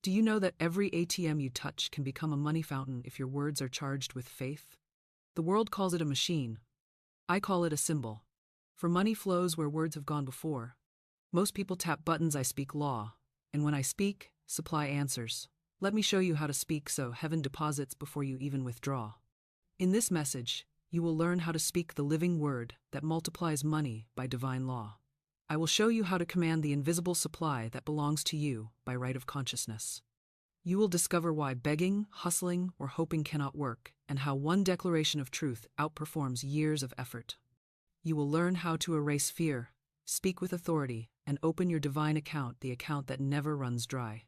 Do you know that every ATM you touch can become a money fountain if your words are charged with faith? The world calls it a machine. I call it a symbol. For money flows where words have gone before. Most people tap buttons. I speak law. And when I speak, supply answers. Let me show you how to speak so heaven deposits before you even withdraw. In this message, you will learn how to speak the living word that multiplies money by divine law. I will show you how to command the invisible supply that belongs to you by right of consciousness. You will discover why begging, hustling, or hoping cannot work, and how one declaration of truth outperforms years of effort. You will learn how to erase fear, speak with authority, and open your divine account, the account that never runs dry.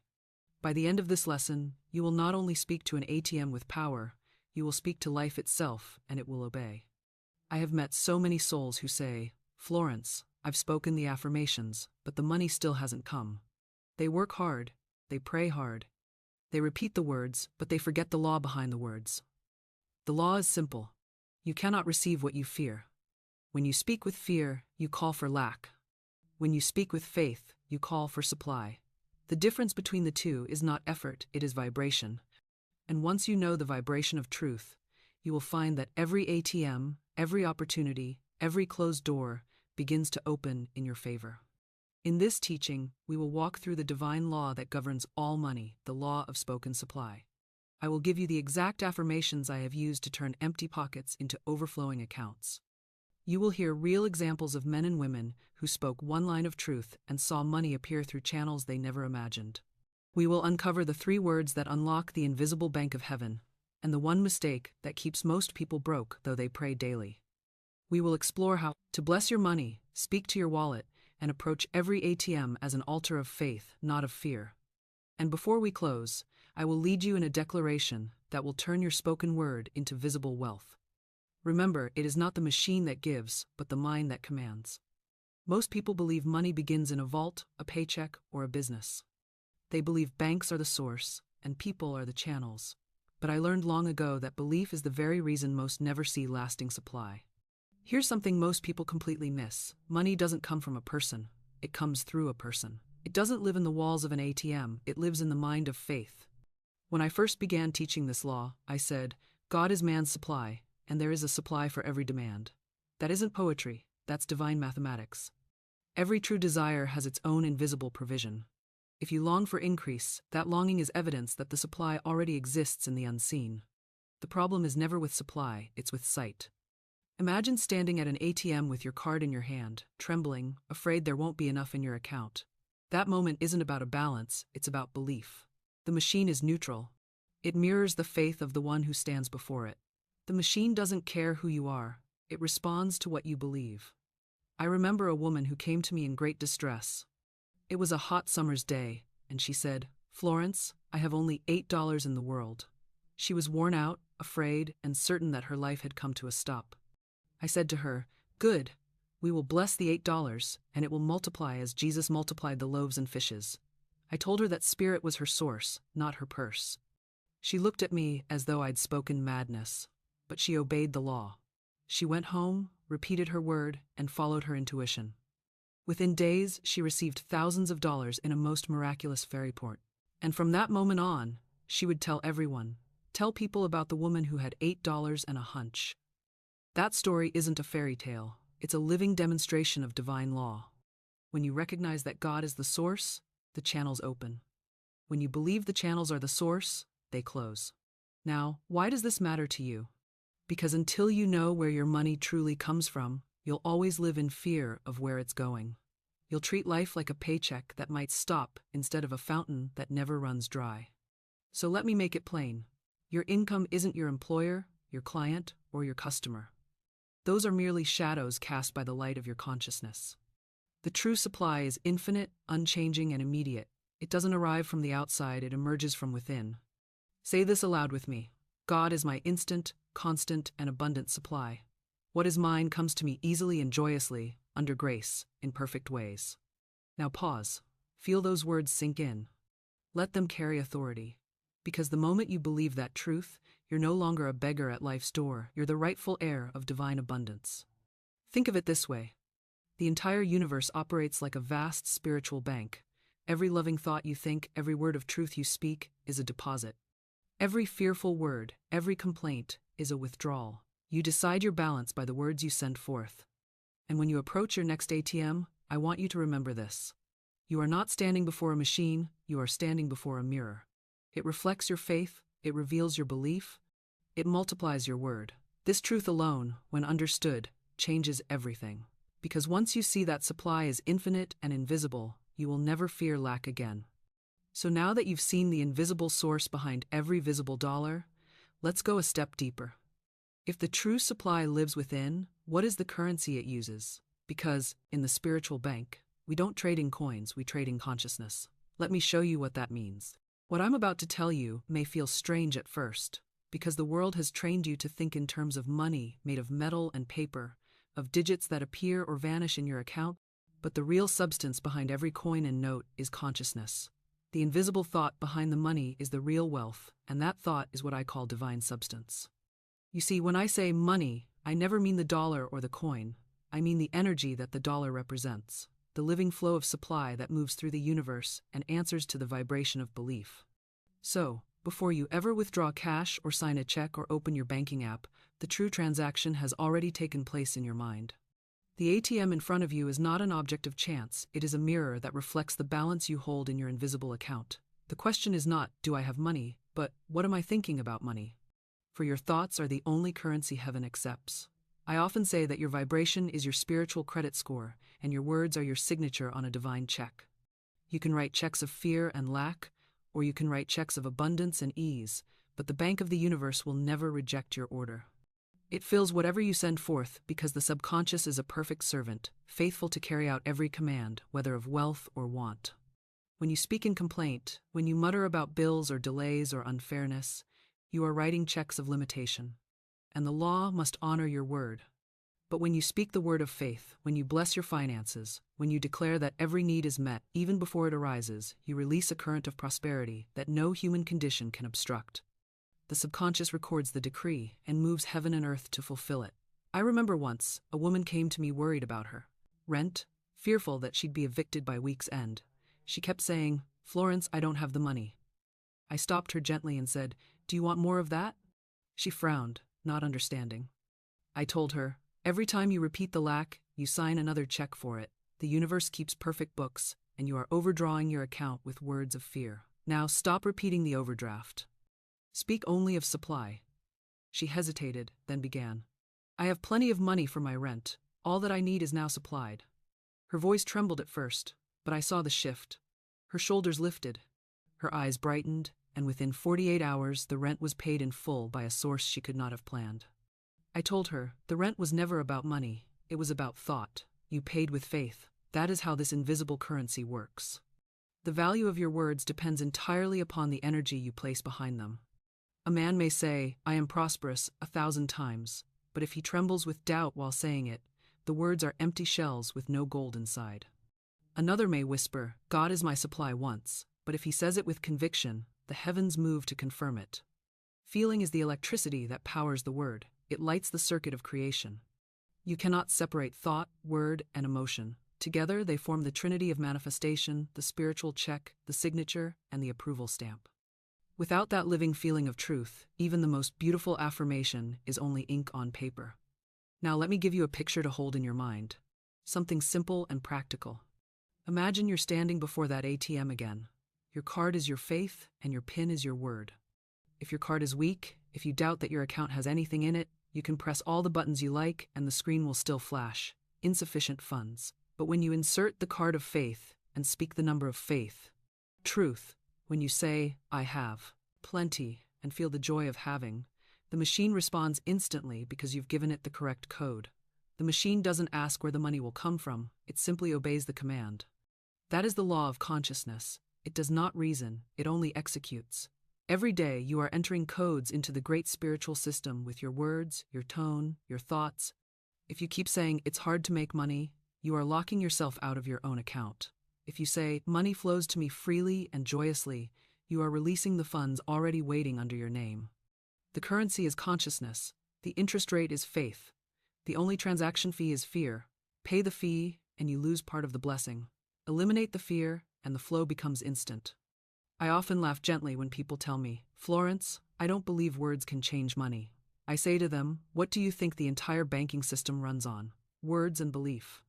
By the end of this lesson, you will not only speak to an ATM with power, you will speak to life itself, and it will obey. I have met so many souls who say, "Florence, I've spoken the affirmations, but the money still hasn't come." They work hard, they pray hard, they repeat the words, but they forget the law behind the words. The law is simple. You cannot receive what you fear. When you speak with fear, you call for lack. When you speak with faith, you call for supply. The difference between the two is not effort, it is vibration. And once you know the vibration of truth, you will find that every ATM, every opportunity, every closed door begins to open in your favor. In this teaching, we will walk through the divine law that governs all money, the law of spoken supply. I will give you the exact affirmations I have used to turn empty pockets into overflowing accounts. You will hear real examples of men and women who spoke one line of truth and saw money appear through channels they never imagined. We will uncover the 3 words that unlock the invisible bank of heaven, and the one mistake that keeps most people broke though they pray daily. We will explore how to bless your money, speak to your wallet, and approach every ATM as an altar of faith, not of fear. And before we close, I will lead you in a declaration that will turn your spoken word into visible wealth. Remember, it is not the machine that gives, but the mind that commands. Most people believe money begins in a vault, a paycheck, or a business. They believe banks are the source, and people are the channels. But I learned long ago that belief is the very reason most never see lasting supply. Here's something most people completely miss. Money doesn't come from a person. It comes through a person. It doesn't live in the walls of an ATM. It lives in the mind of faith. When I first began teaching this law, I said, God is man's supply, and there is a supply for every demand. That isn't poetry. That's divine mathematics. Every true desire has its own invisible provision. If you long for increase, that longing is evidence that the supply already exists in the unseen. The problem is never with supply, it's with sight. Imagine standing at an ATM with your card in your hand, trembling, afraid there won't be enough in your account. That moment isn't about a balance, it's about belief. The machine is neutral. It mirrors the faith of the one who stands before it. The machine doesn't care who you are, it responds to what you believe. I remember a woman who came to me in great distress. It was a hot summer's day, and she said, "Florence, I have only $8 in the world." She was worn out, afraid, and certain that her life had come to a stop. I said to her, "Good, we will bless the $8, and it will multiply as Jesus multiplied the loaves and fishes." I told her that spirit was her source, not her purse. She looked at me as though I'd spoken madness, but she obeyed the law. She went home, repeated her word, and followed her intuition. Within days, she received thousands of dollars in a most miraculous fairy port. And from that moment on, she would tell everyone, tell people about the woman who had $8 and a hunch. That story isn't a fairy tale, it's a living demonstration of divine law. When you recognize that God is the source, the channels open. When you believe the channels are the source, they close. Now, why does this matter to you? Because until you know where your money truly comes from, you'll always live in fear of where it's going. You'll treat life like a paycheck that might stop instead of a fountain that never runs dry. So let me make it plain. Your income isn't your employer, your client, or your customer. Those are merely shadows cast by the light of your consciousness. The true supply is infinite, unchanging, and immediate. It doesn't arrive from the outside, it emerges from within. Say this aloud with me. God is my instant, constant, and abundant supply. What is mine comes to me easily and joyously, under grace, in perfect ways. Now pause. Feel those words sink in. Let them carry authority. Because the moment you believe that truth, you're no longer a beggar at life's door, you're the rightful heir of divine abundance. Think of it this way. The entire universe operates like a vast spiritual bank. Every loving thought you think, every word of truth you speak, is a deposit. Every fearful word, every complaint, is a withdrawal. You decide your balance by the words you send forth. And when you approach your next ATM, I want you to remember this. You are not standing before a machine, you are standing before a mirror. It reflects your faith, it reveals your belief, it multiplies your word. This truth alone, when understood, changes everything. Because once you see that supply is infinite and invisible, you will never fear lack again. So now that you've seen the invisible source behind every visible dollar, let's go a step deeper. If the true supply lives within, what is the currency it uses? Because, in the spiritual bank, we don't trade in coins, we trade in consciousness. Let me show you what that means. What I'm about to tell you may feel strange at first, because the world has trained you to think in terms of money made of metal and paper, of digits that appear or vanish in your account, but the real substance behind every coin and note is consciousness. The invisible thought behind the money is the real wealth, and that thought is what I call divine substance. You see, when I say money, I never mean the dollar or the coin. I mean the energy that the dollar represents, the living flow of supply that moves through the universe and answers to the vibration of belief. So, before you ever withdraw cash or sign a check or open your banking app, the true transaction has already taken place in your mind. The ATM in front of you is not an object of chance, it is a mirror that reflects the balance you hold in your invisible account. The question is not, do I have money, but what am I thinking about money? For your thoughts are the only currency heaven accepts. I often say that your vibration is your spiritual credit score, and your words are your signature on a divine check. You can write checks of fear and lack, or you can write checks of abundance and ease, but the bank of the universe will never reject your order. It fills whatever you send forth because the subconscious is a perfect servant, faithful to carry out every command, whether of wealth or want. When you speak in complaint, when you mutter about bills or delays or unfairness, you are writing checks of limitation. And the law must honor your word. But when you speak the word of faith, when you bless your finances, when you declare that every need is met even before it arises, you release a current of prosperity that no human condition can obstruct. The subconscious records the decree and moves heaven and earth to fulfill it. I remember once, a woman came to me worried about her rent, fearful that she'd be evicted by week's end. She kept saying, "Florence, I don't have the money." I stopped her gently and said, "Do you want more of that?" She frowned, not understanding. I told her, "Every time you repeat the lack, you sign another check for it. The universe keeps perfect books, and you are overdrawing your account with words of fear. Now stop repeating the overdraft. Speak only of supply." She hesitated, then began. "I have plenty of money for my rent. All that I need is now supplied." Her voice trembled at first, but I saw the shift. Her shoulders lifted. Her eyes brightened, and within 48 hours the rent was paid in full by a source she could not have planned. I told her, the rent was never about money, it was about thought. You paid with faith. That is how this invisible currency works. The value of your words depends entirely upon the energy you place behind them. A man may say, "I am prosperous," 1,000 times, but if he trembles with doubt while saying it, the words are empty shells with no gold inside. Another may whisper, "God is my supply," once, but if he says it with conviction, the heavens move to confirm it. Feeling is the electricity that powers the word. It lights the circuit of creation. You cannot separate thought, word, and emotion. Together they form the trinity of manifestation, the spiritual check, the signature, and the approval stamp. Without that living feeling of truth, even the most beautiful affirmation is only ink on paper. Now let me give you a picture to hold in your mind. Something simple and practical. Imagine you're standing before that ATM again. Your card is your faith, and your PIN is your word. If your card is weak, if you doubt that your account has anything in it, you can press all the buttons you like and the screen will still flash. Insufficient funds. But when you insert the card of faith and speak the number of faith, truth, when you say, "I have plenty," and feel the joy of having, the machine responds instantly because you've given it the correct code. The machine doesn't ask where the money will come from, it simply obeys the command. That is the law of consciousness. It does not reason, it only executes. Every day you are entering codes into the great spiritual system with your words, your tone, your thoughts. If you keep saying, "It's hard to make money," you are locking yourself out of your own account. If you say, "Money flows to me freely and joyously," you are releasing the funds already waiting under your name. The currency is consciousness. The interest rate is faith. The only transaction fee is fear. Pay the fee, and you lose part of the blessing. Eliminate the fear, and the flow becomes instant. I often laugh gently when people tell me, "Florence, I don't believe words can change money." I say to them, "What do you think the entire banking system runs on? Words and belief."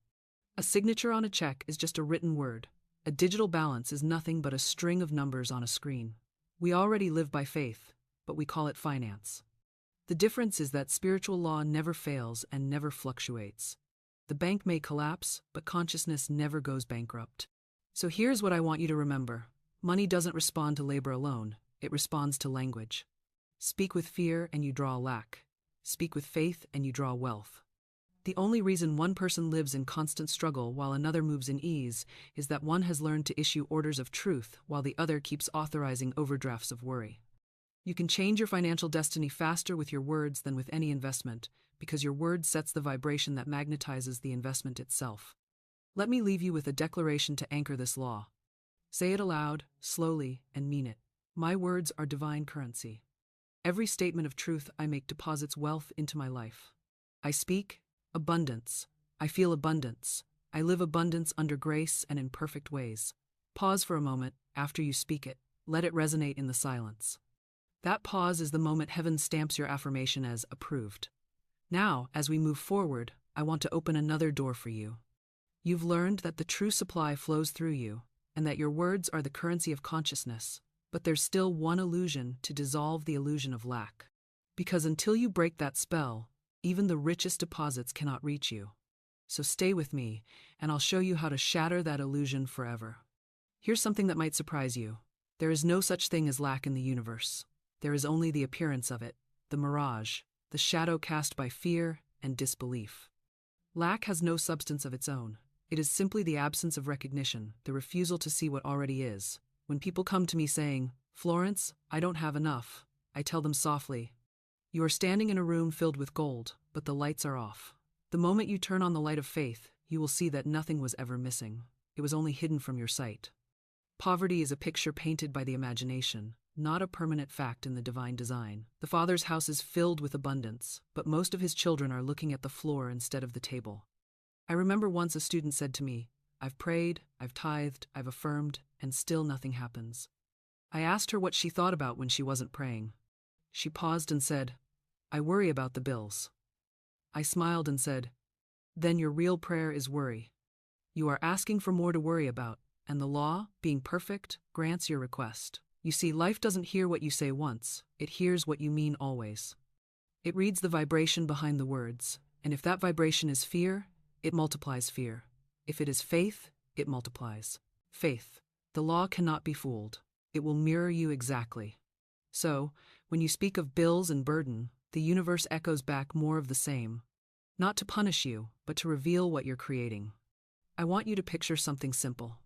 A signature on a check is just a written word. A digital balance is nothing but a string of numbers on a screen. We already live by faith, but we call it finance. The difference is that spiritual law never fails and never fluctuates. The bank may collapse, but consciousness never goes bankrupt. So here's what I want you to remember. Money doesn't respond to labor alone, it responds to language. Speak with fear and you draw lack. Speak with faith and you draw wealth. The only reason one person lives in constant struggle while another moves in ease is that one has learned to issue orders of truth while the other keeps authorizing overdrafts of worry. You can change your financial destiny faster with your words than with any investment, because your word sets the vibration that magnetizes the investment itself. Let me leave you with a declaration to anchor this law. Say it aloud, slowly, and mean it. My words are divine currency. Every statement of truth I make deposits wealth into my life. I speak abundance. I feel abundance. I live abundance under grace and in perfect ways. Pause for a moment after you speak it. Let it resonate in the silence. That pause is the moment heaven stamps your affirmation as approved. Now, as we move forward, I want to open another door for you. You've learned that the true supply flows through you, and that your words are the currency of consciousness, but there's still one illusion to dissolve the illusion of lack. Because until you break that spell, even the richest deposits cannot reach you. So stay with me, and I'll show you how to shatter that illusion forever. Here's something that might surprise you. There is no such thing as lack in the universe. There is only the appearance of it, the mirage, the shadow cast by fear and disbelief. Lack has no substance of its own. It is simply the absence of recognition, the refusal to see what already is. When people come to me saying, "Florence, I don't have enough," I tell them softly, "You are standing in a room filled with gold, but the lights are off. The moment you turn on the light of faith, you will see that nothing was ever missing. It was only hidden from your sight." Poverty is a picture painted by the imagination, not a permanent fact in the divine design. The Father's house is filled with abundance, but most of his children are looking at the floor instead of the table. I remember once a student said to me, "I've prayed, I've tithed, I've affirmed, and still nothing happens." I asked her what she thought about when she wasn't praying. She paused and said, "I worry about the bills." I smiled and said, "Then your real prayer is worry. You are asking for more to worry about, and the law, being perfect, grants your request. You see, life doesn't hear what you say once, it hears what you mean always. It reads the vibration behind the words, and if that vibration is fear, it multiplies fear. If it is faith, it multiplies faith. The law cannot be fooled. It will mirror you exactly. So, when you speak of bills and burden, the universe echoes back more of the same. Not to punish you, but to reveal what you're creating. I want you to picture something simple.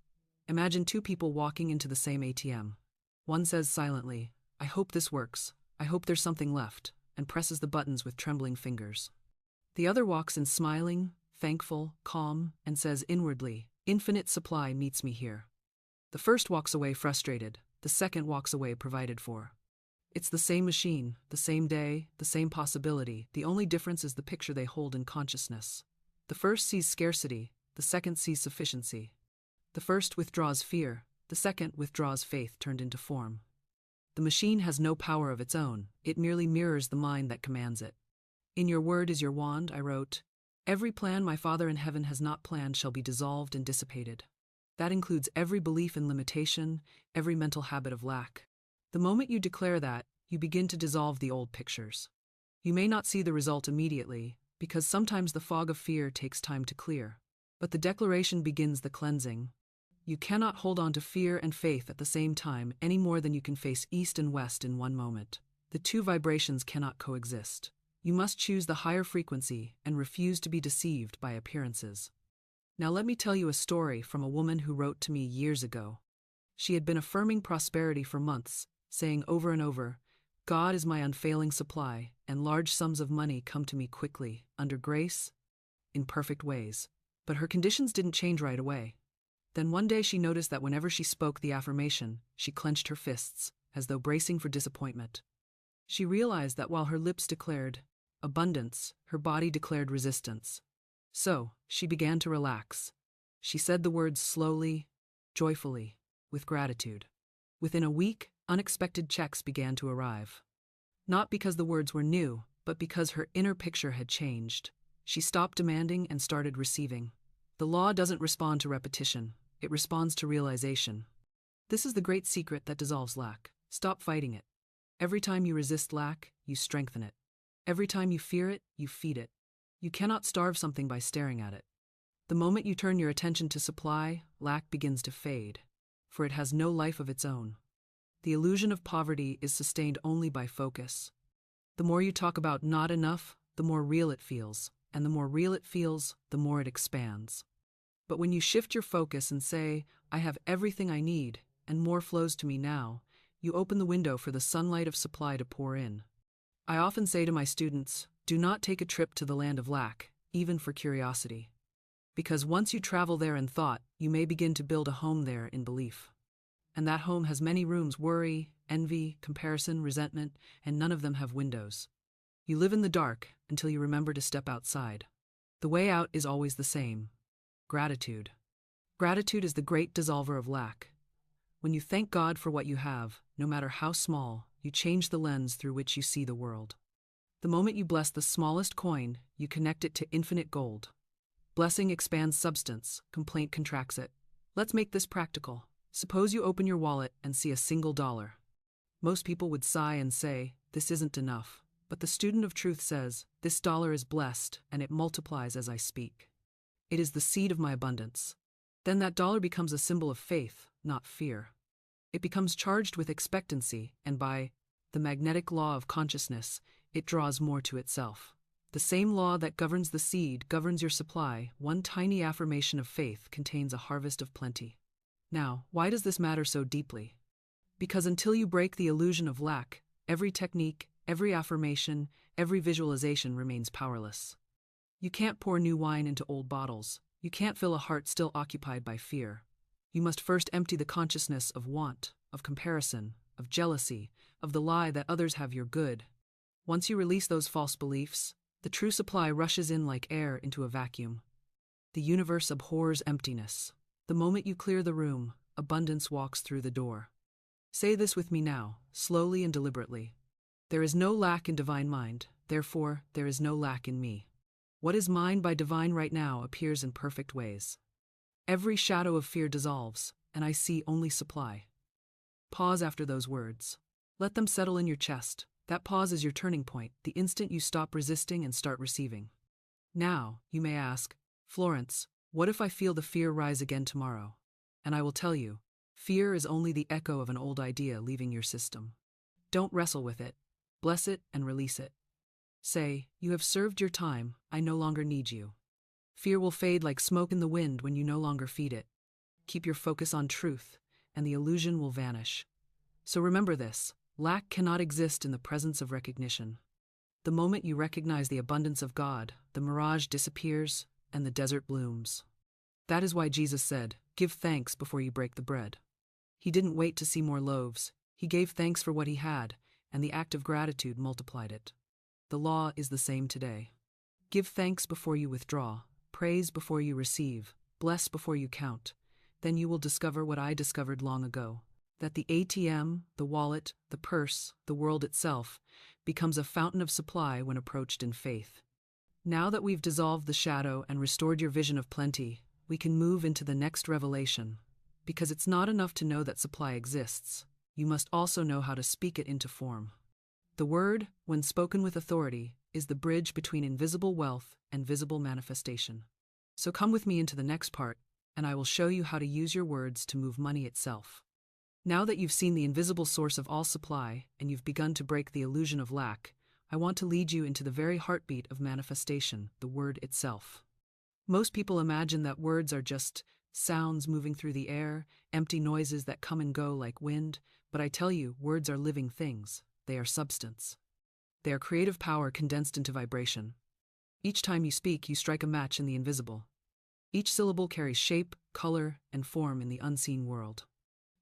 Imagine two people walking into the same ATM. One says silently, "I hope this works. I hope there's something left," and presses the buttons with trembling fingers. The other walks in smiling, thankful, calm, and says inwardly, "Infinite supply meets me here." The first walks away frustrated, the second walks away provided for. It's the same machine, the same day, the same possibility. The only difference is the picture they hold in consciousness. The first sees scarcity, the second sees sufficiency. The first withdraws fear, the second withdraws faith turned into form. The machine has no power of its own, it merely mirrors the mind that commands it. "In your word is your wand," I wrote. "Every plan my Father in heaven has not planned shall be dissolved and dissipated." That includes every belief in limitation, every mental habit of lack. The moment you declare that, you begin to dissolve the old pictures. You may not see the result immediately, because sometimes the fog of fear takes time to clear. But the declaration begins the cleansing. You cannot hold on to fear and faith at the same time any more than you can face east and west in one moment. The two vibrations cannot coexist. You must choose the higher frequency and refuse to be deceived by appearances. Now let me tell you a story from a woman who wrote to me years ago. She had been affirming prosperity for months, saying over and over, "God is my unfailing supply, and large sums of money come to me quickly, under grace, in perfect ways." But her conditions didn't change right away. Then one day she noticed that whenever she spoke the affirmation, she clenched her fists, as though bracing for disappointment. She realized that while her lips declared abundance, her body declared resistance. So, she began to relax. She said the words slowly, joyfully, with gratitude. Within a week, unexpected checks began to arrive. Not because the words were new, but because her inner picture had changed. She stopped demanding and started receiving. The law doesn't respond to repetition, it responds to realization. This is the great secret that dissolves lack. Stop fighting it. Every time you resist lack, you strengthen it. Every time you fear it, you feed it. You cannot starve something by staring at it. The moment you turn your attention to supply, lack begins to fade, for it has no life of its own. The illusion of poverty is sustained only by focus. The more you talk about not enough, the more real it feels, and the more real it feels, the more it expands. But when you shift your focus and say, I have everything I need, and more flows to me now, you open the window for the sunlight of supply to pour in. I often say to my students, do not take a trip to the land of lack, even for curiosity. Because once you travel there in thought, you may begin to build a home there in belief. And that home has many rooms: worry, envy, comparison, resentment, and none of them have windows. You live in the dark until you remember to step outside. The way out is always the same: gratitude. Gratitude is the great dissolver of lack. When you thank God for what you have, no matter how small, you change the lens through which you see the world. The moment you bless the smallest coin, you connect it to infinite gold. Blessing expands substance, complaint contracts it. Let's make this practical. Suppose you open your wallet and see a single dollar. Most people would sigh and say, this isn't enough. But the student of truth says, this dollar is blessed and it multiplies as I speak. It is the seed of my abundance. Then that dollar becomes a symbol of faith, not fear. It becomes charged with expectancy, and by the magnetic law of consciousness, it draws more to itself. The same law that governs the seed governs your supply. One tiny affirmation of faith contains a harvest of plenty. Now, why does this matter so deeply? Because until you break the illusion of lack, every technique, every affirmation, every visualization remains powerless. You can't pour new wine into old bottles. You can't fill a heart still occupied by fear. You must first empty the consciousness of want, of comparison, of jealousy, of the lie that others have your good. Once you release those false beliefs, the true supply rushes in like air into a vacuum. The universe abhors emptiness. The moment you clear the room, abundance walks through the door. Say this with me now, slowly and deliberately. There is no lack in divine mind, therefore there is no lack in me. What is mine by divine right now appears in perfect ways. Every shadow of fear dissolves, and I see only supply. Pause after those words. Let them settle in your chest. That pause is your turning point, the instant you stop resisting and start receiving. Now, you may ask, Florence, what if I feel the fear rise again tomorrow? And I will tell you, fear is only the echo of an old idea leaving your system. Don't wrestle with it. Bless it and release it. Say, you have served your time, I no longer need you. Fear will fade like smoke in the wind when you no longer feed it. Keep your focus on truth, and the illusion will vanish. So remember this, lack cannot exist in the presence of recognition. The moment you recognize the abundance of God, the mirage disappears and the desert blooms. That is why Jesus said, give thanks before you break the bread. He didn't wait to see more loaves. He gave thanks for what he had, and the act of gratitude multiplied it. The law is the same today. Give thanks before you withdraw, praise before you receive, bless before you count. Then you will discover what I discovered long ago, that the ATM, the wallet, the purse, the world itself, becomes a fountain of supply when approached in faith. Now that we've dissolved the shadow and restored your vision of plenty, we can move into the next revelation. Because it's not enough to know that supply exists, you must also know how to speak it into form. The word, when spoken with authority, is the bridge between invisible wealth and visible manifestation. So come with me into the next part, and I will show you how to use your words to move money itself. Now that you've seen the invisible source of all supply and you've begun to break the illusion of lack, I want to lead you into the very heartbeat of manifestation, the word itself. Most people imagine that words are just sounds moving through the air, empty noises that come and go like wind, but I tell you, words are living things. They are substance. They are creative power condensed into vibration. Each time you speak, you strike a match in the invisible. Each syllable carries shape, color, and form in the unseen world.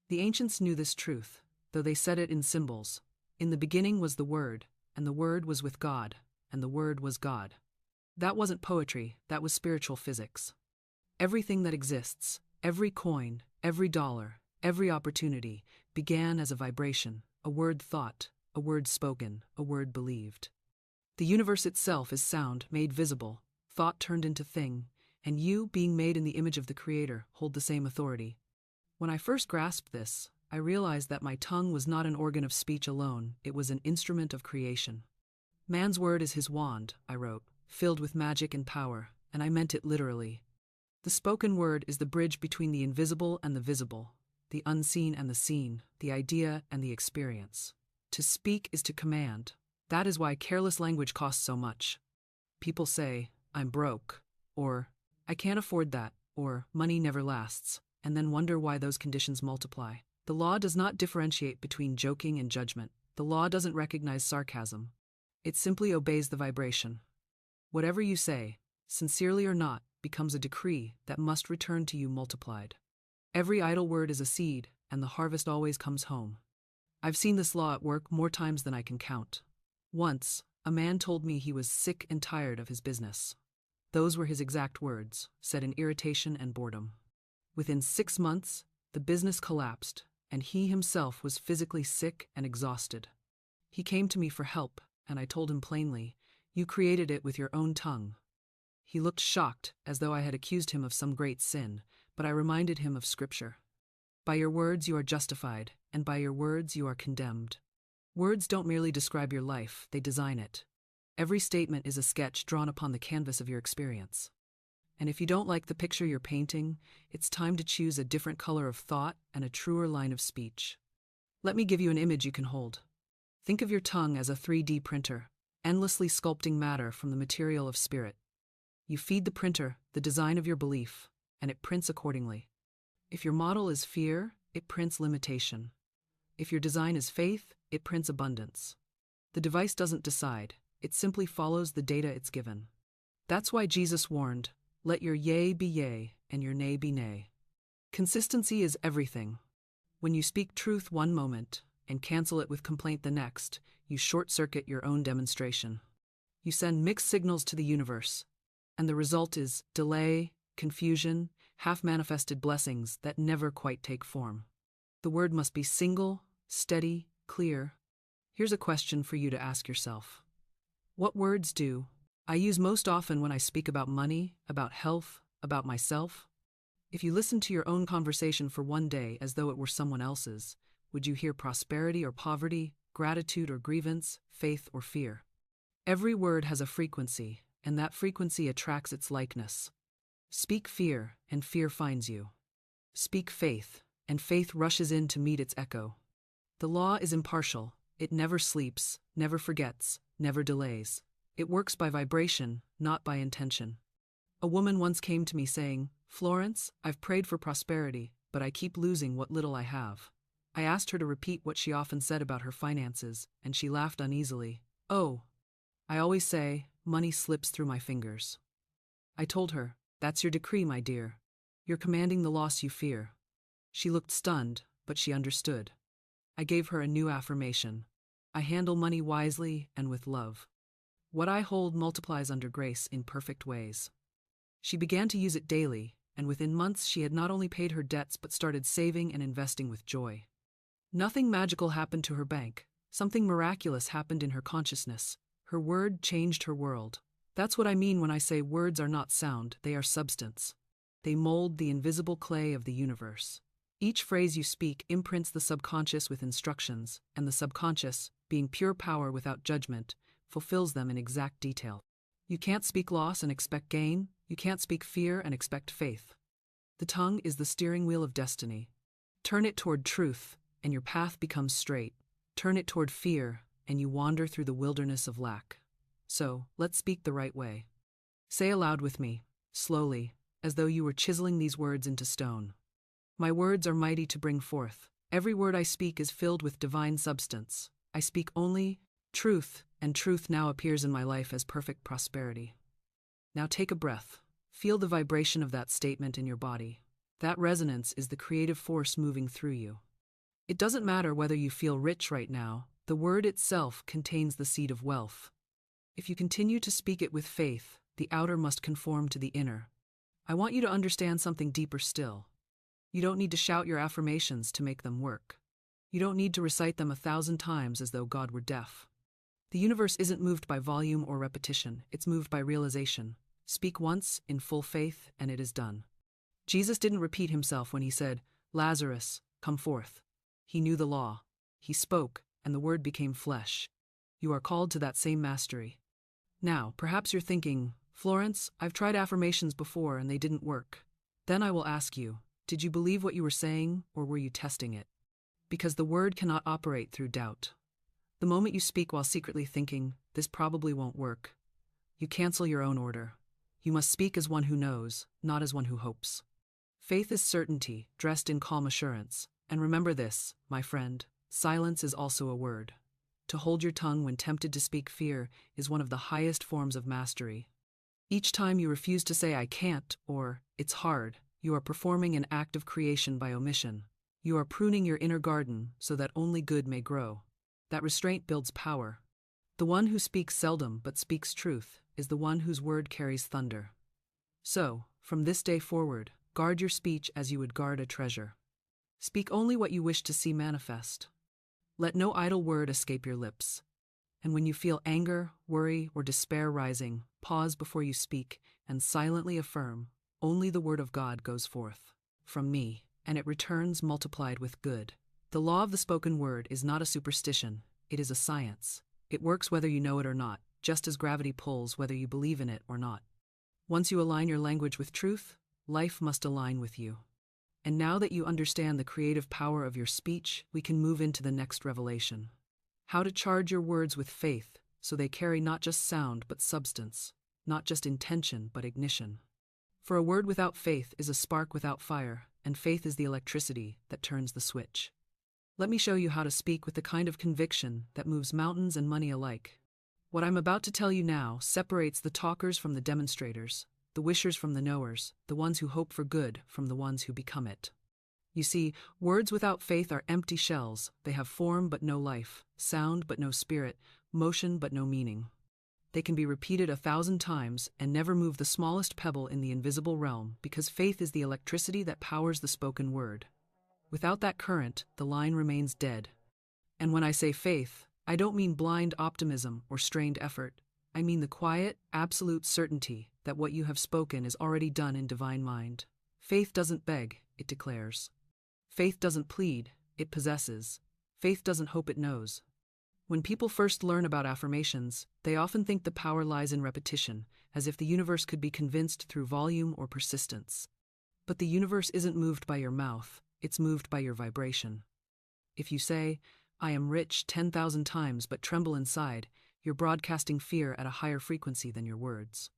The ancients knew this truth, though they said it in symbols. In the beginning was the Word, and the Word was with God, and the Word was God. That wasn't poetry, that was spiritual physics. Everything that exists, every coin, Every dollar, every opportunity began as a vibration, a word thought, a word spoken, a word believed. The universe itself is sound made visible, thought turned into thing, and you, being made in the image of the Creator, hold the same authority. When I first grasped this, I realized that my tongue was not an organ of speech alone, it was an instrument of creation. Man's word is his wand, I wrote, filled with magic and power, and I meant it literally. The spoken word is the bridge between the invisible and the visible, the unseen and the seen, the idea and the experience. To speak is to command. That is why careless language costs so much. People say, I'm broke, or I can't afford that, or money never lasts, and then wonder why those conditions multiply. The law does not differentiate between joking and judgment. The law doesn't recognize sarcasm. It simply obeys the vibration. Whatever you say, sincerely or not, becomes a decree that must return to you multiplied. Every idle word is a seed, and the harvest always comes home. I've seen this law at work more times than I can count. Once, a man told me he was sick and tired of his business. Those were his exact words, said in irritation and boredom. Within 6 months, the business collapsed, and he himself was physically sick and exhausted. He came to me for help, and I told him plainly, "You created it with your own tongue." He looked shocked, as though I had accused him of some great sin, but I reminded him of Scripture. By your words you are justified, and by your words you are condemned. Words don't merely describe your life, they design it. Every statement is a sketch drawn upon the canvas of your experience. And if you don't like the picture you're painting, it's time to choose a different color of thought and a truer line of speech. Let me give you an image you can hold. Think of your tongue as a 3D printer, endlessly sculpting matter from the material of spirit. You feed the printer the design of your belief, and it prints accordingly. If your model is fear, it prints limitation. If your design is faith, it prints abundance. The device doesn't decide, it simply follows the data it's given. That's why Jesus warned, "Let your yea be yea, and your nay be nay." Consistency is everything. When you speak truth one moment, and cancel it with complaint the next, you short-circuit your own demonstration. You send mixed signals to the universe, and the result is delay, confusion, half-manifested blessings that never quite take form. The word must be single, steady, clear. Here's a question for you to ask yourself. What words do I use most often when I speak about money, about health, about myself? If you listen to your own conversation for one day as though it were someone else's, would you hear prosperity or poverty, gratitude or grievance, faith or fear? Every word has a frequency, and that frequency attracts its likeness. Speak fear, and fear finds you. Speak faith, and faith rushes in to meet its echo. The law is impartial. It never sleeps, never forgets, never delays. It works by vibration, not by intention. A woman once came to me saying, "Florence, I've prayed for prosperity, but I keep losing what little I have." I asked her to repeat what she often said about her finances, and she laughed uneasily. "Oh, I always say, money slips through my fingers." I told her, "That's your decree, my dear. You're commanding the loss you fear." She looked stunned, but she understood. I gave her a new affirmation. I handle money wisely and with love. What I hold multiplies under grace in perfect ways. She began to use it daily, and within months she had not only paid her debts but started saving and investing with joy. Nothing magical happened to her bank. Something miraculous happened in her consciousness. Her word changed her world. That's what I mean when I say words are not sound, they are substance. They mold the invisible clay of the universe. Each phrase you speak imprints the subconscious with instructions, and the subconscious, being pure power without judgment, fulfills them in exact detail. You can't speak loss and expect gain. You can't speak fear and expect faith. The tongue is the steering wheel of destiny. Turn it toward truth, and your path becomes straight. Turn it toward fear, and you wander through the wilderness of lack. So, let's speak the right way. Say aloud with me, slowly, as though you were chiseling these words into stone. My words are mighty to bring forth. Every word I speak is filled with divine substance. I speak only truth, and truth now appears in my life as perfect prosperity. Now take a breath. Feel the vibration of that statement in your body. That resonance is the creative force moving through you. It doesn't matter whether you feel rich right now, the word itself contains the seed of wealth. If you continue to speak it with faith, the outer must conform to the inner. I want you to understand something deeper still. You don't need to shout your affirmations to make them work. You don't need to recite them 1,000 times as though God were deaf. The universe isn't moved by volume or repetition, it's moved by realization. Speak once, in full faith, and it is done. Jesus didn't repeat himself when he said, "Lazarus, come forth." He knew the law. He spoke, and the word became flesh. You are called to that same mastery. Now, perhaps you're thinking, "Florence, I've tried affirmations before and they didn't work." Then I will ask you, did you believe what you were saying, or were you testing it? Because the word cannot operate through doubt. The moment you speak while secretly thinking, "This probably won't work," you cancel your own order. You must speak as one who knows, not as one who hopes. Faith is certainty, dressed in calm assurance. And remember this, my friend, silence is also a word. To hold your tongue when tempted to speak fear is one of the highest forms of mastery. Each time you refuse to say "I can't" or "it's hard," you are performing an act of creation by omission. You are pruning your inner garden so that only good may grow. That restraint builds power. The one who speaks seldom but speaks truth is the one whose word carries thunder. So, from this day forward, guard your speech as you would guard a treasure. Speak only what you wish to see manifest. Let no idle word escape your lips. And when you feel anger, worry, or despair rising, pause before you speak and silently affirm, "Only the word of God goes forth from me, and it returns multiplied with good." The law of the spoken word is not a superstition, it is a science. It works whether you know it or not, just as gravity pulls whether you believe in it or not. Once you align your language with truth, life must align with you. And now that you understand the creative power of your speech, we can move into the next revelation. How to charge your words with faith, so they carry not just sound but substance, not just intention but ignition. For a word without faith is a spark without fire, and faith is the electricity that turns the switch. Let me show you how to speak with the kind of conviction that moves mountains and money alike. What I'm about to tell you now separates the talkers from the demonstrators, the wishers from the knowers, the ones who hope for good from the ones who become it. You see, words without faith are empty shells. They have form but no life, sound but no spirit, motion but no meaning. They can be repeated 1,000 times and never move the smallest pebble in the invisible realm because faith is the electricity that powers the spoken word. Without that current, the line remains dead. And when I say faith, I don't mean blind optimism or strained effort. I mean the quiet, absolute certainty that what you have spoken is already done in divine mind. Faith doesn't beg, it declares. Faith doesn't plead, it possesses. Faith doesn't hope, it knows. When people first learn about affirmations, they often think the power lies in repetition, as if the universe could be convinced through volume or persistence. But the universe isn't moved by your mouth, it's moved by your vibration. If you say, "I am rich" 10,000 times but tremble inside, you're broadcasting fear at a higher frequency than your words.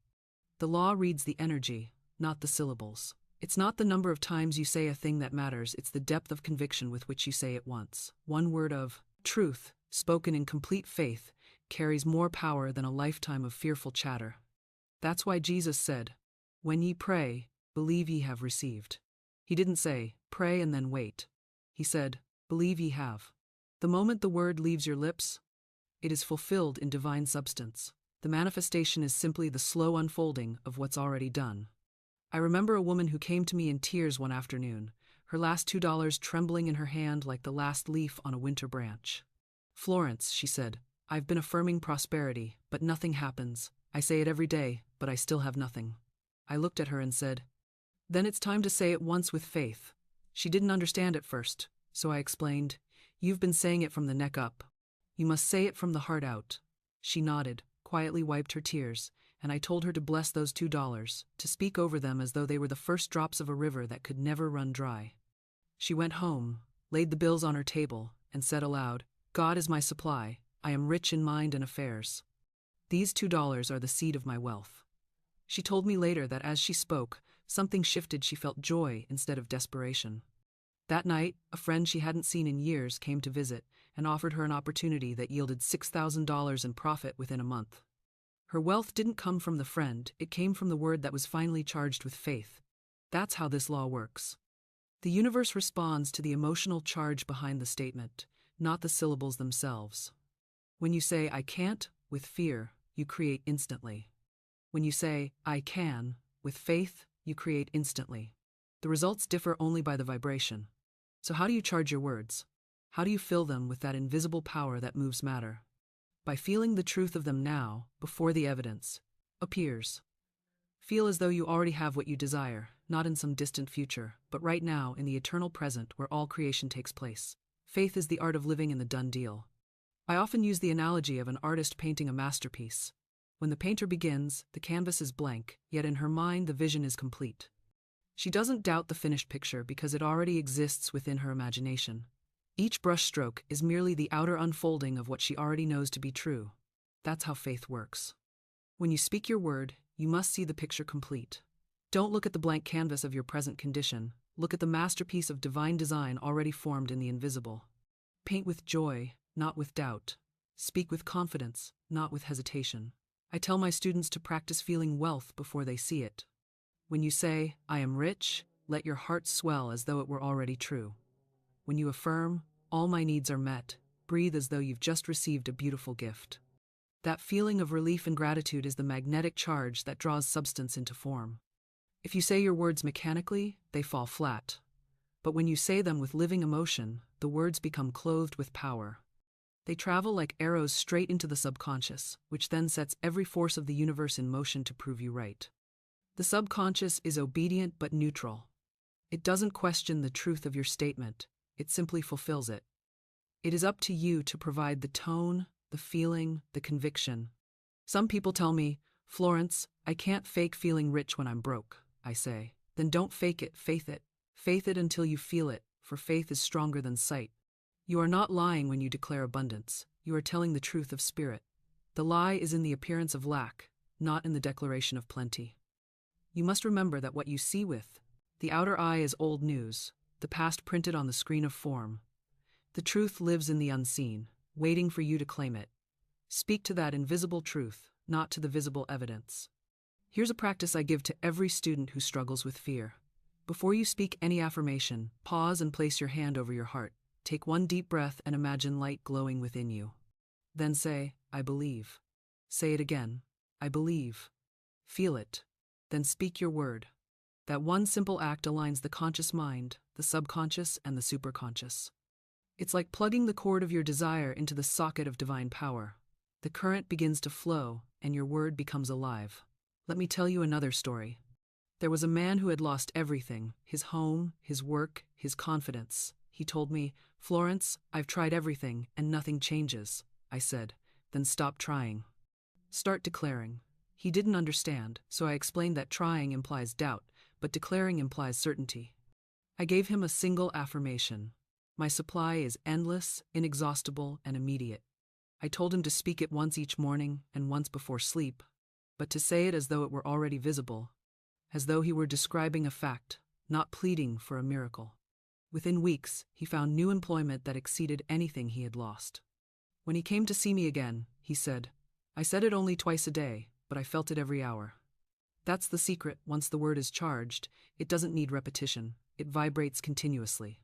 The law reads the energy, not the syllables. It's not the number of times you say a thing that matters, it's the depth of conviction with which you say it once. One word of truth, spoken in complete faith, carries more power than a lifetime of fearful chatter. That's why Jesus said, "When ye pray, believe ye have received." He didn't say, "Pray and then wait." He said, "Believe ye have." The moment the word leaves your lips, it is fulfilled in divine substance. The manifestation is simply the slow unfolding of what's already done. I remember a woman who came to me in tears one afternoon, her last $2 trembling in her hand like the last leaf on a winter branch. "Florence," she said, "I've been affirming prosperity, but nothing happens. I say it every day, but I still have nothing." I looked at her and said, "Then it's time to say it once with faith." She didn't understand at first, so I explained, "You've been saying it from the neck up. You must say it from the heart out." She nodded, quietly wiped her tears, and I told her to bless those $2, to speak over them as though they were the first drops of a river that could never run dry. She went home, laid the bills on her table, and said aloud, "God is my supply, I am rich in mind and affairs. These $2 are the seed of my wealth." She told me later that as she spoke, something shifted. She felt joy instead of desperation. That night, a friend she hadn't seen in years came to visit and offered her an opportunity that yielded $6,000 in profit within a month. Her wealth didn't come from the friend, it came from the word that was finally charged with faith. That's how this law works. The universe responds to the emotional charge behind the statement, not the syllables themselves. When you say "I can't" with fear, you create instantly. When you say "I can" with faith, you create instantly. The results differ only by the vibration. So how do you charge your words? How do you fill them with that invisible power that moves matter? By feeling the truth of them now, before the evidence appears. Feel as though you already have what you desire, not in some distant future, but right now in the eternal present where all creation takes place. Faith is the art of living in the done deal. I often use the analogy of an artist painting a masterpiece. When the painter begins, the canvas is blank, yet in her mind the vision is complete. She doesn't doubt the finished picture because it already exists within her imagination. Each brushstroke is merely the outer unfolding of what she already knows to be true. That's how faith works. When you speak your word, you must see the picture complete. Don't look at the blank canvas of your present condition. Look at the masterpiece of divine design already formed in the invisible. Paint with joy, not with doubt. Speak with confidence, not with hesitation. I tell my students to practice feeling wealth before they see it. When you say, "I am rich," let your heart swell as though it were already true. When you affirm, "All my needs are met," breathe as though you've just received a beautiful gift. That feeling of relief and gratitude is the magnetic charge that draws substance into form. If you say your words mechanically, they fall flat. But when you say them with living emotion, the words become clothed with power. They travel like arrows straight into the subconscious, which then sets every force of the universe in motion to prove you right. The subconscious is obedient but neutral. It doesn't question the truth of your statement, it simply fulfills it. It is up to you to provide the tone, the feeling, the conviction. Some people tell me, "Florence, I can't fake feeling rich when I'm broke," I say. Then don't fake it, faith it. Faith it until you feel it, for faith is stronger than sight. You are not lying when you declare abundance. You are telling the truth of spirit. The lie is in the appearance of lack, not in the declaration of plenty. You must remember that what you see with the outer eye is old news, the past printed on the screen of form. The truth lives in the unseen, waiting for you to claim it. Speak to that invisible truth, not to the visible evidence. Here's a practice I give to every student who struggles with fear. Before you speak any affirmation, pause and place your hand over your heart. Take one deep breath and imagine light glowing within you. Then say, "I believe." Say it again, "I believe." Feel it. Then speak your word. That one simple act aligns the conscious mind, the subconscious, and the superconscious. It's like plugging the cord of your desire into the socket of divine power. The current begins to flow, and your word becomes alive. Let me tell you another story. There was a man who had lost everything, his home, his work, his confidence. He told me, "Florence, I've tried everything, and nothing changes." I said, "Then stop trying. Start declaring." He didn't understand, so I explained that trying implies doubt, but declaring implies certainty. I gave him a single affirmation. My supply is endless, inexhaustible, and immediate. I told him to speak it once each morning and once before sleep, but to say it as though it were already visible, as though he were describing a fact, not pleading for a miracle. Within weeks, he found new employment that exceeded anything he had lost. When he came to see me again, he said, "I said it only twice a day, but I felt it every hour." That's the secret. Once the word is charged, it doesn't need repetition. It vibrates continuously.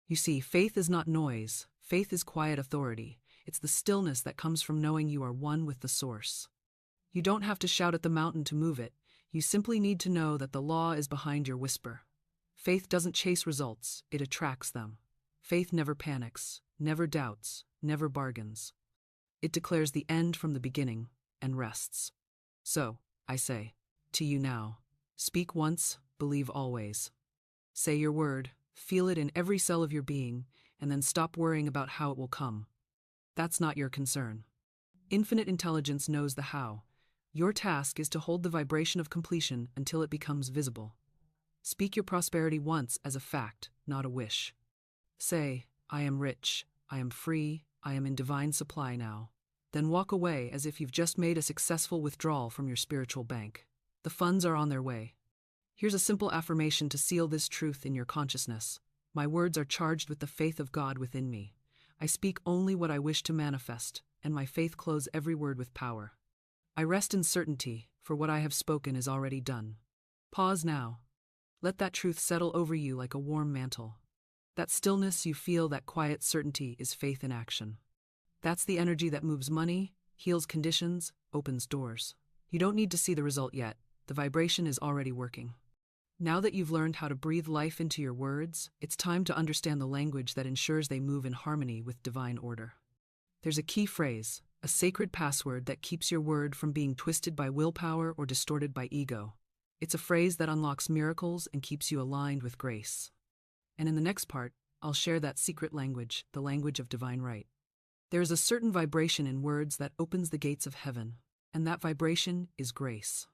You see, faith is not noise. Faith is quiet authority. It's the stillness that comes from knowing you are one with the source. You don't have to shout at the mountain to move it. You simply need to know that the law is behind your whisper. Faith doesn't chase results, it attracts them. Faith never panics, never doubts, never bargains. It declares the end from the beginning and rests. So, I say, to you now, speak once, believe always. Say your word, feel it in every cell of your being, and then stop worrying about how it will come. That's not your concern. Infinite intelligence knows the how. Your task is to hold the vibration of completion until it becomes visible. Speak your prosperity once as a fact, not a wish. Say, "I am rich, I am free, I am in divine supply now." Then walk away as if you've just made a successful withdrawal from your spiritual bank. The funds are on their way. Here's a simple affirmation to seal this truth in your consciousness. My words are charged with the faith of God within me. I speak only what I wish to manifest, and my faith clothes every word with power. I rest in certainty, for what I have spoken is already done. Pause now. Let that truth settle over you like a warm mantle. That stillness you feel, that quiet certainty, is faith in action. That's the energy that moves money, heals conditions, opens doors. You don't need to see the result yet. The vibration is already working. Now that you've learned how to breathe life into your words, it's time to understand the language that ensures they move in harmony with divine order. There's a key phrase, a sacred password that keeps your word from being twisted by willpower or distorted by ego. It's a phrase that unlocks miracles and keeps you aligned with grace. And in the next part, I'll share that secret language, the language of divine right. There is a certain vibration in words that opens the gates of heaven, and that vibration is grace.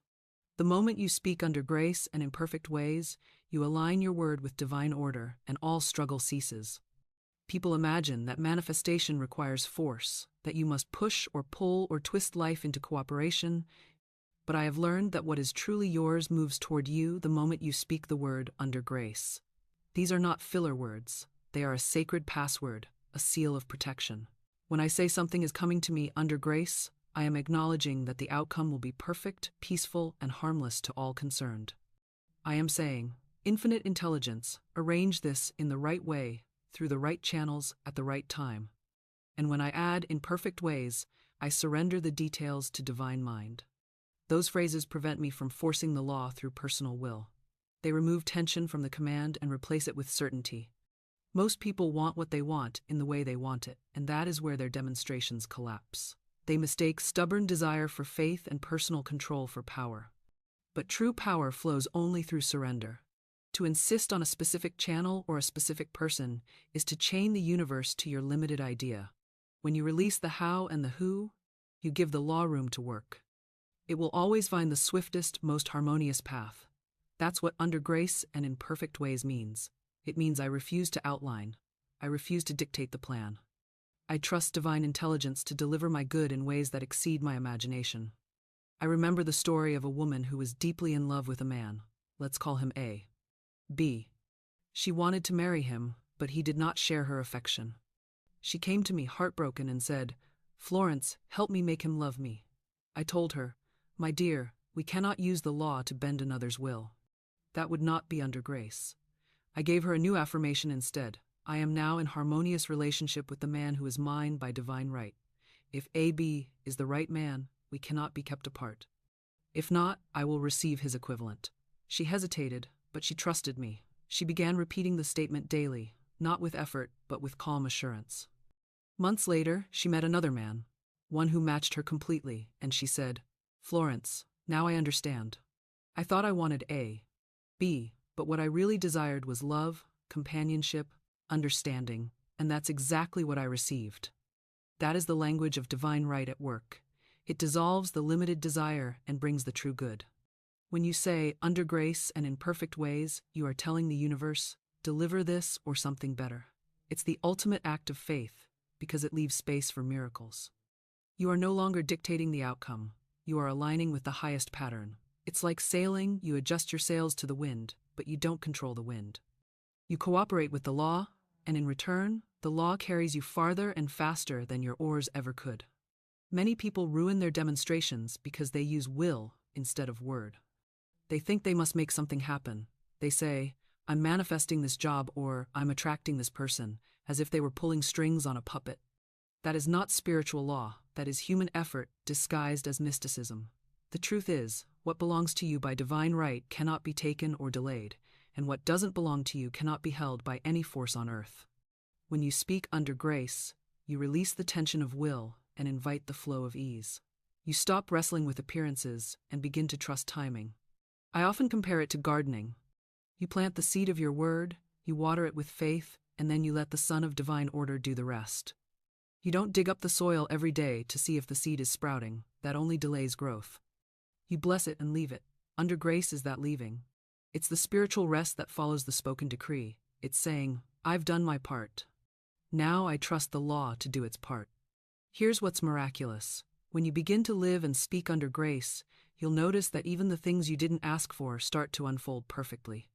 The moment you speak under grace and in perfect ways, you align your word with divine order, and all struggle ceases. People imagine that manifestation requires force, that you must push or pull or twist life into cooperation, but I have learned that what is truly yours moves toward you the moment you speak the word under grace. These are not filler words. They are a sacred password, a seal of protection. When I say something is coming to me under grace, I am acknowledging that the outcome will be perfect, peaceful, and harmless to all concerned. I am saying, infinite intelligence, arrange this in the right way, through the right channels, at the right time. And when I add in perfect ways, I surrender the details to divine mind. Those phrases prevent me from forcing the law through personal will. They remove tension from the command and replace it with certainty. Most people want what they want in the way they want it, and that is where their demonstrations collapse. They mistake stubborn desire for faith and personal control for power. But true power flows only through surrender. To insist on a specific channel or a specific person is to chain the universe to your limited idea. When you release the how and the who, you give the law room to work. It will always find the swiftest, most harmonious path. That's what under grace and in perfect ways means. It means I refuse to outline. I refuse to dictate the plan. I trust divine intelligence to deliver my good in ways that exceed my imagination. I remember the story of a woman who was deeply in love with a man. Let's call him A. B. She wanted to marry him, but he did not share her affection. She came to me heartbroken and said, "Florence, help me make him love me." I told her, "My dear, we cannot use the law to bend another's will. That would not be under grace." I gave her a new affirmation instead. I am now in harmonious relationship with the man who is mine by divine right. If AB is the right man, we cannot be kept apart. If not, I will receive his equivalent. She hesitated, but she trusted me. She began repeating the statement daily, not with effort, but with calm assurance. Months later, she met another man, one who matched her completely, and she said, "Florence, now I understand. I thought I wanted A, B, but what I really desired was love, companionship, understanding, and that's exactly what I received." That is the language of divine right at work. It dissolves the limited desire and brings the true good. When you say, under grace and in perfect ways, you are telling the universe, deliver this or something better. It's the ultimate act of faith, because it leaves space for miracles. You are no longer dictating the outcome. You are aligning with the highest pattern. It's like sailing, you adjust your sails to the wind, but you don't control the wind. You cooperate with the law, and in return, the law carries you farther and faster than your oars ever could. Many people ruin their demonstrations because they use will instead of word. They think they must make something happen. They say, "I'm manifesting this job," or "I'm attracting this person," as if they were pulling strings on a puppet. That is not spiritual law. That is human effort disguised as mysticism. The truth is, what belongs to you by divine right cannot be taken or delayed, and what doesn't belong to you cannot be held by any force on earth. When you speak under grace, you release the tension of will and invite the flow of ease. You stop wrestling with appearances and begin to trust timing. I often compare it to gardening. You plant the seed of your word, you water it with faith, and then you let the Son of Divine Order do the rest. You don't dig up the soil every day to see if the seed is sprouting. That only delays growth. You bless it and leave it. Under grace is that leaving. It's the spiritual rest that follows the spoken decree. It's saying, "I've done my part. Now I trust the law to do its part." Here's what's miraculous. When you begin to live and speak under grace, you'll notice that even the things you didn't ask for start to unfold perfectly.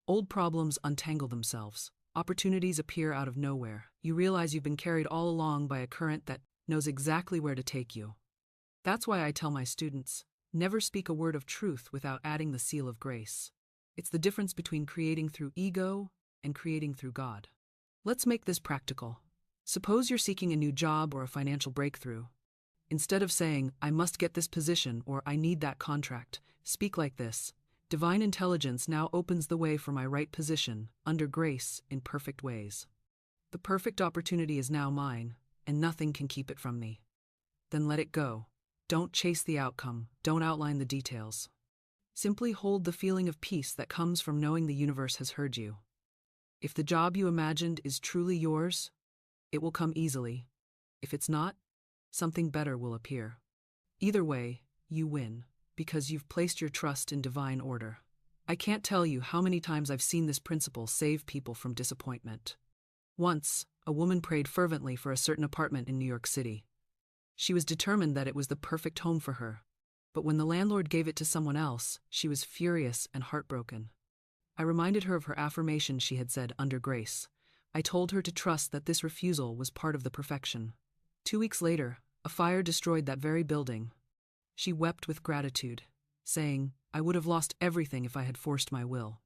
Old problems untangle themselves. Opportunities appear out of nowhere. You realize you've been carried all along by a current that knows exactly where to take you. That's why I tell my students, never speak a word of truth without adding the seal of grace. It's the difference between creating through ego and creating through God. Let's make this practical. Suppose you're seeking a new job or a financial breakthrough. Instead of saying, "I must get this position" or "I need that contract," speak like this: Divine intelligence now opens the way for my right position, under grace, in perfect ways. The perfect opportunity is now mine, and nothing can keep it from me. Then let it go. Don't chase the outcome, don't outline the details. Simply hold the feeling of peace that comes from knowing the universe has heard you. If the job you imagined is truly yours, it will come easily. If it's not, something better will appear. Either way, you win, because you've placed your trust in divine order. I can't tell you how many times I've seen this principle save people from disappointment. Once, a woman prayed fervently for a certain apartment in New York City. She was determined that it was the perfect home for her, but when the landlord gave it to someone else, she was furious and heartbroken. I reminded her of her affirmation she had said under grace. I told her to trust that this refusal was part of the perfection. 2 weeks later, a fire destroyed that very building. She wept with gratitude, saying, I would have lost everything if I had forced my will.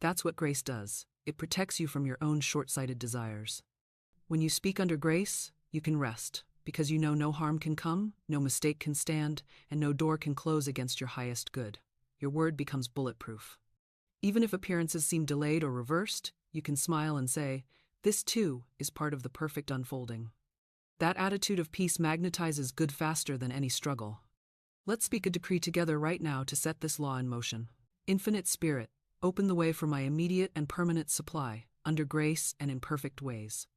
That's what grace does. It protects you from your own short-sighted desires. When you speak under grace, you can rest, because you know no harm can come, no mistake can stand, and no door can close against your highest good. Your word becomes bulletproof. Even if appearances seem delayed or reversed, you can smile and say, this too is part of the perfect unfolding. That attitude of peace magnetizes good faster than any struggle. Let's speak a decree together right now to set this law in motion. Infinite Spirit, open the way for my immediate and permanent supply, under grace and in perfect ways.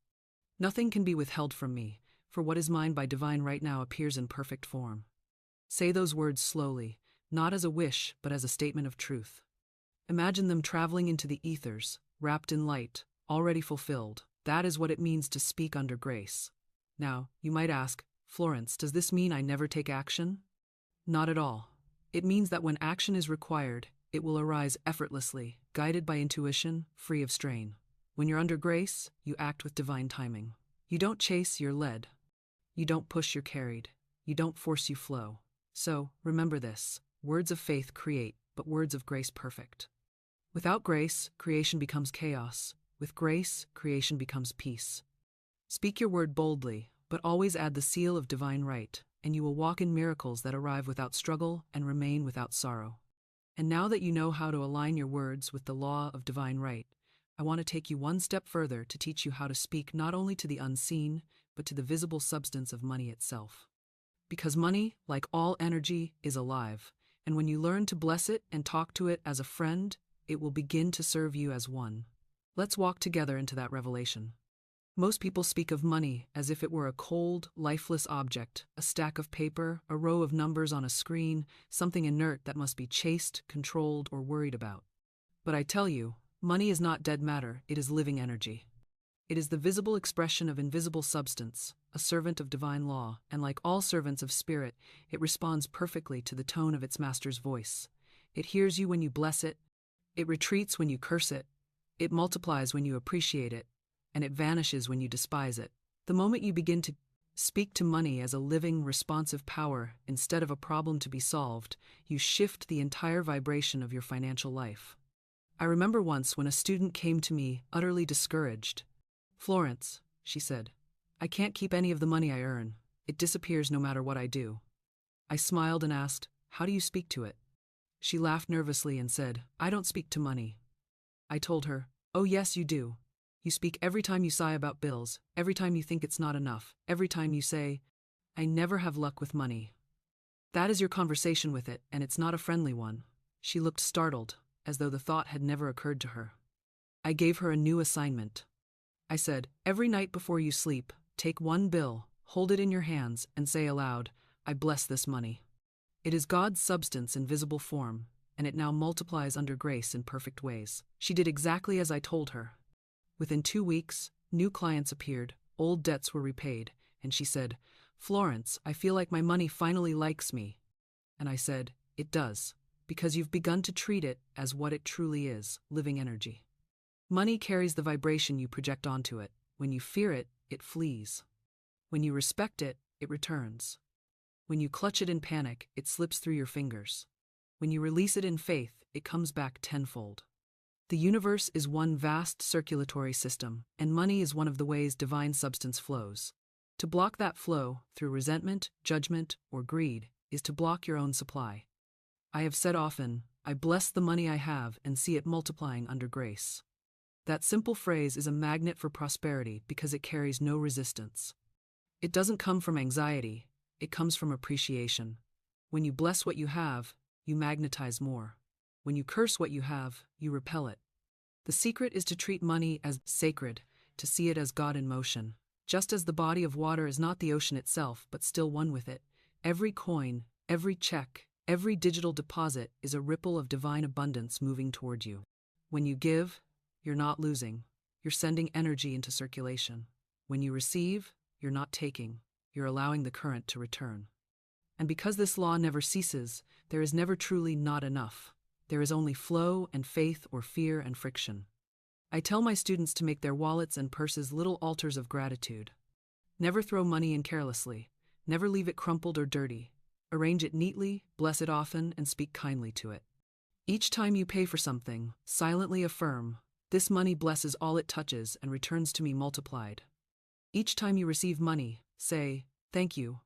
Nothing can be withheld from me, for what is mine by divine right now appears in perfect form. Say those words slowly, not as a wish but as a statement of truth. Imagine them traveling into the ethers, wrapped in light, already fulfilled. That is what it means to speak under grace. Now, you might ask, Florence, does this mean I never take action? Not at all. It means that when action is required, it will arise effortlessly, guided by intuition, free of strain. When you're under grace, you act with divine timing. You don't chase, you're led. You don't push, you're carried. You don't force, you flow. So, remember this. Words of faith create, but words of grace perfect. Without grace, creation becomes chaos. With grace, creation becomes peace. Speak your word boldly, but always add the seal of divine right, and you will walk in miracles that arrive without struggle and remain without sorrow. And now that you know how to align your words with the law of divine right, I want to take you one step further to teach you how to speak not only to the unseen, but to the visible substance of money itself. Because money, like all energy, is alive, and when you learn to bless it and talk to it as a friend, it will begin to serve you as one. Let's walk together into that revelation. Most people speak of money as if it were a cold, lifeless object, a stack of paper, a row of numbers on a screen, something inert that must be chased, controlled, or worried about. But I tell you, money is not dead matter, it is living energy. It is the visible expression of invisible substance, a servant of divine law, and like all servants of spirit, it responds perfectly to the tone of its master's voice. It hears you when you bless it, it retreats when you curse it, it multiplies when you appreciate it, and it vanishes when you despise it. The moment you begin to speak to money as a living, responsive power instead of a problem to be solved, you shift the entire vibration of your financial life. I remember once when a student came to me, utterly discouraged. Florence, she said, I can't keep any of the money I earn. It disappears no matter what I do. I smiled and asked, how do you speak to it? She laughed nervously and said, I don't speak to money. I told her, oh yes you do. You speak every time you sigh about bills, every time you think it's not enough, every time you say, I never have luck with money. That is your conversation with it, and it's not a friendly one. She looked startled, as though the thought had never occurred to her. I gave her a new assignment. I said, every night before you sleep, take one bill, hold it in your hands, and say aloud, I bless this money. It is God's substance in visible form, and it now multiplies under grace in perfect ways. She did exactly as I told her. Within 2 weeks, new clients appeared, old debts were repaid, and she said, Florence, I feel like my money finally likes me. And I said, it does, because you've begun to treat it as what it truly is, living energy. Money carries the vibration you project onto it. When you fear it, it flees. When you respect it, it returns. When you clutch it in panic, it slips through your fingers. When you release it in faith, it comes back tenfold. The universe is one vast circulatory system, and money is one of the ways divine substance flows. To block that flow, through resentment, judgment, or greed, is to block your own supply. I have said often, I bless the money I have and see it multiplying under grace. That simple phrase is a magnet for prosperity because it carries no resistance. It doesn't come from anxiety, it comes from appreciation. When you bless what you have, you magnetize more. When you curse what you have, you repel it. The secret is to treat money as sacred, to see it as God in motion. Just as the body of water is not the ocean itself, but still one with it, every coin, every check, every digital deposit is a ripple of divine abundance moving toward you. When you give, you're not losing. You're sending energy into circulation. When you receive, you're not taking. You're allowing the current to return. And because this law never ceases, there is never truly not enough. There is only flow and faith or fear and friction. I tell my students to make their wallets and purses little altars of gratitude. Never throw money in carelessly. Never leave it crumpled or dirty. Arrange it neatly, bless it often, and speak kindly to it. Each time you pay for something, silently affirm, "This money blesses all it touches and returns to me multiplied." Each time you receive money, say, "Thank you,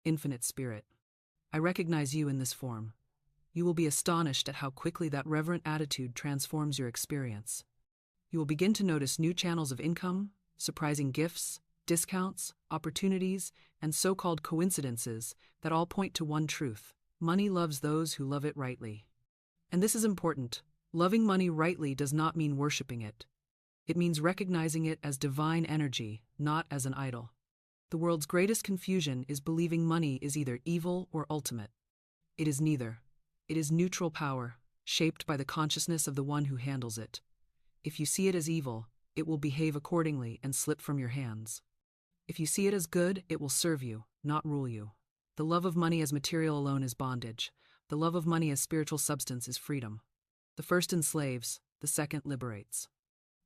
Infinite Spirit. I recognize you in this form." You will be astonished at how quickly that reverent attitude transforms your experience. You will begin to notice new channels of income, surprising gifts, discounts, opportunities, and so-called coincidences that all point to one truth: money loves those who love it rightly. And this is important. Loving money rightly does not mean worshiping it. It means recognizing it as divine energy, not as an idol. The world's greatest confusion is believing money is either evil or ultimate. It is neither. It is neutral power, shaped by the consciousness of the one who handles it. If you see it as evil, it will behave accordingly and slip from your hands. If you see it as good, it will serve you, not rule you. The love of money as material alone is bondage. The love of money as spiritual substance is freedom. The first enslaves, the second liberates.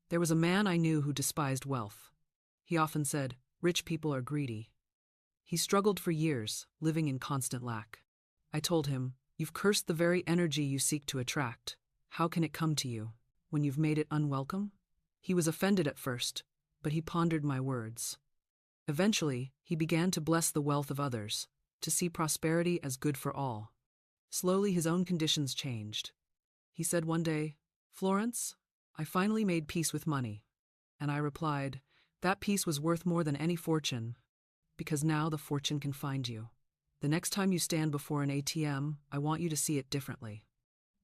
There was a man I knew who despised wealth. He often said, "Rich people are greedy." He struggled for years, living in constant lack. I told him, "You've cursed the very energy you seek to attract. How can it come to you when you've made it unwelcome?" He was offended at first, but he pondered my words. Eventually, he began to bless the wealth of others, to see prosperity as good for all. Slowly, his own conditions changed. He said one day, "Florence, I finally made peace with money." And I replied, "That peace was worth more than any fortune, because now the fortune can find you." The next time you stand before an ATM, I want you to see it differently.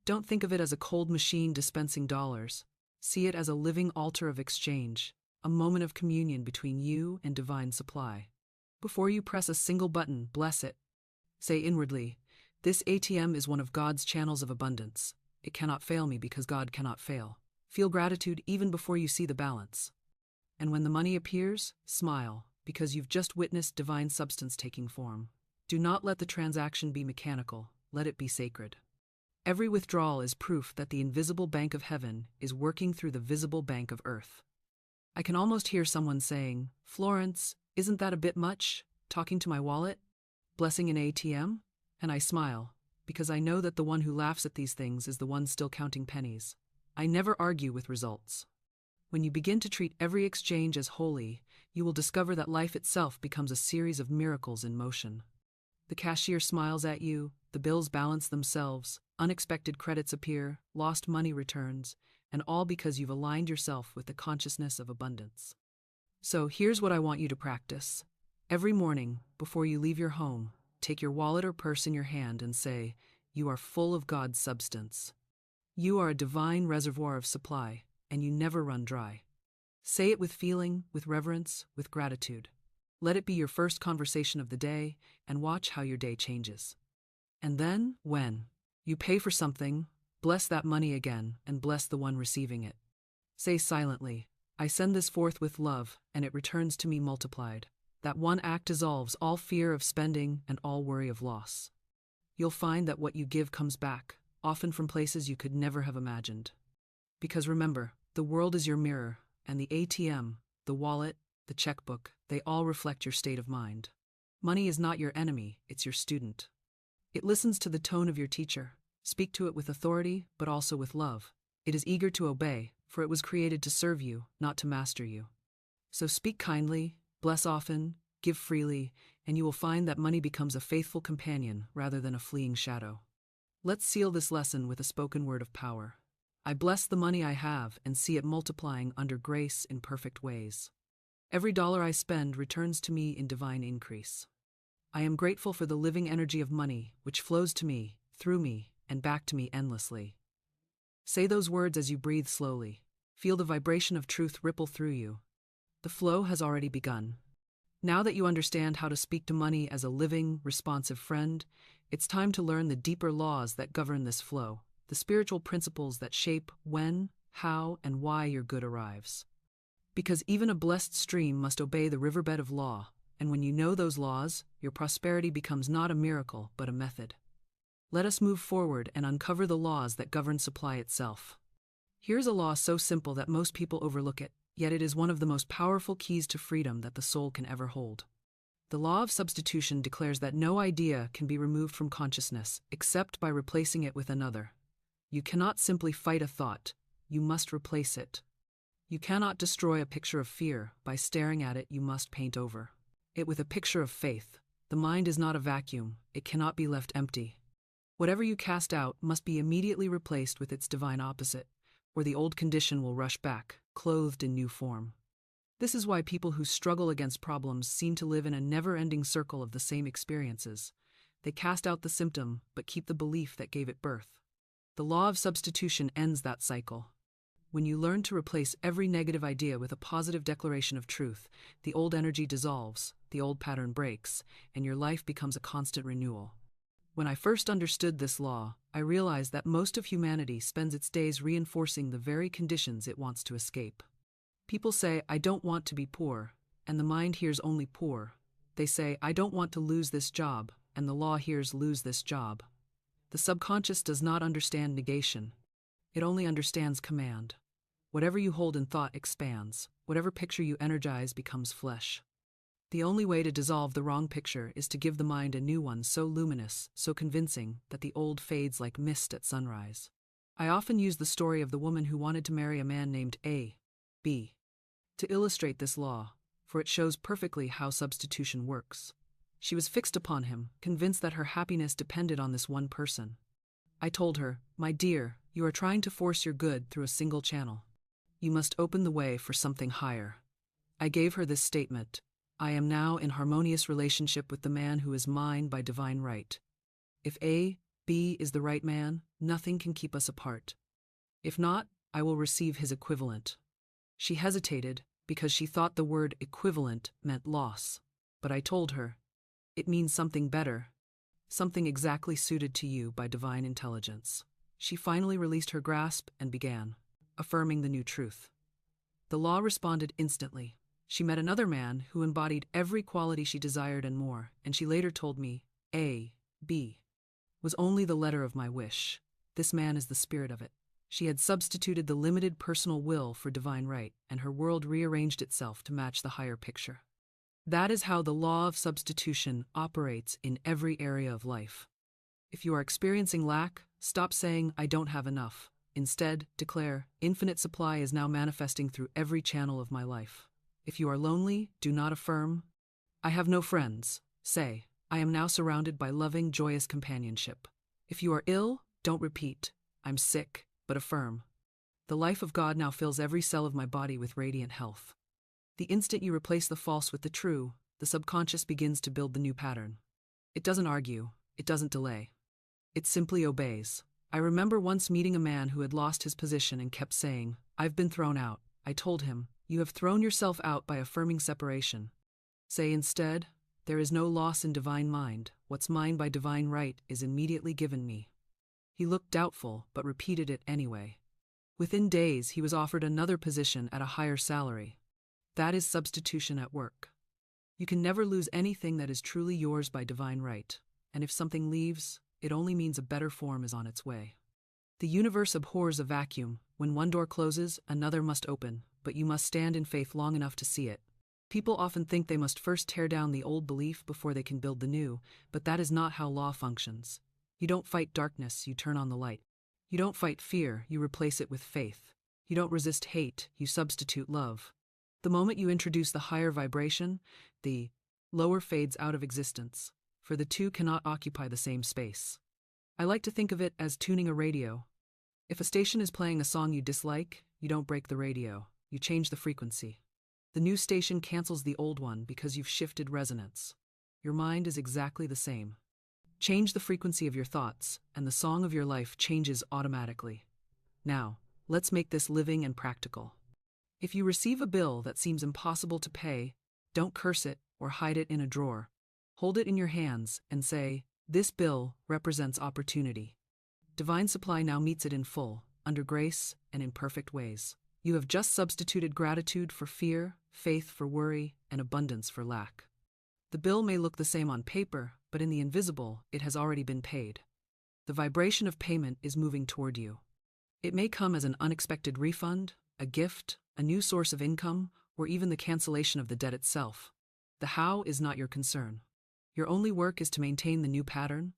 Don't think of it as a cold machine dispensing dollars. See it as a living altar of exchange, a moment of communion between you and divine supply. Before you press a single button, bless it. Say inwardly, "This ATM is one of God's channels of abundance. It cannot fail me because God cannot fail." Feel gratitude even before you see the balance. And when the money appears, smile, because you've just witnessed divine substance taking form. Do not let the transaction be mechanical, let it be sacred. Every withdrawal is proof that the invisible bank of heaven is working through the visible bank of earth. I can almost hear someone saying, "Florence, isn't that a bit much? Talking to my wallet? Blessing an ATM?" And I smile, because I know that the one who laughs at these things is the one still counting pennies. I never argue with results. When you begin to treat every exchange as holy, you will discover that life itself becomes a series of miracles in motion. The cashier smiles at you, the bills balance themselves, unexpected credits appear, lost money returns, and all because you've aligned yourself with the consciousness of abundance. So here's what I want you to practice. Every morning, before you leave your home, take your wallet or purse in your hand and say, "You are full of God's substance. You are a divine reservoir of supply, and you never run dry." Say it with feeling, with reverence, with gratitude. Let it be your first conversation of the day, and watch how your day changes. And then, when you pay for something, bless that money again and bless the one receiving it. Say silently, "I send this forth with love, and it returns to me multiplied." That one act dissolves all fear of spending and all worry of loss. You'll find that what you give comes back, often from places you could never have imagined. Because remember, the world is your mirror, and the ATM, the wallet, the checkbook, they all reflect your state of mind. Money is not your enemy, it's your student. It listens to the tone of your teacher. Speak to it with authority, but also with love. It is eager to obey, for it was created to serve you, not to master you. So speak kindly, bless often, give freely, and you will find that money becomes a faithful companion rather than a fleeing shadow. Let's seal this lesson with a spoken word of power. I bless the money I have and see it multiplying under grace in perfect ways. Every dollar I spend returns to me in divine increase. I am grateful for the living energy of money, which flows to me, through me, and back to me endlessly. Say those words as you breathe slowly. Feel the vibration of truth ripple through you. The flow has already begun. Now that you understand how to speak to money as a living, responsive friend, it's time to learn the deeper laws that govern this flow, the spiritual principles that shape when, how, and why your good arrives. Because even a blessed stream must obey the riverbed of law, and when you know those laws, your prosperity becomes not a miracle but a method. Let us move forward and uncover the laws that govern supply itself. Here's a law so simple that most people overlook it, yet it is one of the most powerful keys to freedom that the soul can ever hold. The law of substitution declares that no idea can be removed from consciousness except by replacing it with another. You cannot simply fight a thought, you must replace it. You cannot destroy a picture of fear. By staring at it, you must paint over it with a picture of faith. The mind is not a vacuum, it cannot be left empty. Whatever you cast out must be immediately replaced with its divine opposite, or the old condition will rush back, clothed in new form. This is why people who struggle against problems seem to live in a never-ending circle of the same experiences. They cast out the symptom, but keep the belief that gave it birth. The law of substitution ends that cycle. When you learn to replace every negative idea with a positive declaration of truth, the old energy dissolves, the old pattern breaks, and your life becomes a constant renewal. When I first understood this law, I realized that most of humanity spends its days reinforcing the very conditions it wants to escape. People say, "I don't want to be poor," and the mind hears only poor. They say, "I don't want to lose this job," and the law hears lose this job. The subconscious does not understand negation. It only understands command. Whatever you hold in thought expands. Whatever picture you energize becomes flesh. The only way to dissolve the wrong picture is to give the mind a new one so luminous, so convincing, that the old fades like mist at sunrise. I often use the story of the woman who wanted to marry a man named A. B. to illustrate this law, for it shows perfectly how substitution works. She was fixed upon him, convinced that her happiness depended on this one person. I told her, "My dear, you are trying to force your good through a single channel. You must open the way for something higher." I gave her this statement: "I am now in harmonious relationship with the man who is mine by divine right. If A, B is the right man, nothing can keep us apart. If not, I will receive his equivalent." She hesitated because she thought the word equivalent meant loss, but I told her, "It means something better, something exactly suited to you by divine intelligence." She finally released her grasp and began affirming the new truth. The law responded instantly. She met another man who embodied every quality she desired and more, and she later told me, "A, B, was only the letter of my wish. This man is the spirit of it." She had substituted the limited personal will for divine right, and her world rearranged itself to match the higher picture. That is how the law of substitution operates in every area of life. If you are experiencing lack, stop saying, "I don't have enough." Instead, declare, "Infinite supply is now manifesting through every channel of my life." If you are lonely, do not affirm, "I have no friends." Say, "I am now surrounded by loving, joyous companionship." If you are ill, don't repeat, "I'm sick," but affirm, "The life of God now fills every cell of my body with radiant health." The instant you replace the false with the true, the subconscious begins to build the new pattern. It doesn't argue, it doesn't delay. It simply obeys. I remember once meeting a man who had lost his position and kept saying, "I've been thrown out." I told him, "You have thrown yourself out by affirming separation. Say instead, there is no loss in divine mind. What's mine by divine right is immediately given me." He looked doubtful, but repeated it anyway. Within days, he was offered another position at a higher salary. That is substitution at work. You can never lose anything that is truly yours by divine right, and if something leaves, it only means a better form is on its way. The universe abhors a vacuum. When one door closes, another must open, but you must stand in faith long enough to see it. People often think they must first tear down the old belief before they can build the new, but that is not how law functions. You don't fight darkness, you turn on the light. You don't fight fear, you replace it with faith. You don't resist hate, you substitute love. The moment you introduce the higher vibration, the lower fades out of existence, for the two cannot occupy the same space. I like to think of it as tuning a radio. If a station is playing a song you dislike, you don't break the radio, you change the frequency. The new station cancels the old one because you've shifted resonance. Your mind is exactly the same. Change the frequency of your thoughts, and the song of your life changes automatically. Now, let's make this living and practical. If you receive a bill that seems impossible to pay, don't curse it or hide it in a drawer. Hold it in your hands and say, "This bill represents opportunity." Divine supply now meets it in full, under grace and in perfect ways. You have just substituted gratitude for fear, faith for worry, and abundance for lack. The bill may look the same on paper, but in the invisible, it has already been paid. The vibration of payment is moving toward you. It may come as an unexpected refund, a gift, a new source of income, or even the cancellation of the debt itself. The how is not your concern. Your only work is to maintain the new pattern.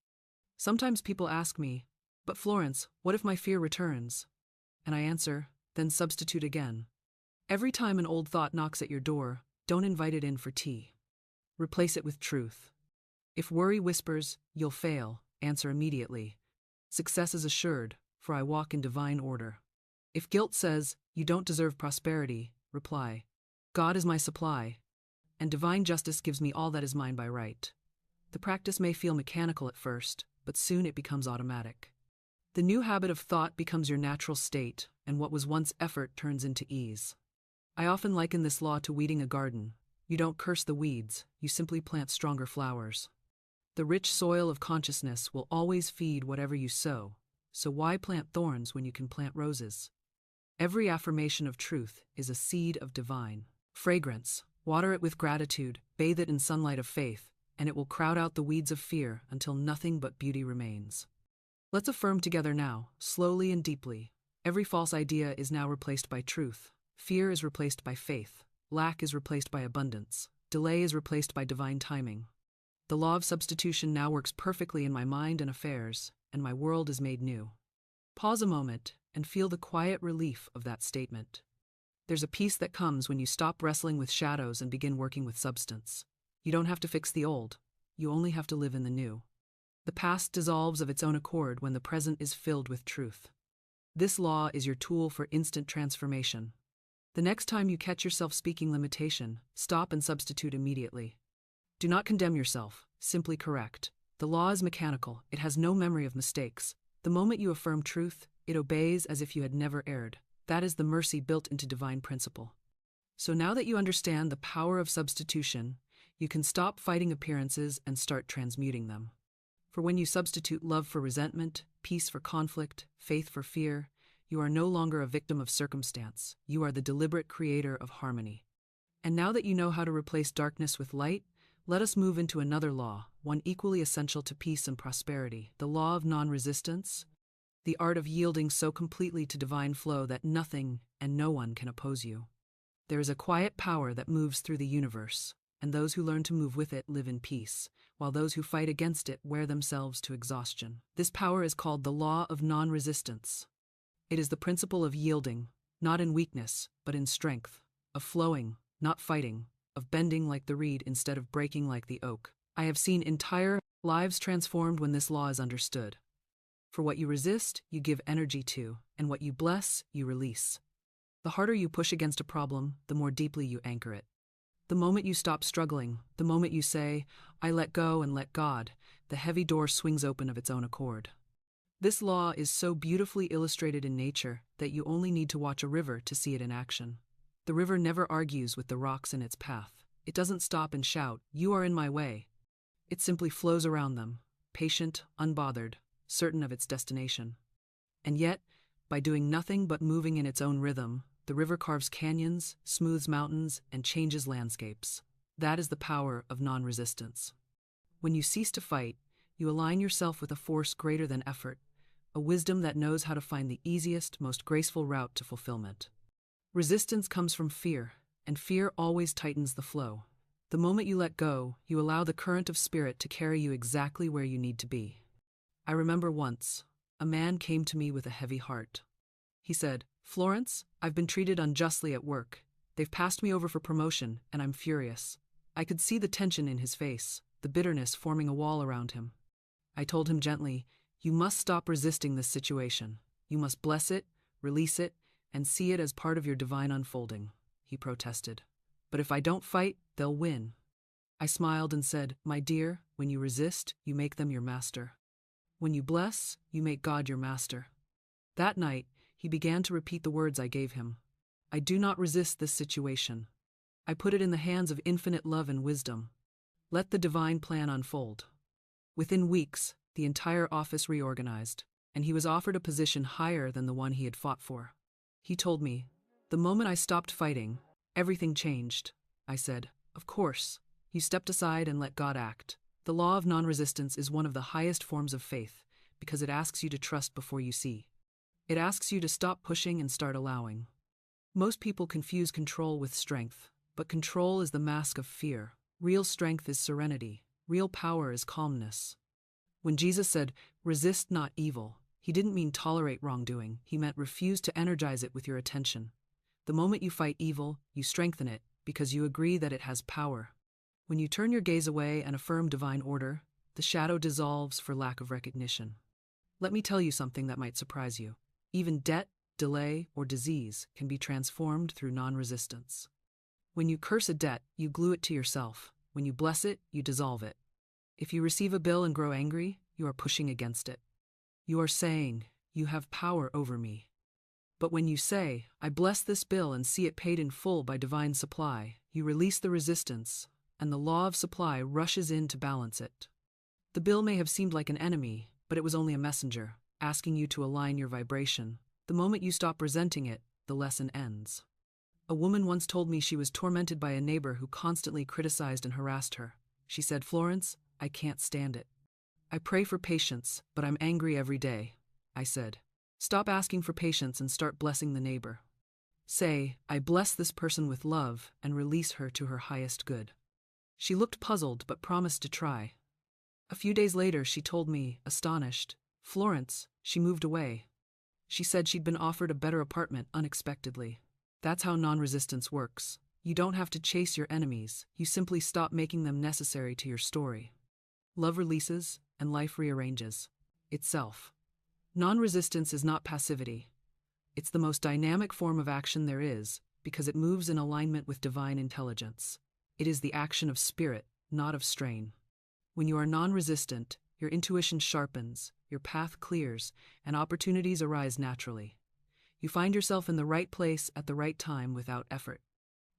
Sometimes people ask me, "But Florence, what if my fear returns?" And I answer, "Then substitute again." Every time an old thought knocks at your door, don't invite it in for tea. Replace it with truth. If worry whispers, "You'll fail," answer immediately, "Success is assured, for I walk in divine order." If guilt says, "You don't deserve prosperity," reply, "God is my supply, and divine justice gives me all that is mine by right." The practice may feel mechanical at first, but soon it becomes automatic. The new habit of thought becomes your natural state, and what was once effort turns into ease. I often liken this law to weeding a garden. You don't curse the weeds, you simply plant stronger flowers. The rich soil of consciousness will always feed whatever you sow, so why plant thorns when you can plant roses? Every affirmation of truth is a seed of divine fragrance. Water it with gratitude, bathe it in sunlight of faith, and it will crowd out the weeds of fear until nothing but beauty remains. Let's affirm together now, slowly and deeply. Every false idea is now replaced by truth. Fear is replaced by faith. Lack is replaced by abundance. Delay is replaced by divine timing. The law of substitution now works perfectly in my mind and affairs, and my world is made new. Pause a moment and feel the quiet relief of that statement. There's a peace that comes when you stop wrestling with shadows and begin working with substance. You don't have to fix the old. You only have to live in the new. The past dissolves of its own accord when the present is filled with truth. This law is your tool for instant transformation. The next time you catch yourself speaking limitation, stop and substitute immediately. Do not condemn yourself, simply correct. The law is mechanical, it has no memory of mistakes. The moment you affirm truth, it obeys as if you had never erred. That is the mercy built into divine principle. So now that you understand the power of substitution, you can stop fighting appearances and start transmuting them. For when you substitute love for resentment, peace for conflict, faith for fear, you are no longer a victim of circumstance. You are the deliberate creator of harmony. And now that you know how to replace darkness with light, let us move into another law, one equally essential to peace and prosperity, the law of non-resistance, the art of yielding so completely to divine flow that nothing and no one can oppose you. There is a quiet power that moves through the universe, and those who learn to move with it live in peace, while those who fight against it wear themselves to exhaustion. This power is called the law of non-resistance. It is the principle of yielding, not in weakness, but in strength, of flowing, not fighting, of bending like the reed instead of breaking like the oak. I have seen entire lives transformed when this law is understood. For what you resist, you give energy to, and what you bless, you release. The harder you push against a problem, the more deeply you anchor it. The moment you stop struggling, the moment you say, "I let go and let God," the heavy door swings open of its own accord. This law is so beautifully illustrated in nature that you only need to watch a river to see it in action. The river never argues with the rocks in its path. It doesn't stop and shout, "You are in my way." It simply flows around them, patient, unbothered, certain of its destination. And yet, by doing nothing but moving in its own rhythm, the river carves canyons, smooths mountains, and changes landscapes. That is the power of non-resistance. When you cease to fight, you align yourself with a force greater than effort, a wisdom that knows how to find the easiest, most graceful route to fulfillment. Resistance comes from fear, and fear always tightens the flow. The moment you let go, you allow the current of spirit to carry you exactly where you need to be. I remember once, a man came to me with a heavy heart. He said, "Florence, I've been treated unjustly at work. They've passed me over for promotion, and I'm furious." I could see the tension in his face, the bitterness forming a wall around him. I told him gently, You must stop resisting this situation. You must bless it, release it, and see it as part of your divine unfolding, he protested. But if I don't fight, they'll win. I smiled and said, my dear, when you resist, you make them your master. When you bless, you make God your master. That night, he began to repeat the words I gave him. I do not resist this situation. I put it in the hands of infinite love and wisdom. Let the divine plan unfold. Within weeks, the entire office reorganized, and he was offered a position higher than the one he had fought for. He told me, the moment I stopped fighting, everything changed. I said, of course. You stepped aside and let God act. The law of non-resistance is one of the highest forms of faith because it asks you to trust before you see. It asks you to stop pushing and start allowing. Most people confuse control with strength, but control is the mask of fear. Real strength is serenity. Real power is calmness. When Jesus said, resist not evil, he didn't mean tolerate wrongdoing. He meant refuse to energize it with your attention. The moment you fight evil, you strengthen it because you agree that it has power. When you turn your gaze away and affirm divine order, the shadow dissolves for lack of recognition. Let me tell you something that might surprise you. Even debt, delay, or disease can be transformed through non-resistance. When you curse a debt, you glue it to yourself. When you bless it, you dissolve it. If you receive a bill and grow angry, you are pushing against it. You are saying, you have power over me. But when you say, I bless this bill and see it paid in full by divine supply, you release the resistance, and the law of supply rushes in to balance it. The bill may have seemed like an enemy, but it was only a messenger, asking you to align your vibration. The moment you stop resenting it, the lesson ends. A woman once told me she was tormented by a neighbor who constantly criticized and harassed her. She said, Florence, I can't stand it. I pray for patience, but I'm angry every day. I said, stop asking for patience and start blessing the neighbor. Say, I bless this person with love and release her to her highest good. She looked puzzled but promised to try. A few days later, she told me, astonished, Florence, she moved away. She said she'd been offered a better apartment unexpectedly. That's how non-resistance works. You don't have to chase your enemies, you simply stop making them necessary to your story. Love releases, and life rearranges itself. Non-resistance is not passivity. It's the most dynamic form of action there is, because it moves in alignment with divine intelligence. It is the action of spirit, not of strain. When you are non-resistant, your intuition sharpens, your path clears, and opportunities arise naturally. You find yourself in the right place at the right time without effort.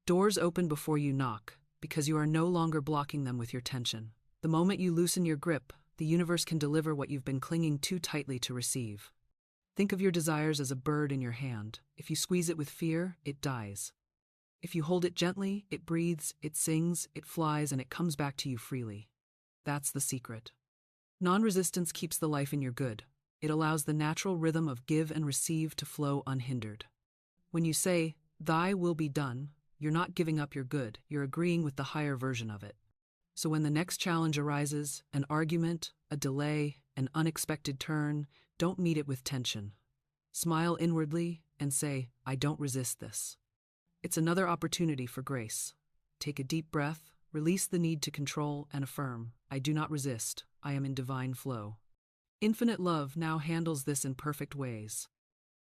Doors open before you knock, because you are no longer blocking them with your tension. The moment you loosen your grip, the universe can deliver what you've been clinging too tightly to receive. Think of your desires as a bird in your hand. If you squeeze it with fear, it dies. If you hold it gently, it breathes, it sings, it flies, and it comes back to you freely. That's the secret. Non-resistance keeps the life in your good. It allows the natural rhythm of give and receive to flow unhindered. When you say, thy will be done, you're not giving up your good, you're agreeing with the higher version of it. So when the next challenge arises, an argument, a delay, an unexpected turn, don't meet it with tension. Smile inwardly and say, I don't resist this. It's another opportunity for grace. Take a deep breath, release the need to control, and affirm, I do not resist, I am in divine flow. Infinite love now handles this in perfect ways.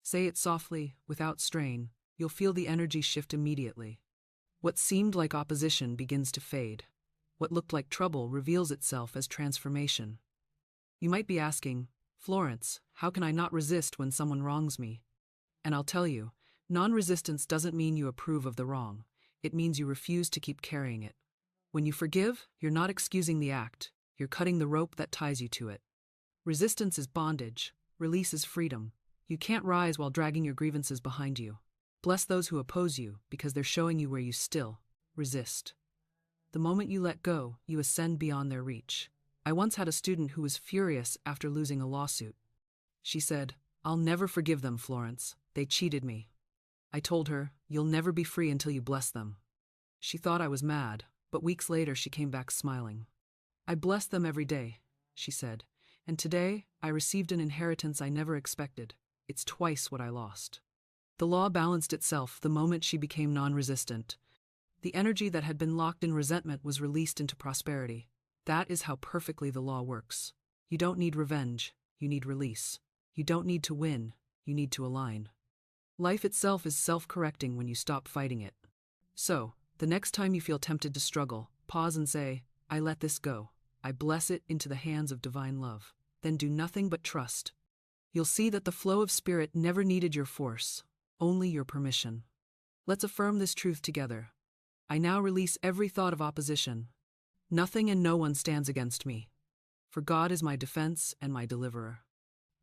Say it softly, without strain, you'll feel the energy shift immediately. What seemed like opposition begins to fade. What looked like trouble reveals itself as transformation. You might be asking, Florence, how can I not resist when someone wrongs me? And I'll tell you, non-resistance doesn't mean you approve of the wrong. It means you refuse to keep carrying it. When you forgive, you're not excusing the act. You're cutting the rope that ties you to it. Resistance is bondage. Release is freedom. You can't rise while dragging your grievances behind you. Bless those who oppose you because they're showing you where you still resist. The moment you let go, you ascend beyond their reach. I once had a student who was furious after losing a lawsuit. She said, I'll never forgive them, Florence. They cheated me. I told her, you'll never be free until you bless them. She thought I was mad, but weeks later she came back smiling. I bless them every day, she said, and today I received an inheritance I never expected. It's twice what I lost. The law balanced itself the moment she became non-resistant. The energy that had been locked in resentment was released into prosperity. That is how perfectly the law works. You don't need revenge. you need release. You don't need to win, you need to align. Life itself is self-correcting when you stop fighting it. So, the next time you feel tempted to struggle, pause and say, I let this go. I bless it into the hands of divine love. Then do nothing but trust. You'll see that the flow of spirit never needed your force, only your permission. Let's affirm this truth together. I now release every thought of opposition. Nothing and no one stands against me. For God is my defense and my deliverer.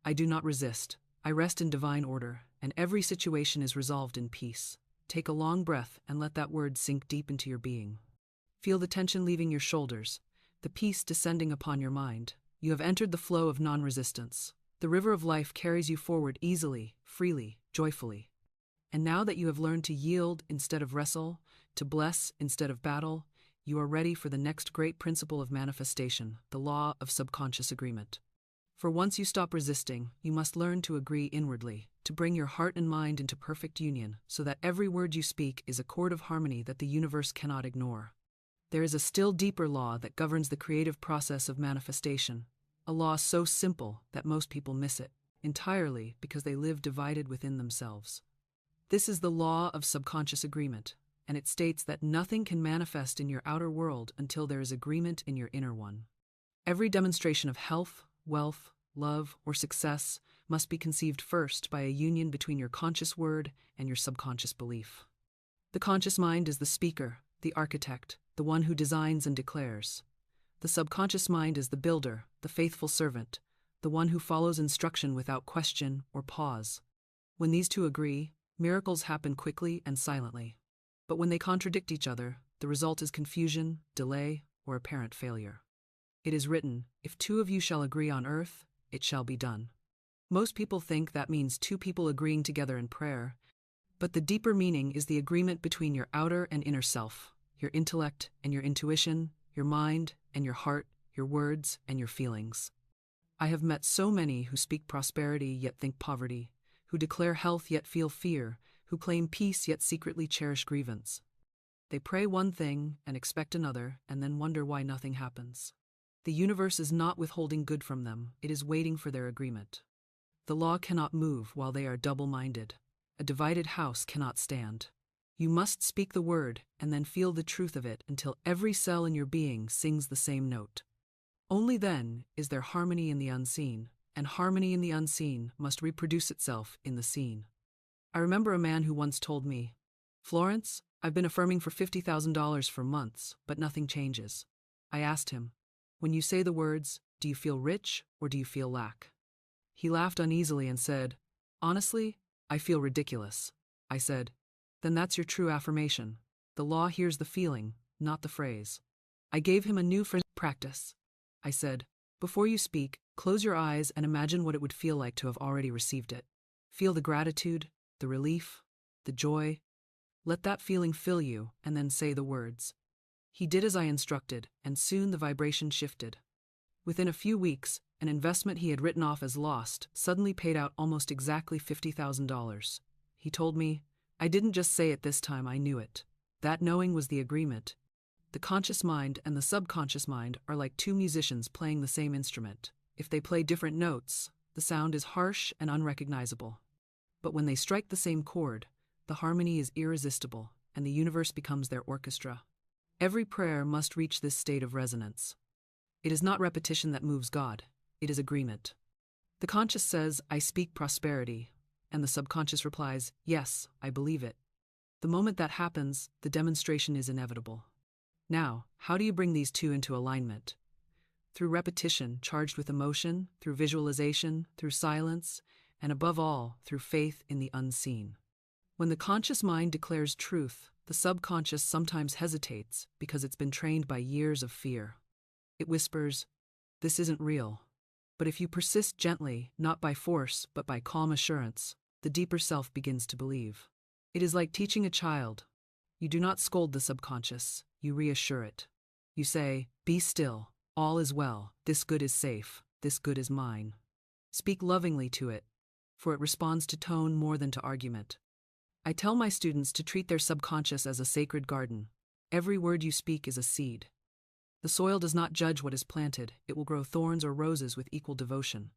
I do not resist. I rest in divine order, and every situation is resolved in peace. Take a long breath and let that word sink deep into your being. Feel the tension leaving your shoulders, the peace descending upon your mind. You have entered the flow of non-resistance. The river of life carries you forward easily, freely, joyfully. And now that you have learned to yield instead of wrestle, to bless instead of battle, you are ready for the next great principle of manifestation, the law of subconscious agreement. For once you stop resisting, you must learn to agree inwardly, to bring your heart and mind into perfect union, so that every word you speak is a chord of harmony that the universe cannot ignore. There is a still deeper law that governs the creative process of manifestation, a law so simple that most people miss it, entirely because they live divided within themselves. This is the law of subconscious agreement, and it states that nothing can manifest in your outer world until there is agreement in your inner one. Every demonstration of health, wealth, love, or success must be conceived first by a union between your conscious word and your subconscious belief. The conscious mind is the speaker, the architect, the one who designs and declares. The subconscious mind is the builder, the faithful servant, the one who follows instruction without question or pause. When these two agree, miracles happen quickly and silently. But when they contradict each other, the result is confusion, delay, or apparent failure. It is written, if two of you shall agree on earth, it shall be done. Most people think that means two people agreeing together in prayer, but the deeper meaning is the agreement between your outer and inner self, your intellect and your intuition, your mind and your heart, your words and your feelings. I have met so many who speak prosperity yet think poverty, who declare health yet feel fear, who claim peace yet secretly cherish grievance. They pray one thing and expect another, and then wonder why nothing happens. The universe is not withholding good from them, it is waiting for their agreement. The law cannot move while they are double-minded. A divided house cannot stand. You must speak the word and then feel the truth of it until every cell in your being sings the same note. Only then is there harmony in the unseen, and harmony in the unseen must reproduce itself in the seen. I remember a man who once told me, Florence, I've been affirming for $50,000 for months, but nothing changes. I asked him, when you say the words, do you feel rich or do you feel lack? He laughed uneasily and said, honestly, I feel ridiculous. I said, then that's your true affirmation. The law hears the feeling, not the phrase. I gave him a new practice. I said, before you speak, close your eyes and imagine what it would feel like to have already received it. Feel the gratitude, the relief, the joy. Let that feeling fill you and then say the words. He did as I instructed, and soon the vibration shifted. Within a few weeks, an investment he had written off as lost suddenly paid out almost exactly $50,000. He told me, I didn't just say it this time, I knew it. That knowing was the agreement. The conscious mind and the subconscious mind are like two musicians playing the same instrument. If they play different notes, the sound is harsh and unrecognizable. But when they strike the same chord, the harmony is irresistible, and the universe becomes their orchestra. Every prayer must reach this state of resonance. It is not repetition that moves God, it is agreement. The conscious says, I speak prosperity, and the subconscious replies, yes, I believe it. The moment that happens, the demonstration is inevitable. Now, how do you bring these two into alignment? Through repetition charged with emotion, through visualization, through silence, and above all, through faith in the unseen. When the conscious mind declares truth, the subconscious sometimes hesitates because it's been trained by years of fear. It whispers, this isn't real. But if you persist gently, not by force, but by calm assurance, the deeper self begins to believe. It is like teaching a child. You do not scold the subconscious, you reassure it. You say, be still, all is well, this good is safe, this good is mine. Speak lovingly to it, for it responds to tone more than to argument. I tell my students to treat their subconscious as a sacred garden. Every word you speak is a seed. The soil does not judge what is planted, it will grow thorns or roses with equal devotion.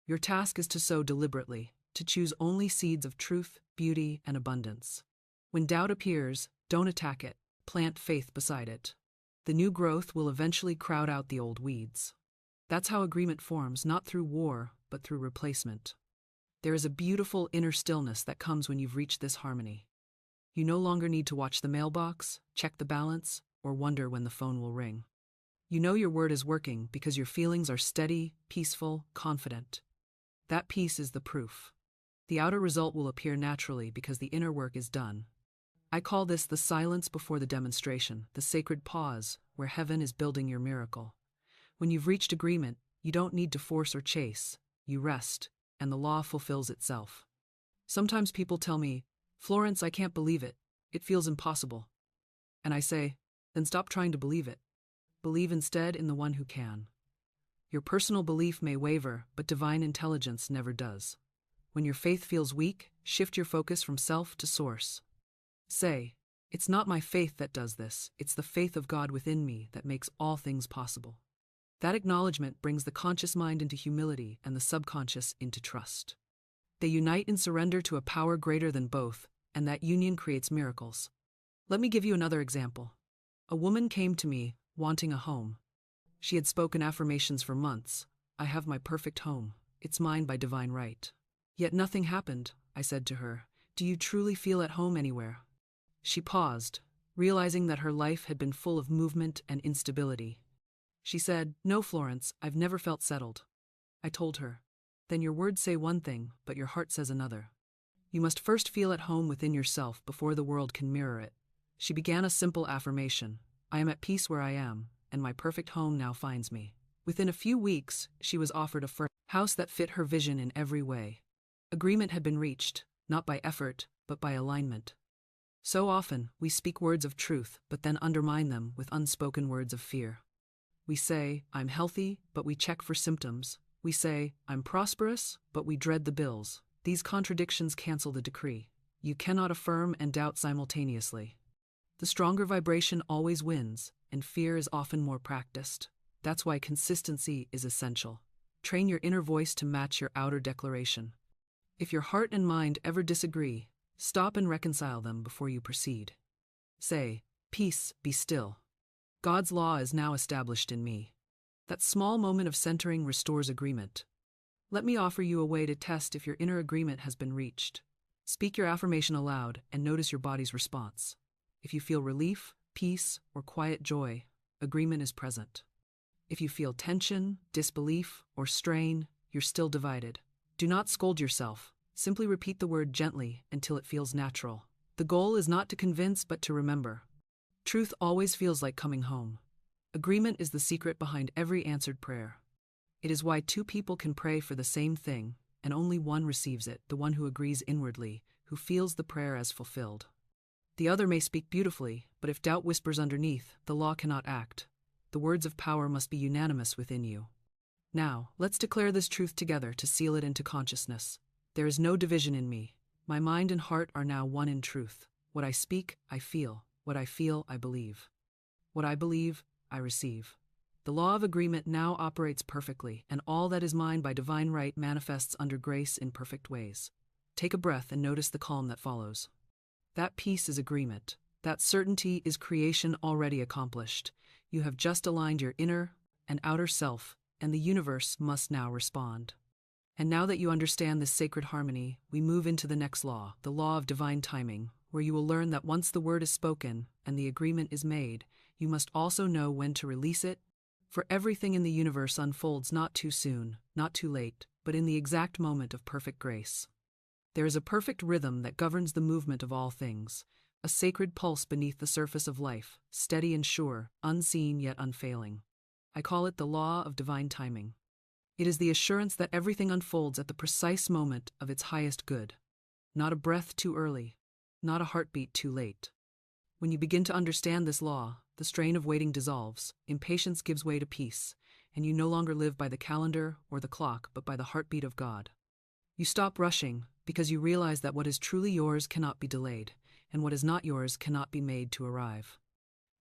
Your task is to sow deliberately, to choose only seeds of truth, beauty, and abundance. When doubt appears, don't attack it, plant faith beside it. The new growth will eventually crowd out the old weeds. That's how agreement forms, not through war, but through replacement. There is a beautiful inner stillness that comes when you've reached this harmony. You no longer need to watch the mailbox, check the balance, or wonder when the phone will ring. You know your word is working because your feelings are steady, peaceful, confident. That peace is the proof. The outer result will appear naturally because the inner work is done. I call this the silence before the demonstration, the sacred pause where heaven is building your miracle. When you've reached agreement, you don't need to force or chase. You rest, and the law fulfills itself. Sometimes people tell me, "Florence, I can't believe it. It feels impossible." And I say, then stop trying to believe it. Believe instead in the one who can. Your personal belief may waver, but divine intelligence never does. When your faith feels weak, shift your focus from self to source. Say, "It's not my faith that does this, it's the faith of God within me that makes all things possible." That acknowledgement brings the conscious mind into humility and the subconscious into trust. They unite in surrender to a power greater than both, and that union creates miracles. Let me give you another example. A woman came to me, wanting a home. She had spoken affirmations for months. "I have my perfect home. It's mine by divine right." Yet nothing happened. I said to her, "Do you truly feel at home anywhere?" She paused, realizing that her life had been full of movement and instability. She said, "No, Florence, I've never felt settled." I told her, "Then your words say one thing, but your heart says another. You must first feel at home within yourself before the world can mirror it." She began a simple affirmation: "I am at peace where I am, and my perfect home now finds me." Within a few weeks, she was offered a house that fit her vision in every way. Agreement had been reached, not by effort, but by alignment. So often, we speak words of truth, but then undermine them with unspoken words of fear. We say, "I'm healthy," but we check for symptoms. We say, "I'm prosperous," but we dread the bills. These contradictions cancel the decree. You cannot affirm and doubt simultaneously. The stronger vibration always wins, and fear is often more practiced. That's why consistency is essential. Train your inner voice to match your outer declaration. If your heart and mind ever disagree, stop and reconcile them before you proceed. Say, "Peace, be still. God's law is now established in me." That small moment of centering restores agreement. Let me offer you a way to test if your inner agreement has been reached. Speak your affirmation aloud and notice your body's response. If you feel relief, peace, or quiet joy, agreement is present. If you feel tension, disbelief, or strain, you're still divided. Do not scold yourself. Simply repeat the word gently until it feels natural. The goal is not to convince but to remember. Truth always feels like coming home. Agreement is the secret behind every answered prayer. It is why two people can pray for the same thing, and only one receives it, the one who agrees inwardly, who feels the prayer as fulfilled. The other may speak beautifully, but if doubt whispers underneath, the law cannot act. The words of power must be unanimous within you. Now, let's declare this truth together to seal it into consciousness. There is no division in me. My mind and heart are now one in truth. What I speak, I feel. What I feel, I believe. What I believe, I receive. The law of agreement now operates perfectly, and all that is mine by divine right manifests under grace in perfect ways. Take a breath and notice the calm that follows. That peace is agreement. That certainty is creation already accomplished. You have just aligned your inner and outer self, and the universe must now respond. And now that you understand this sacred harmony, we move into the next law, the law of divine timing, where you will learn that once the word is spoken and the agreement is made, you must also know when to release it. For everything in the universe unfolds not too soon, not too late, but in the exact moment of perfect grace. There is a perfect rhythm that governs the movement of all things, a sacred pulse beneath the surface of life, steady and sure, unseen yet unfailing. I call it the law of divine timing. It is the assurance that everything unfolds at the precise moment of its highest good. Not a breath too early, not a heartbeat too late. When you begin to understand this law, the strain of waiting dissolves, impatience gives way to peace, and you no longer live by the calendar or the clock but by the heartbeat of God. You stop rushing because you realize that what is truly yours cannot be delayed, and what is not yours cannot be made to arrive.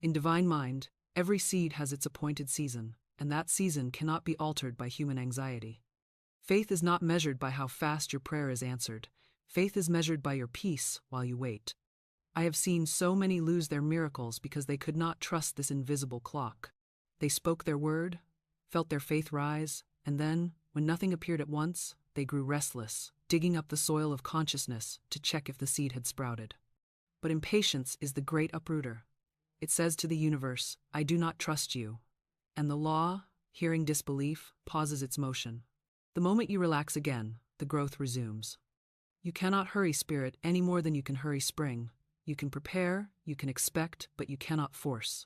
In divine mind, every seed has its appointed season, and that season cannot be altered by human anxiety. Faith is not measured by how fast your prayer is answered. Faith is measured by your peace while you wait. I have seen so many lose their miracles because they could not trust this invisible clock. They spoke their word, felt their faith rise, and then, when nothing appeared at once, they grew restless, digging up the soil of consciousness to check if the seed had sprouted. But impatience is the great uprooter. It says to the universe, I do not trust you. And the law, hearing disbelief, pauses its motion. The moment you relax again, the growth resumes. You cannot hurry spirit any more than you can hurry spring. You can prepare, you can expect, but you cannot force.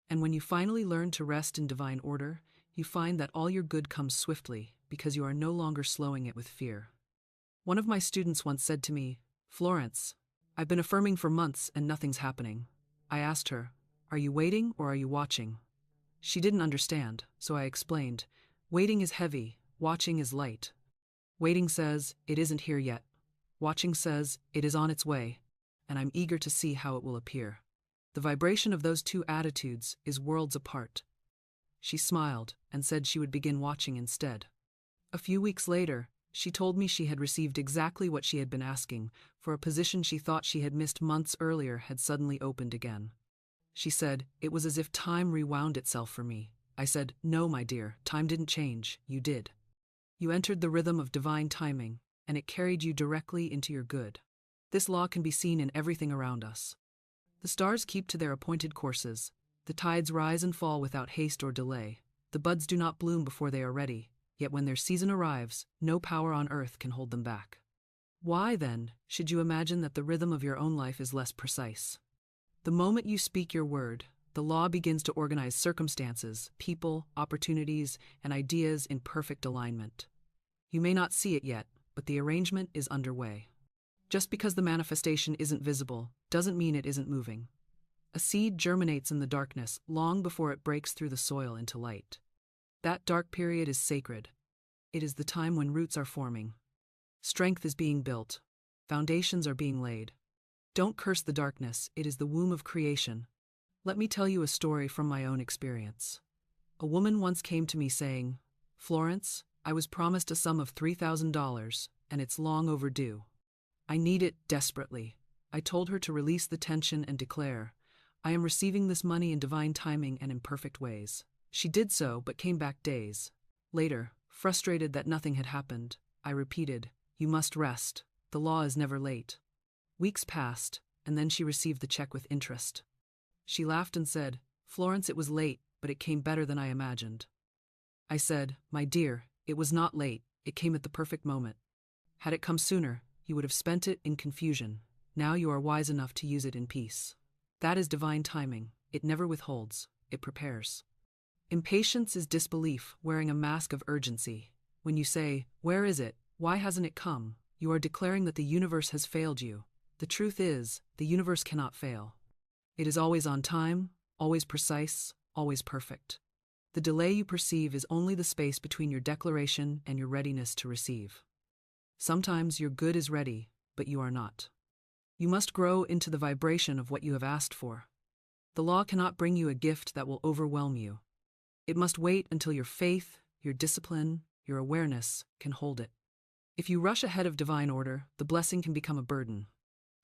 And when you finally learn to rest in divine order, you find that all your good comes swiftly because you are no longer slowing it with fear. One of my students once said to me, Florence, I've been affirming for months and nothing's happening. I asked her, are you waiting or are you watching? She didn't understand, so I explained, waiting is heavy, watching is light. Waiting says, it isn't here yet. Watching says, it is on its way, and I'm eager to see how it will appear. The vibration of those two attitudes is worlds apart. She smiled and said she would begin watching instead. A few weeks later, she told me she had received exactly what she had been asking, for a position she thought she had missed months earlier had suddenly opened again. She said, it was as if time rewound itself for me. I said, no, my dear, time didn't change, you did. You entered the rhythm of divine timing, and it carried you directly into your good. This law can be seen in everything around us. The stars keep to their appointed courses. The tides rise and fall without haste or delay. The buds do not bloom before they are ready, yet when their season arrives, no power on earth can hold them back. Why, then, should you imagine that the rhythm of your own life is less precise? The moment you speak your word, the law begins to organize circumstances, people, opportunities, and ideas in perfect alignment. You may not see it yet, but the arrangement is underway. Just because the manifestation isn't visible doesn't mean it isn't moving. A seed germinates in the darkness long before it breaks through the soil into light. That dark period is sacred. It is the time when roots are forming. Strength is being built. Foundations are being laid. Don't curse the darkness, it is the womb of creation. Let me tell you a story from my own experience. A woman once came to me saying, Florence, I was promised a sum of $3,000, and it's long overdue. I need it desperately. I told her to release the tension and declare, I am receiving this money in divine timing and in perfect ways. She did so, but came back days later, frustrated that nothing had happened. I repeated, you must rest. The law is never late. Weeks passed, and then she received the check with interest. She laughed and said, Florence, it was late, but it came better than I imagined. I said, my dear, it was not late, it came at the perfect moment. Had it come sooner, you would have spent it in confusion. Now you are wise enough to use it in peace. That is divine timing. It never withholds, it prepares. Impatience is disbelief wearing a mask of urgency. When you say, where is it? Why hasn't it come? You are declaring that the universe has failed you. The truth is, the universe cannot fail. It is always on time, always precise, always perfect. The delay you perceive is only the space between your declaration and your readiness to receive. Sometimes your good is ready, but you are not. You must grow into the vibration of what you have asked for. The law cannot bring you a gift that will overwhelm you. It must wait until your faith, your discipline, your awareness can hold it. If you rush ahead of divine order, the blessing can become a burden.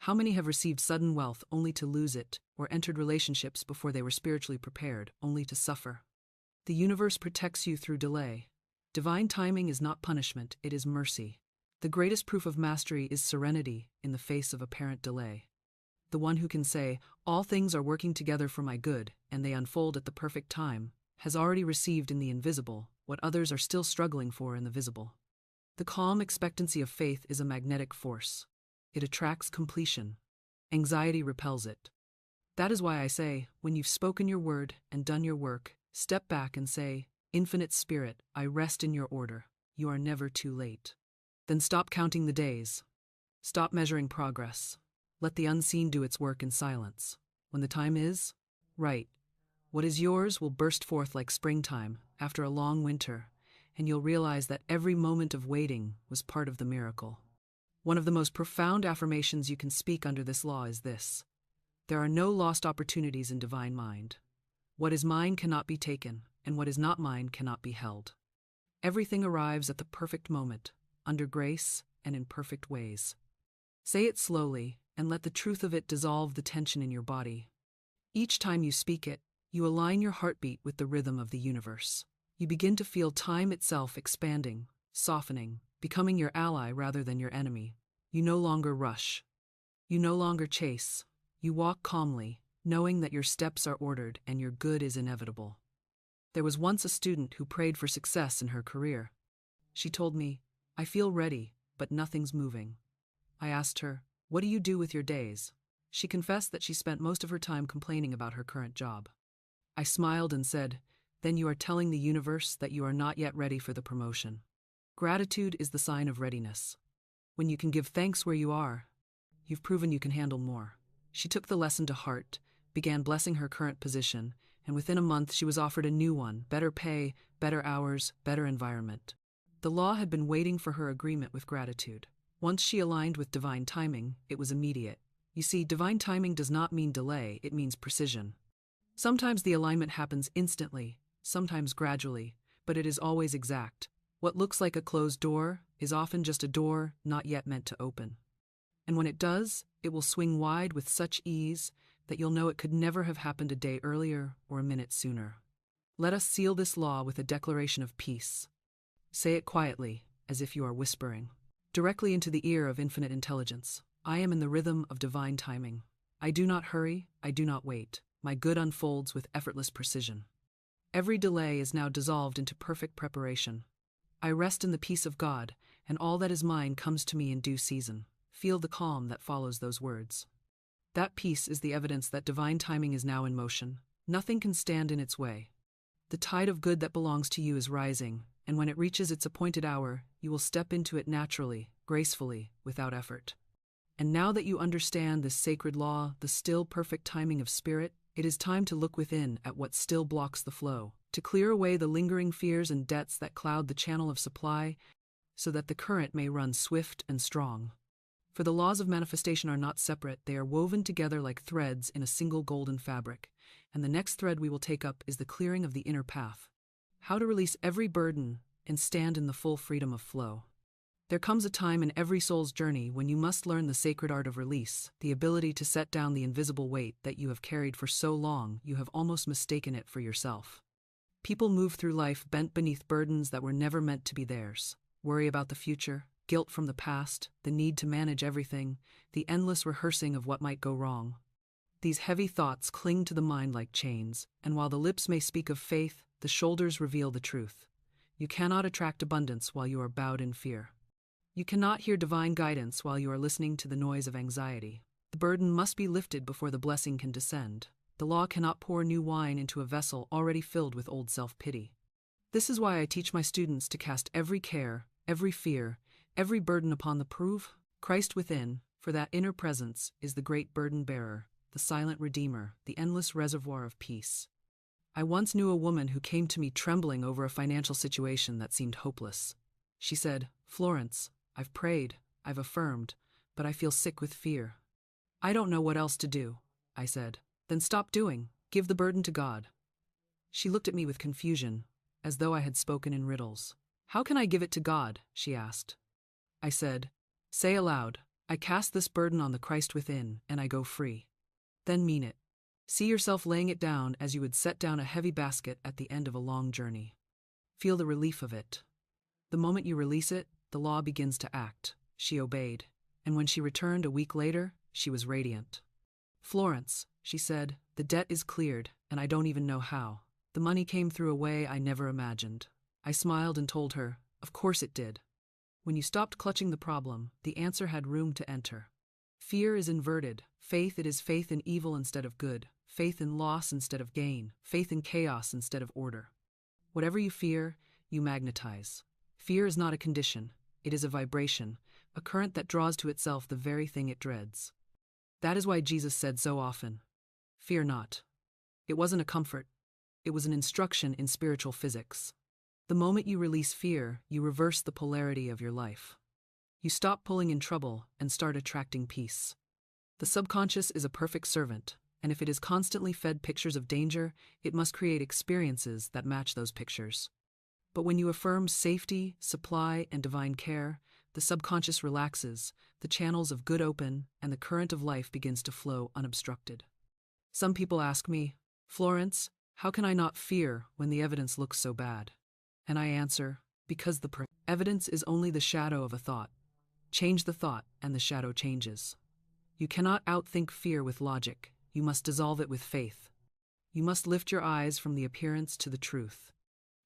How many have received sudden wealth only to lose it, or entered relationships before they were spiritually prepared, only to suffer? The universe protects you through delay. Divine timing is not punishment, it is mercy. The greatest proof of mastery is serenity in the face of apparent delay. The one who can say, all things are working together for my good, and they unfold at the perfect time, has already received in the invisible what others are still struggling for in the visible. The calm expectancy of faith is a magnetic force. It attracts completion. Anxiety repels it. That is why I say, when you've spoken your word and done your work, step back and say, Infinite Spirit, I rest in your order. You are never too late. Then stop counting the days. Stop measuring progress. Let the unseen do its work in silence. When the time is right, what is yours will burst forth like springtime after a long winter, and you'll realize that every moment of waiting was part of the miracle. One of the most profound affirmations you can speak under this law is this: there are no lost opportunities in divine mind. What is mine cannot be taken, and what is not mine cannot be held. Everything arrives at the perfect moment, under grace and in perfect ways. Say it slowly, and let the truth of it dissolve the tension in your body. Each time you speak it, you align your heartbeat with the rhythm of the universe. You begin to feel time itself expanding, softening, becoming your ally rather than your enemy. You no longer rush. You no longer chase. You walk calmly, knowing that your steps are ordered and your good is inevitable. There was once a student who prayed for success in her career. She told me, "I feel ready, but nothing's moving." I asked her, "What do you do with your days?" She confessed that she spent most of her time complaining about her current job. I smiled and said, "Then you are telling the universe that you are not yet ready for the promotion." Gratitude is the sign of readiness. When you can give thanks where you are, you've proven you can handle more. She took the lesson to heart, began blessing her current position, and within a month she was offered a new one, better pay, better hours, better environment. The law had been waiting for her agreement with gratitude. Once she aligned with divine timing, it was immediate. You see, divine timing does not mean delay, it means precision. Sometimes the alignment happens instantly, sometimes gradually, but it is always exact. What looks like a closed door is often just a door not yet meant to open. And when it does, it will swing wide with such ease that you'll know it could never have happened a day earlier or a minute sooner. Let us seal this law with a declaration of peace. Say it quietly, as if you are whispering, directly into the ear of infinite intelligence. I am in the rhythm of divine timing. I do not hurry, I do not wait. My good unfolds with effortless precision. Every delay is now dissolved into perfect preparation. I rest in the peace of God, and all that is mine comes to me in due season. Feel the calm that follows those words. That peace is the evidence that divine timing is now in motion. Nothing can stand in its way. The tide of good that belongs to you is rising, and when it reaches its appointed hour, you will step into it naturally, gracefully, without effort. And now that you understand this sacred law, the still perfect timing of spirit, it is time to look within at what still blocks the flow, to clear away the lingering fears and debts that cloud the channel of supply, so that the current may run swift and strong. For the laws of manifestation are not separate, they are woven together like threads in a single golden fabric, and the next thread we will take up is the clearing of the inner path. How to release every burden and stand in the full freedom of flow. There comes a time in every soul's journey when you must learn the sacred art of release, the ability to set down the invisible weight that you have carried for so long you have almost mistaken it for yourself. People move through life bent beneath burdens that were never meant to be theirs. Worry about the future, guilt from the past, the need to manage everything, the endless rehearsing of what might go wrong. These heavy thoughts cling to the mind like chains, and while the lips may speak of faith, the shoulders reveal the truth. You cannot attract abundance while you are bowed in fear. You cannot hear divine guidance while you are listening to the noise of anxiety. The burden must be lifted before the blessing can descend. The law cannot pour new wine into a vessel already filled with old self-pity. This is why I teach my students to cast every care, every fear, every burden upon the proof Christ within, for that inner presence is the great burden bearer, the silent redeemer, the endless reservoir of peace. I once knew a woman who came to me trembling over a financial situation that seemed hopeless. She said, "Florence, I've prayed, I've affirmed, but I feel sick with fear. I don't know what else to do." I said, "Then stop doing, give the burden to God." She looked at me with confusion, as though I had spoken in riddles. "How can I give it to God?" she asked. I said, "Say aloud, I cast this burden on the Christ within, and I go free." Then mean it. See yourself laying it down as you would set down a heavy basket at the end of a long journey. Feel the relief of it. The moment you release it, the law begins to act. She obeyed, and when she returned a week later, she was radiant. "Florence," she said, "the debt is cleared, and I don't even know how. The money came through a way I never imagined." I smiled and told her, "Of course it did." When you stopped clutching the problem, the answer had room to enter. Fear is inverted. Faith, it is faith in evil instead of good, faith in loss instead of gain, faith in chaos instead of order. Whatever you fear, you magnetize. Fear is not a condition, it is a vibration, a current that draws to itself the very thing it dreads. That is why Jesus said so often, "Fear not." It wasn't a comfort, it was an instruction in spiritual physics. The moment you release fear, you reverse the polarity of your life. You stop pulling in trouble and start attracting peace. The subconscious is a perfect servant, and if it is constantly fed pictures of danger, it must create experiences that match those pictures. But when you affirm safety, supply, and divine care, the subconscious relaxes, the channels of good open, and the current of life begins to flow unobstructed. Some people ask me, Florence, how can I not fear when the evidence looks so bad? And I answer, because the evidence is only the shadow of a thought. Change the thought, and the shadow changes. You cannot outthink fear with logic. You must dissolve it with faith. You must lift your eyes from the appearance to the truth.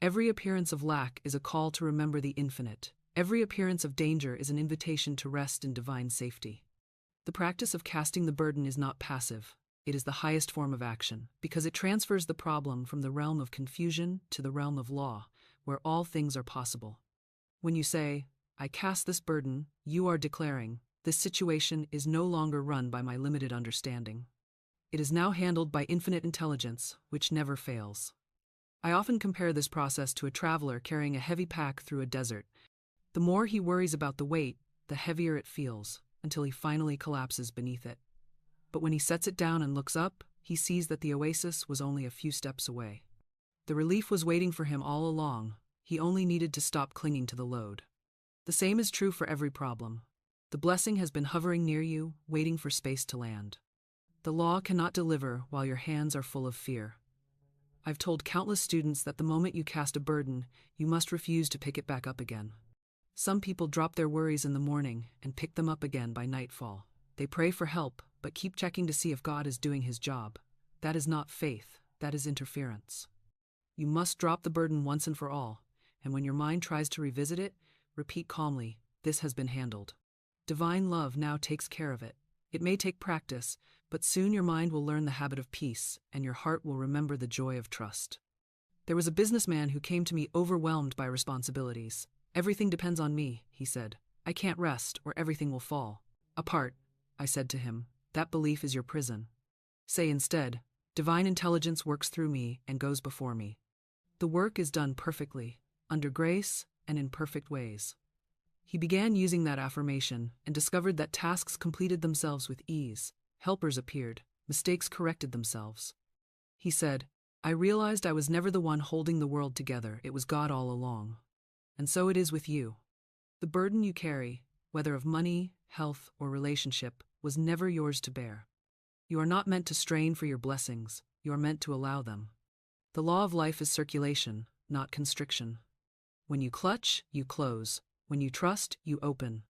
Every appearance of lack is a call to remember the infinite. Every appearance of danger is an invitation to rest in divine safety. The practice of casting the burden is not passive. It is the highest form of action, because it transfers the problem from the realm of confusion to the realm of law, where all things are possible. When you say, I cast this burden, you are declaring, this situation is no longer run by my limited understanding. It is now handled by infinite intelligence, which never fails. I often compare this process to a traveler carrying a heavy pack through a desert. The more he worries about the weight, the heavier it feels, until he finally collapses beneath it. But when he sets it down and looks up, he sees that the oasis was only a few steps away. The relief was waiting for him all along. He only needed to stop clinging to the load. The same is true for every problem. The blessing has been hovering near you, waiting for space to land. The law cannot deliver while your hands are full of fear. I've told countless students that the moment you cast a burden, you must refuse to pick it back up again. Some people drop their worries in the morning and pick them up again by nightfall. They pray for help, but keep checking to see if God is doing his job. That is not faith, that is interference. You must drop the burden once and for all, and when your mind tries to revisit it, repeat calmly, this has been handled. Divine love now takes care of it. It may take practice, but soon your mind will learn the habit of peace, and your heart will remember the joy of trust. There was a businessman who came to me overwhelmed by responsibilities. Everything depends on me, he said. I can't rest, or everything will fall apart. I said to him, that belief is your prison. Say instead, divine intelligence works through me and goes before me. The work is done perfectly, under grace, and in perfect ways. He began using that affirmation and discovered that tasks completed themselves with ease, helpers appeared, mistakes corrected themselves. He said, I realized I was never the one holding the world together, it was God all along. And so it is with you. The burden you carry, whether of money, health, or relationship, was never yours to bear. You are not meant to strain for your blessings, you are meant to allow them. The law of life is circulation, not constriction. When you clutch, you close. When you trust, you open.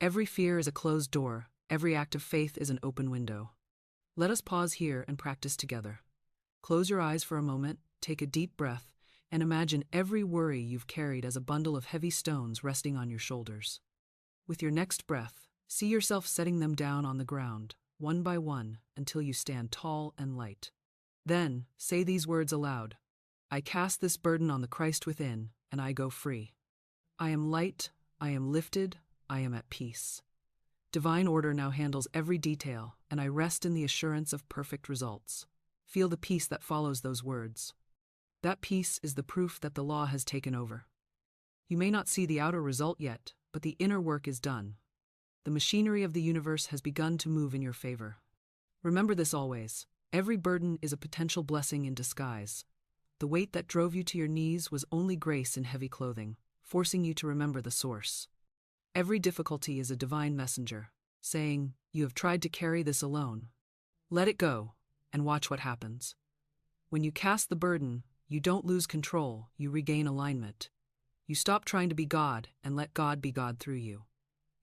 Every fear is a closed door, every act of faith is an open window. Let us pause here and practice together. Close your eyes for a moment, take a deep breath, and imagine every worry you've carried as a bundle of heavy stones resting on your shoulders. With your next breath, see yourself setting them down on the ground, one by one, until you stand tall and light. Then, say these words aloud. I cast this burden on the Christ within, and I go free. I am light, I am lifted, I am at peace. Divine order now handles every detail, and I rest in the assurance of perfect results. Feel the peace that follows those words. That peace is the proof that the law has taken over. You may not see the outer result yet, but the inner work is done. The machinery of the universe has begun to move in your favor. Remember this always. Every burden is a potential blessing in disguise. The weight that drove you to your knees was only grace in heavy clothing, forcing you to remember the source. Every difficulty is a divine messenger, saying, you have tried to carry this alone. Let it go, and watch what happens. When you cast the burden, you don't lose control, you regain alignment. You stop trying to be God and let God be God through you.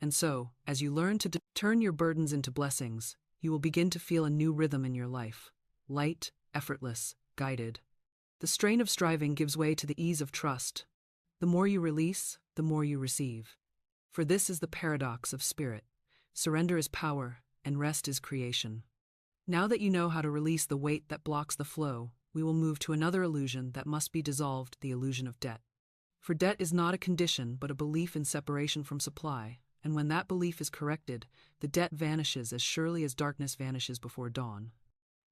And so, as you learn to turn your burdens into blessings, you will begin to feel a new rhythm in your life. Light, effortless, guided. The strain of striving gives way to the ease of trust. The more you release, the more you receive. For this is the paradox of spirit. Surrender is power, and rest is creation. Now that you know how to release the weight that blocks the flow, we will move to another illusion that must be dissolved, the illusion of debt. For debt is not a condition but a belief in separation from supply, and when that belief is corrected, the debt vanishes as surely as darkness vanishes before dawn.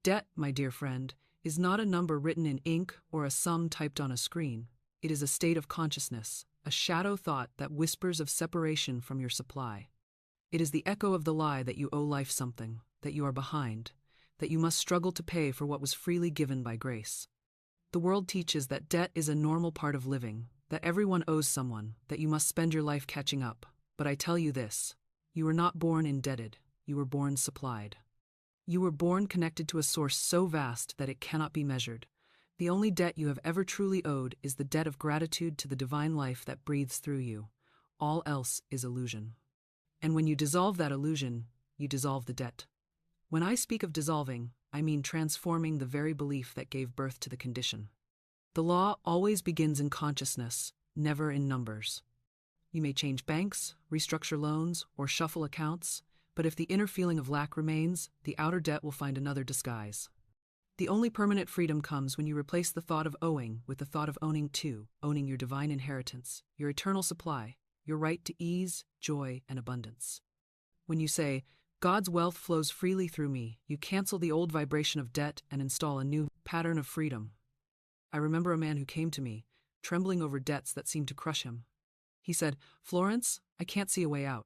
Debt, my dear friend, is not a number written in ink or a sum typed on a screen. It is a state of consciousness, a shadow thought that whispers of separation from your supply. It is the echo of the lie that you owe life something, that you are behind, that you must struggle to pay for what was freely given by grace. The world teaches that debt is a normal part of living, that everyone owes someone, that you must spend your life catching up. But I tell you this, you were not born indebted, you were born supplied. You were born connected to a source so vast that it cannot be measured. The only debt you have ever truly owed is the debt of gratitude to the divine life that breathes through you. All else is illusion. And when you dissolve that illusion, you dissolve the debt. When I speak of dissolving, I mean transforming the very belief that gave birth to the condition. The law always begins in consciousness, never in numbers. You may change banks, restructure loans, or shuffle accounts, but if the inner feeling of lack remains, the outer debt will find another disguise. The only permanent freedom comes when you replace the thought of owing with the thought of owning too, owning your divine inheritance, your eternal supply, your right to ease, joy, and abundance. When you say, God's wealth flows freely through me, you cancel the old vibration of debt and install a new pattern of freedom. I remember a man who came to me, trembling over debts that seemed to crush him. He said, Florence, I can't see a way out.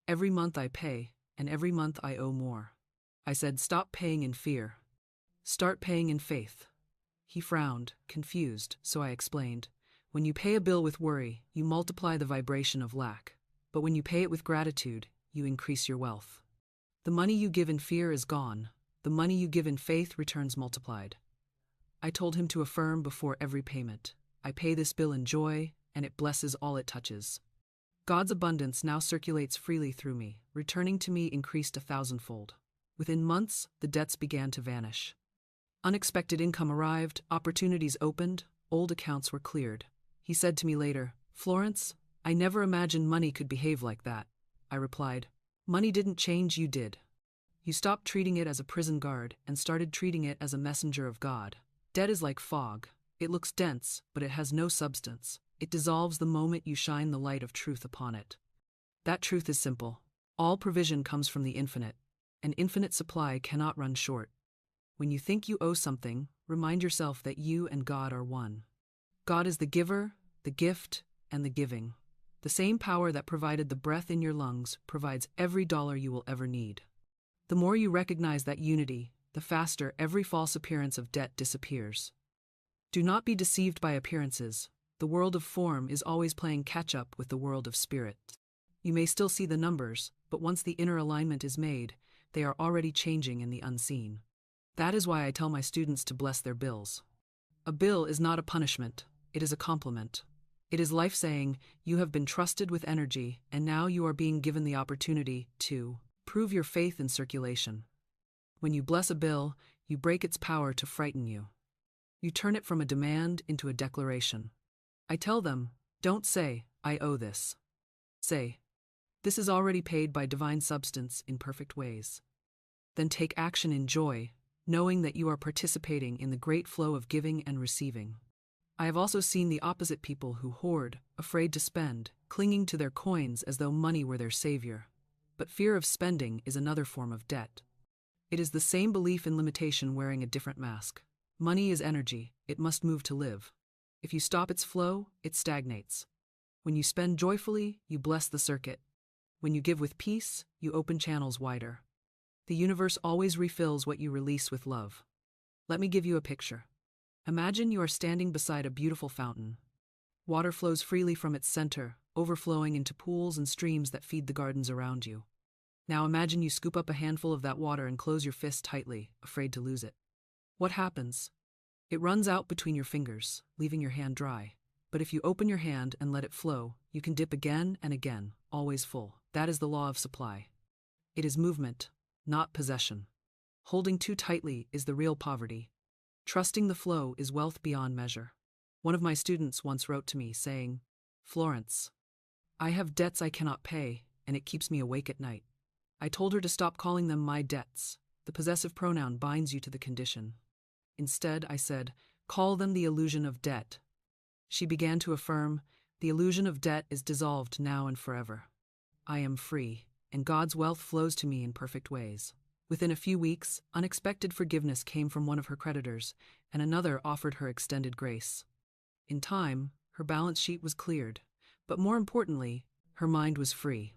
Every month I pay, and every month I owe more. I said, stop paying in fear. Start paying in faith. He frowned, confused, so I explained, when you pay a bill with worry, you multiply the vibration of lack. But when you pay it with gratitude, you increase your wealth. The money you give in fear is gone. The money you give in faith returns multiplied. I told him to affirm before every payment, I pay this bill in joy, and it blesses all it touches. God's abundance now circulates freely through me, returning to me increased 1,000-fold. Within months, the debts began to vanish. Unexpected income arrived, opportunities opened, old accounts were cleared. He said to me later, Florence, I never imagined money could behave like that. I replied, money didn't change, you did. You stopped treating it as a prison guard and started treating it as a messenger of God. Debt is like fog. It looks dense, but it has no substance. It dissolves the moment you shine the light of truth upon it. That truth is simple. All provision comes from the infinite. An infinite supply cannot run short. When you think you owe something, remind yourself that you and God are one. God is the giver, the gift, and the giving. The same power that provided the breath in your lungs provides every dollar you will ever need. The more you recognize that unity, the faster every false appearance of debt disappears. Do not be deceived by appearances. The world of form is always playing catch-up with the world of spirit. You may still see the numbers, but once the inner alignment is made, they are already changing in the unseen. That is why I tell my students to bless their bills. A bill is not a punishment, it is a compliment. It is life saying, you have been trusted with energy, and now you are being given the opportunity to prove your faith in circulation. When you bless a bill, you break its power to frighten you. You turn it from a demand into a declaration. I tell them, don't say, I owe this. Say, this is already paid by divine substance in perfect ways. Then take action in joy, knowing that you are participating in the great flow of giving and receiving. I have also seen the opposite people who hoard, afraid to spend, clinging to their coins as though money were their savior. But fear of spending is another form of debt. It is the same belief in limitation wearing a different mask. Money is energy, it must move to live. If you stop its flow, it stagnates. When you spend joyfully, you bless the circuit. When you give with peace, you open channels wider. The universe always refills what you release with love. Let me give you a picture. Imagine you are standing beside a beautiful fountain. Water flows freely from its center, overflowing into pools and streams that feed the gardens around you. Now imagine you scoop up a handful of that water and close your fist tightly, afraid to lose it. What happens? It runs out between your fingers, leaving your hand dry. But if you open your hand and let it flow, you can dip again and again, always full. That is the law of supply. It is movement, not possession. Holding too tightly is the real poverty. Trusting the flow is wealth beyond measure. One of my students once wrote to me saying, Florence, I have debts I cannot pay, and it keeps me awake at night. I told her to stop calling them my debts. The possessive pronoun binds you to the condition. Instead, I said, call them the illusion of debt. She began to affirm, the illusion of debt is dissolved now and forever. I am free, and God's wealth flows to me in perfect ways. Within a few weeks, unexpected forgiveness came from one of her creditors, and another offered her extended grace. In time, her balance sheet was cleared, but more importantly, her mind was free.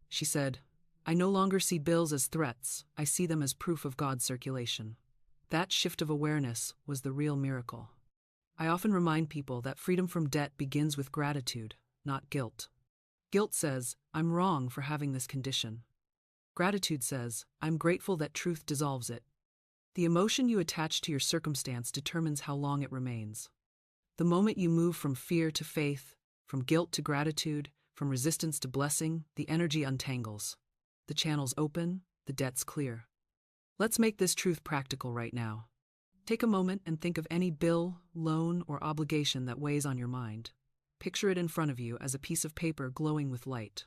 She said, I no longer see bills as threats, I see them as proof of God's circulation. That shift of awareness was the real miracle. I often remind people that freedom from debt begins with gratitude, not guilt. Guilt says, I'm wrong for having this condition. Gratitude says, I'm grateful that truth dissolves it. The emotion you attach to your circumstance determines how long it remains. The moment you move from fear to faith, from guilt to gratitude, from resistance to blessing, the energy untangles. The channels open, the debts clear. Let's make this truth practical right now. Take a moment and think of any bill, loan, or obligation that weighs on your mind. Picture it in front of you as a piece of paper glowing with light.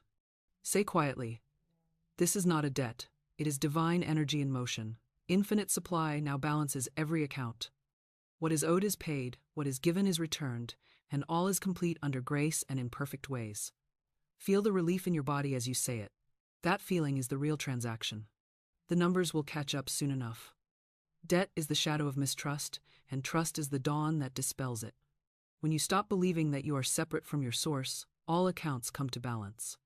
Say quietly, this is not a debt, it is divine energy in motion. Infinite supply now balances every account. What is owed is paid, what is given is returned, and all is complete under grace and in perfect ways. Feel the relief in your body as you say it. That feeling is the real transaction. The numbers will catch up soon enough. Debt is the shadow of mistrust, and trust is the dawn that dispels it. When you stop believing that you are separate from your source, all accounts come to balance.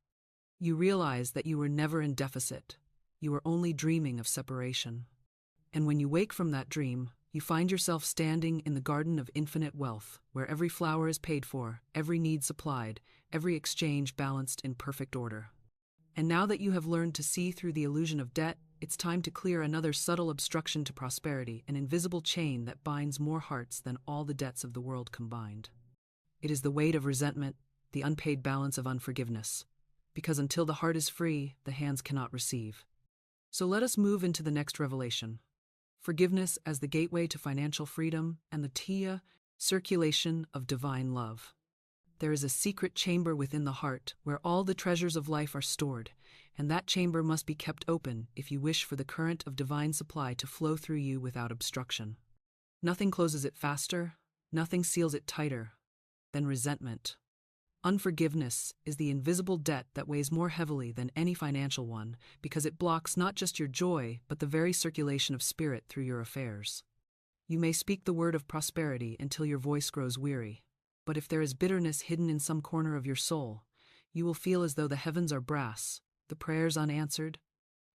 You realize that you were never in deficit. You were only dreaming of separation. And when you wake from that dream, you find yourself standing in the garden of infinite wealth, where every flower is paid for, every need supplied, every exchange balanced in perfect order. And now that you have learned to see through the illusion of debt, it's time to clear another subtle obstruction to prosperity, an invisible chain that binds more hearts than all the debts of the world combined. It is the weight of resentment, the unpaid balance of unforgiveness. Because until the heart is free, the hands cannot receive. So let us move into the next revelation. Forgiveness as the gateway to financial freedom and the circulation of divine love. There is a secret chamber within the heart where all the treasures of life are stored, and that chamber must be kept open if you wish for the current of divine supply to flow through you without obstruction. Nothing closes it faster, nothing seals it tighter than resentment. Unforgiveness is the invisible debt that weighs more heavily than any financial one because it blocks not just your joy but the very circulation of spirit through your affairs. You may speak the word of prosperity until your voice grows weary, but if there is bitterness hidden in some corner of your soul, you will feel as though the heavens are brass, the prayers unanswered,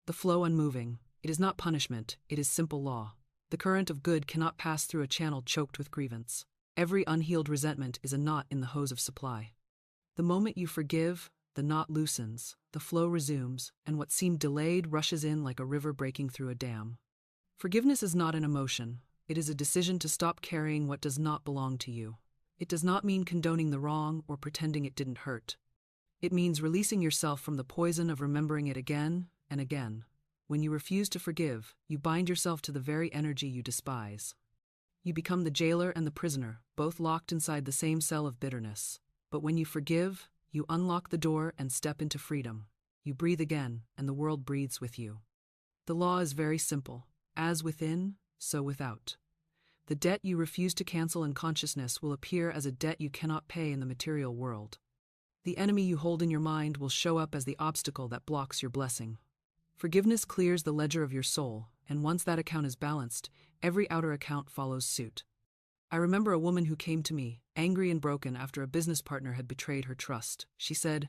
the flow unmoving. It is not punishment, it is simple law. The current of good cannot pass through a channel choked with grievance. Every unhealed resentment is a knot in the hose of supply. The moment you forgive, the knot loosens, the flow resumes, and what seemed delayed rushes in like a river breaking through a dam. Forgiveness is not an emotion, it is a decision to stop carrying what does not belong to you. It does not mean condoning the wrong or pretending it didn't hurt. It means releasing yourself from the poison of remembering it again and again. When you refuse to forgive, you bind yourself to the very energy you despise. You become the jailer and the prisoner, both locked inside the same cell of bitterness. But when you forgive, you unlock the door and step into freedom. You breathe again, and the world breathes with you. The law is very simple. As within, so without. The debt you refuse to cancel in consciousness will appear as a debt you cannot pay in the material world. The enemy you hold in your mind will show up as the obstacle that blocks your blessing. Forgiveness clears the ledger of your soul, and once that account is balanced, every outer account follows suit. I remember a woman who came to me, angry and broken after a business partner had betrayed her trust. She said,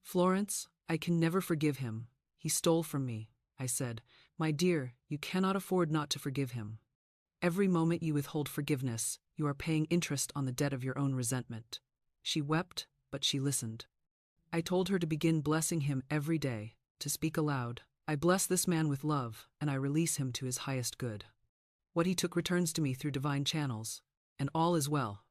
"Florence, I can never forgive him. He stole from me." I said, "My dear, you cannot afford not to forgive him. Every moment you withhold forgiveness, you are paying interest on the debt of your own resentment." She wept, but she listened. I told her to begin blessing him every day, to speak aloud, "I bless this man with love, and I release him to his highest good. What he took returns to me through divine channels, and all is well."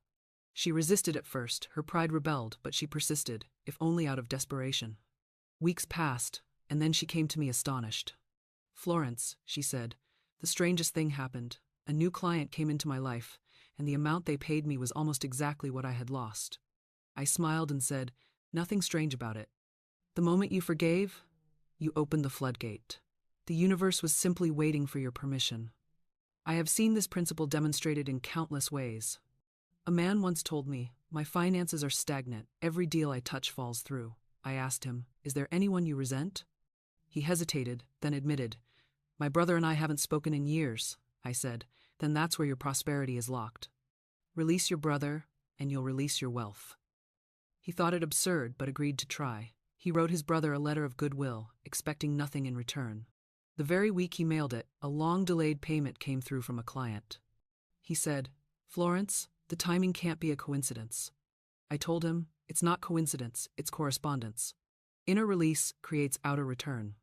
She resisted at first, her pride rebelled, but she persisted, if only out of desperation. Weeks passed, and then she came to me astonished. "Florence," she said, "the strangest thing happened. A new client came into my life, and the amount they paid me was almost exactly what I had lost." I smiled and said, "Nothing strange about it. The moment you forgave, you opened the floodgate. The universe was simply waiting for your permission." I have seen this principle demonstrated in countless ways. A man once told me, "My finances are stagnant, every deal I touch falls through." I asked him, "Is there anyone you resent?" He hesitated, then admitted, "My brother and I haven't spoken in years." I said, "Then that's where your prosperity is locked. Release your brother, and you'll release your wealth." He thought it absurd, but agreed to try. He wrote his brother a letter of goodwill, expecting nothing in return. The very week he mailed it, a long-delayed payment came through from a client. He said, "Florence, The timing can't be a coincidence. I told him, it's not coincidence, it's correspondence. Inner release creates outer return.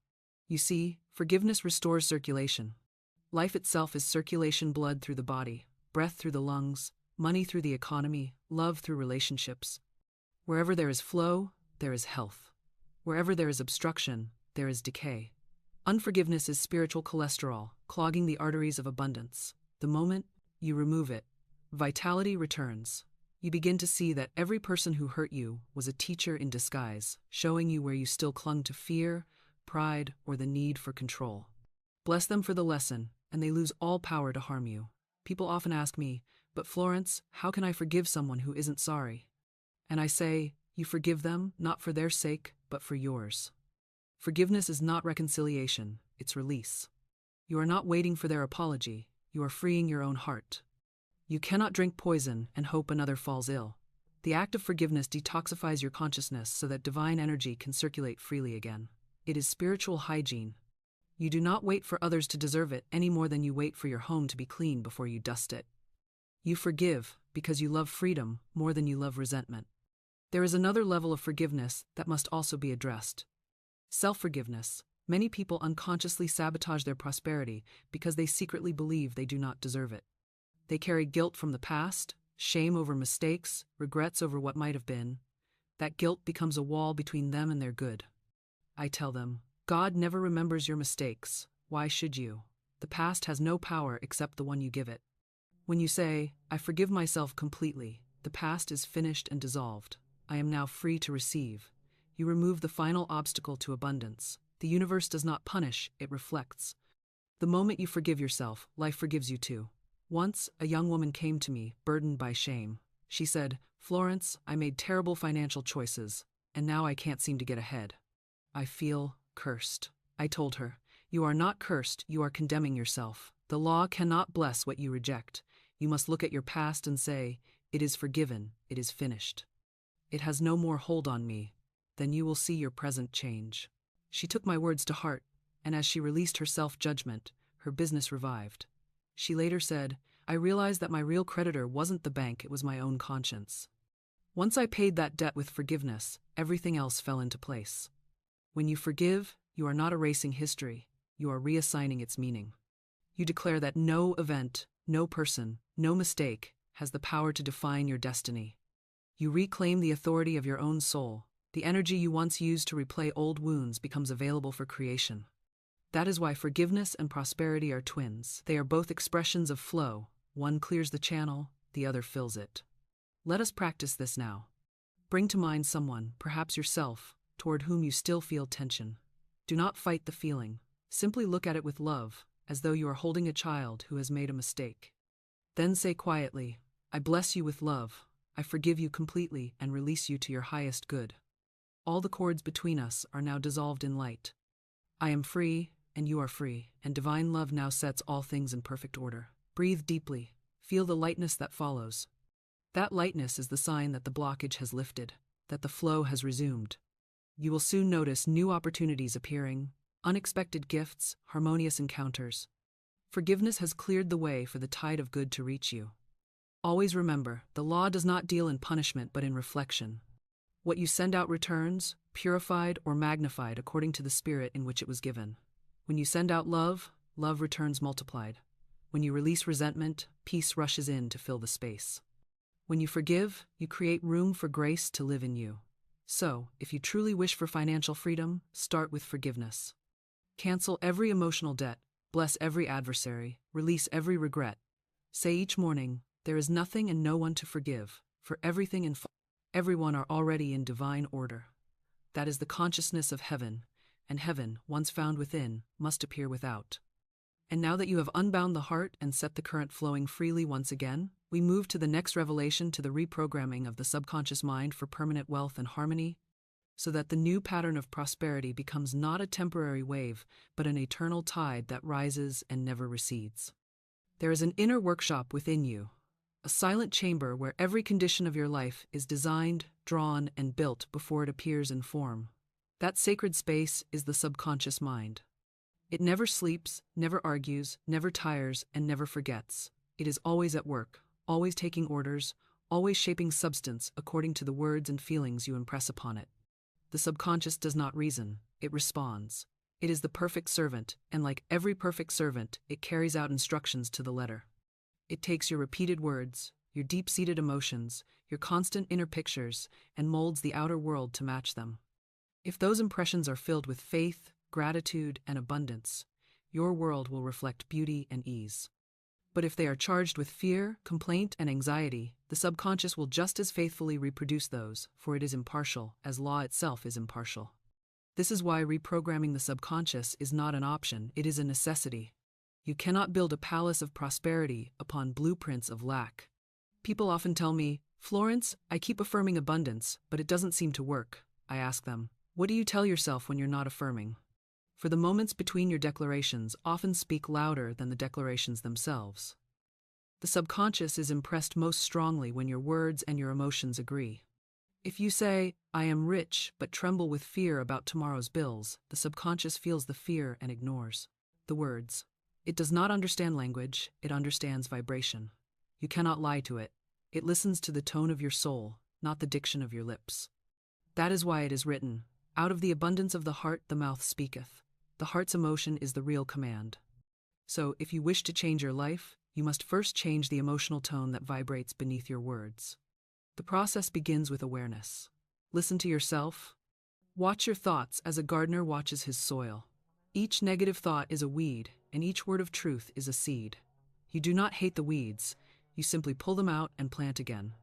You see, forgiveness restores circulation. Life itself is circulation, blood through the body, breath through the lungs, money through the economy, love through relationships. Wherever there is flow, there is health. Wherever there is obstruction, there is decay. Unforgiveness is spiritual cholesterol, clogging the arteries of abundance. The moment you remove it, vitality returns. You begin to see that every person who hurt you was a teacher in disguise, showing you where you still clung to fear, pride, or the need for control. Bless them for the lesson, and they lose all power to harm you. People often ask me, but Florence, how can I forgive someone who isn't sorry? And I say, you forgive them, not for their sake, but for yours. Forgiveness is not reconciliation, it's release. You are not waiting for their apology, you are freeing your own heart. You cannot drink poison and hope another falls ill. The act of forgiveness detoxifies your consciousness so that divine energy can circulate freely again. It is spiritual hygiene. You do not wait for others to deserve it any more than you wait for your home to be clean before you dust it. You forgive because you love freedom more than you love resentment. There is another level of forgiveness that must also be addressed. Self-forgiveness. Many people unconsciously sabotage their prosperity because they secretly believe they do not deserve it. They carry guilt from the past, shame over mistakes, regrets over what might have been. That guilt becomes a wall between them and their good. I tell them, God never remembers your mistakes. Why should you? The past has no power except the one you give it. When you say, I forgive myself completely, the past is finished and dissolved. I am now free to receive. You remove the final obstacle to abundance. The universe does not punish, it reflects. The moment you forgive yourself, life forgives you too. Once, a young woman came to me, burdened by shame. She said, Florence, I made terrible financial choices, and now I can't seem to get ahead. I feel cursed. I told her, you are not cursed, you are condemning yourself. The law cannot bless what you reject. You must look at your past and say, it is forgiven, it is finished. It has no more hold on me. Then you will see your present change. She took my words to heart, and as she released her self-judgment, her business revived. She later said, I realized that my real creditor wasn't the bank, it was my own conscience. Once I paid that debt with forgiveness, everything else fell into place. When you forgive, you are not erasing history, you are reassigning its meaning. You declare that no event, no person, no mistake has the power to define your destiny. You reclaim the authority of your own soul. The energy you once used to replay old wounds becomes available for creation. That is why forgiveness and prosperity are twins. They are both expressions of flow. One clears the channel, the other fills it. Let us practice this now. Bring to mind someone, perhaps yourself, toward whom you still feel tension. Do not fight the feeling. Simply look at it with love, as though you are holding a child who has made a mistake. Then say quietly, I bless you with love. I forgive you completely and release you to your highest good. All the cords between us are now dissolved in light. I am free, and you are free, and divine love now sets all things in perfect order. Breathe deeply. Feel the lightness that follows. That lightness is the sign that the blockage has lifted, that the flow has resumed. You will soon notice new opportunities appearing, unexpected gifts, harmonious encounters. Forgiveness has cleared the way for the tide of good to reach you. Always remember, the law does not deal in punishment but in reflection. What you send out returns, purified or magnified according to the spirit in which it was given. When you send out love, love returns multiplied. When you release resentment, peace rushes in to fill the space. When you forgive, you create room for grace to live in you. So, if you truly wish for financial freedom, start with forgiveness. Cancel every emotional debt, bless every adversary, release every regret. Say each morning, there is nothing and no one to forgive, for everything and everyone are already in divine order. That is the consciousness of heaven, and heaven, once found within, must appear without. And now that you have unbound the heart and set the current flowing freely once again, we move to the next revelation, to the reprogramming of the subconscious mind for permanent wealth and harmony, so that the new pattern of prosperity becomes not a temporary wave, but an eternal tide that rises and never recedes. There is an inner workshop within you, a silent chamber where every condition of your life is designed, drawn, and built before it appears in form. That sacred space is the subconscious mind. It never sleeps, never argues, never tires, and never forgets. It is always at work, always taking orders, always shaping substance according to the words and feelings you impress upon it. The subconscious does not reason, it responds. It is the perfect servant, and like every perfect servant, it carries out instructions to the letter. It takes your repeated words, your deep-seated emotions, your constant inner pictures, and molds the outer world to match them. If those impressions are filled with faith, gratitude, and abundance, your world will reflect beauty and ease. But if they are charged with fear, complaint, and anxiety, the subconscious will just as faithfully reproduce those, for it is impartial, as law itself is impartial. This is why reprogramming the subconscious is not an option, it is a necessity. You cannot build a palace of prosperity upon blueprints of lack. People often tell me, "Florence, I keep affirming abundance, but it doesn't seem to work." I ask them, "What do you tell yourself when you're not affirming?" For the moments between your declarations often speak louder than the declarations themselves. The subconscious is impressed most strongly when your words and your emotions agree. If you say, "I am rich," but tremble with fear about tomorrow's bills, the subconscious feels the fear and ignores the words. It does not understand language, it understands vibration. You cannot lie to it. It listens to the tone of your soul, not the diction of your lips. That is why it is written, "Out of the abundance of the heart the mouth speaketh." The heart's emotion is the real command. So, if you wish to change your life, you must first change the emotional tone that vibrates beneath your words. The process begins with awareness. Listen to yourself. Watch your thoughts as a gardener watches his soil. Each negative thought is a weed, and each word of truth is a seed. You do not hate the weeds, you simply pull them out and plant again.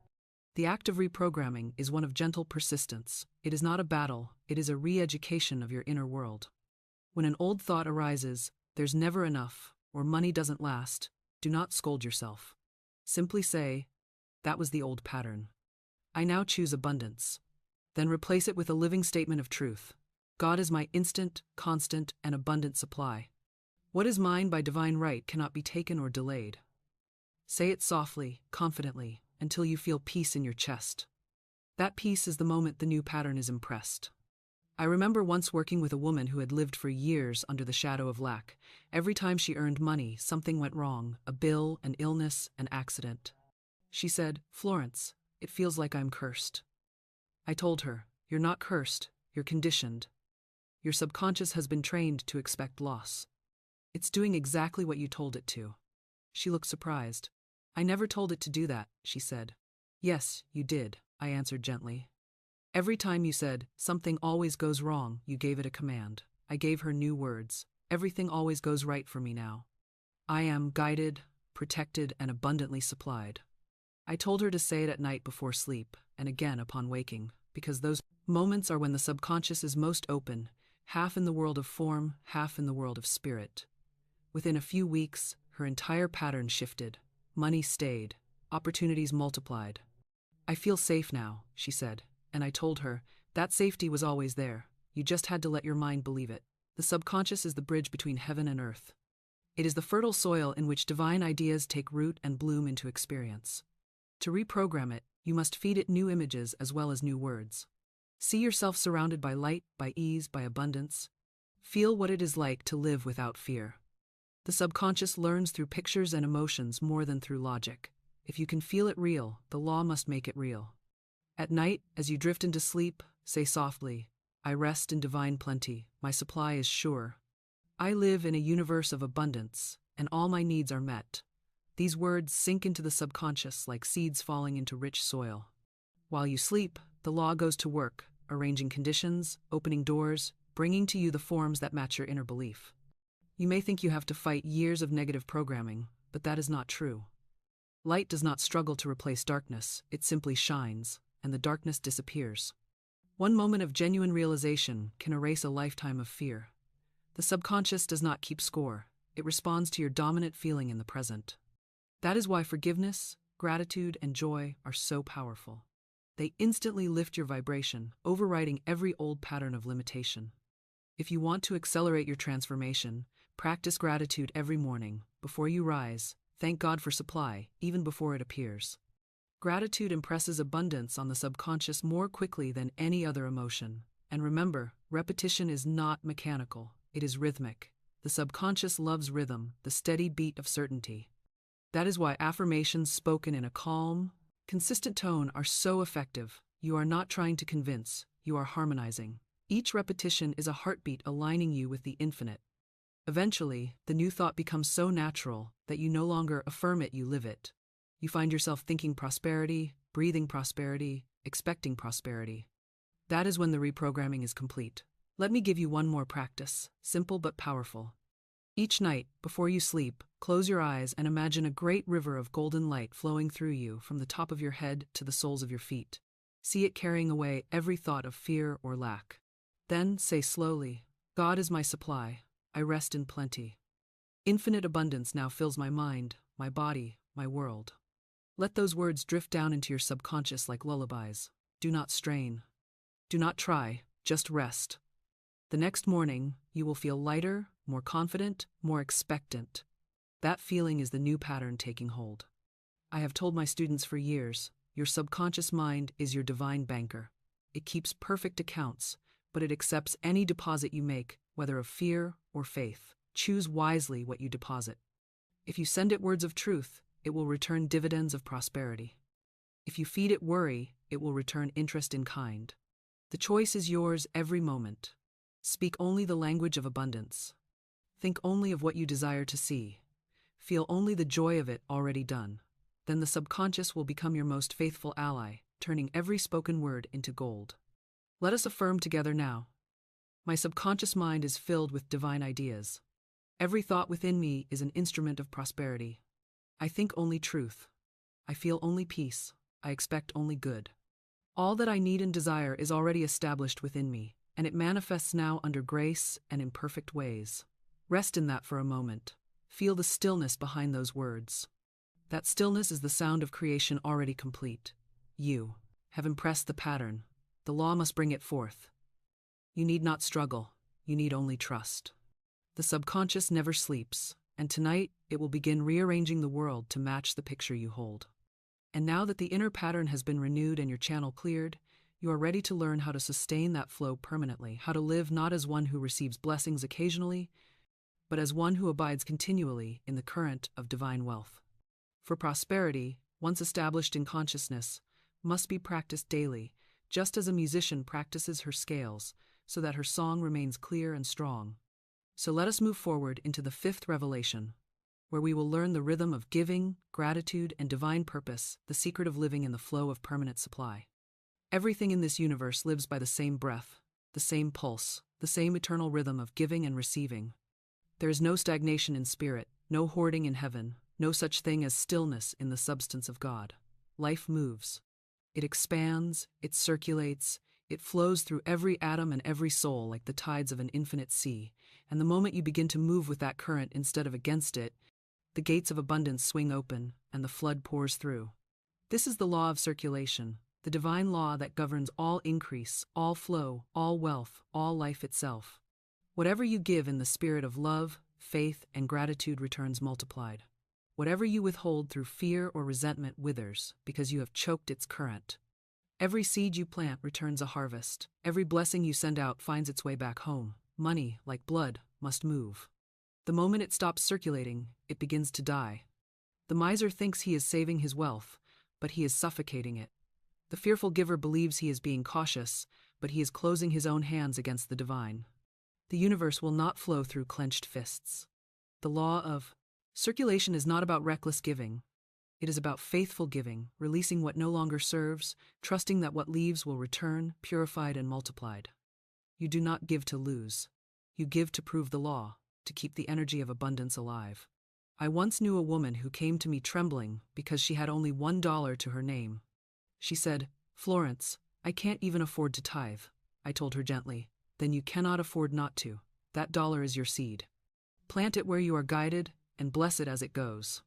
The act of reprogramming is one of gentle persistence. It is not a battle, it is a re-education of your inner world. When an old thought arises, "There's never enough," or "money doesn't last," do not scold yourself. Simply say, "That was the old pattern. I now choose abundance." Then replace it with a living statement of truth. God is my instant, constant, and abundant supply. What is mine by divine right cannot be taken or delayed. Say it softly, confidently, until you feel peace in your chest. That peace is the moment the new pattern is impressed. I remember once working with a woman who had lived for years under the shadow of lack. Every time she earned money, something went wrong, a bill, an illness, an accident. She said, "Florence, it feels like I'm cursed." I told her, "You're not cursed, you're conditioned. Your subconscious has been trained to expect loss. It's doing exactly what you told it to." She looked surprised. "I never told it to do that," she said. "Yes, you did," I answered gently. Every time you said, "Something always goes wrong," you gave it a command. I gave her new words. "Everything always goes right for me now. I am guided, protected, and abundantly supplied." I told her to say it at night before sleep, and again upon waking, because those moments are when the subconscious is most open, half in the world of form, half in the world of spirit. Within a few weeks, her entire pattern shifted. Money stayed. Opportunities multiplied. "I feel safe now," she said. And I told her, "That safety was always there. You just had to let your mind believe it." The subconscious is the bridge between heaven and earth. It is the fertile soil in which divine ideas take root and bloom into experience. To reprogram it, you must feed it new images as well as new words. See yourself surrounded by light, by ease, by abundance. Feel what it is like to live without fear. The subconscious learns through pictures and emotions more than through logic. If you can feel it real, the law must make it real. At night, as you drift into sleep, say softly, "I rest in divine plenty, my supply is sure. I live in a universe of abundance, and all my needs are met." These words sink into the subconscious like seeds falling into rich soil. While you sleep, the law goes to work, arranging conditions, opening doors, bringing to you the forms that match your inner belief. You may think you have to fight years of negative programming, but that is not true. Light does not struggle to replace darkness, it simply shines, and the darkness disappears. One moment of genuine realization can erase a lifetime of fear. The subconscious does not keep score, it responds to your dominant feeling in the present. That is why forgiveness, gratitude, and joy are so powerful. They instantly lift your vibration, overriding every old pattern of limitation. If you want to accelerate your transformation, practice gratitude every morning. Before you rise, thank God for supply, even before it appears. Gratitude impresses abundance on the subconscious more quickly than any other emotion. And remember, repetition is not mechanical, it is rhythmic. The subconscious loves rhythm, the steady beat of certainty. That is why affirmations spoken in a calm, consistent tone are so effective. You are not trying to convince, you are harmonizing. Each repetition is a heartbeat aligning you with the infinite. Eventually, the new thought becomes so natural that you no longer affirm it, you live it. You find yourself thinking prosperity, breathing prosperity, expecting prosperity. That is when the reprogramming is complete. Let me give you one more practice, simple but powerful. Each night, before you sleep, close your eyes and imagine a great river of golden light flowing through you from the top of your head to the soles of your feet. See it carrying away every thought of fear or lack. Then say slowly, God is my supply, I rest in plenty. Infinite abundance now fills my mind, my body, my world. Let those words drift down into your subconscious like lullabies. Do not strain. Do not try, just rest. The next morning, you will feel lighter, more confident, more expectant. That feeling is the new pattern taking hold. I have told my students for years, your subconscious mind is your divine banker. It keeps perfect accounts, but it accepts any deposit you make, whether of fear or faith. Choose wisely what you deposit. If you send it words of truth, it will return dividends of prosperity. If you feed it worry, it will return interest in kind. The choice is yours every moment. Speak only the language of abundance. Think only of what you desire to see. Feel only the joy of it already done. Then the subconscious will become your most faithful ally, turning every spoken word into gold. Let us affirm together now. My subconscious mind is filled with divine ideas. Every thought within me is an instrument of prosperity. I think only truth. I feel only peace. I expect only good. All that I need and desire is already established within me, and it manifests now under grace and in perfect ways. Rest in that for a moment. Feel the stillness behind those words. That stillness is the sound of creation already complete. You have impressed the pattern. The law must bring it forth. You need not struggle. You need only trust. The subconscious never sleeps, and tonight it will begin rearranging the world to match the picture you hold. And now that the inner pattern has been renewed and your channel cleared, you are ready to learn how to sustain that flow permanently, how to live not as one who receives blessings occasionally, but as one who abides continually in the current of divine wealth. For prosperity, once established in consciousness, must be practiced daily, just as a musician practices her scales, so that her song remains clear and strong. So let us move forward into the fifth revelation, where we will learn the rhythm of giving, gratitude, and divine purpose, the secret of living in the flow of permanent supply. Everything in this universe lives by the same breath, the same pulse, the same eternal rhythm of giving and receiving. There is no stagnation in spirit, no hoarding in heaven, no such thing as stillness in the substance of God. Life moves. It expands, it circulates, it flows through every atom and every soul like the tides of an infinite sea, and the moment you begin to move with that current instead of against it, the gates of abundance swing open and the flood pours through. This is the law of circulation, the divine law that governs all increase, all flow, all wealth, all life itself. Whatever you give in the spirit of love, faith, and gratitude returns multiplied. Whatever you withhold through fear or resentment withers because you have choked its current. Every seed you plant returns a harvest. Every blessing you send out finds its way back home. Money, like blood, must move. The moment it stops circulating, it begins to die. The miser thinks he is saving his wealth, but he is suffocating it. The fearful giver believes he is being cautious, but he is closing his own hands against the divine. The universe will not flow through clenched fists. The law of circulation is not about reckless giving. It is about faithful giving, releasing what no longer serves, trusting that what leaves will return, purified and multiplied. You do not give to lose. You give to prove the law, to keep the energy of abundance alive. I once knew a woman who came to me trembling because she had only $1 to her name. She said, "Florence, I can't even afford to tithe." I told her gently, "Then you cannot afford not to. That dollar is your seed. Plant it where you are guided and bless it as it goes."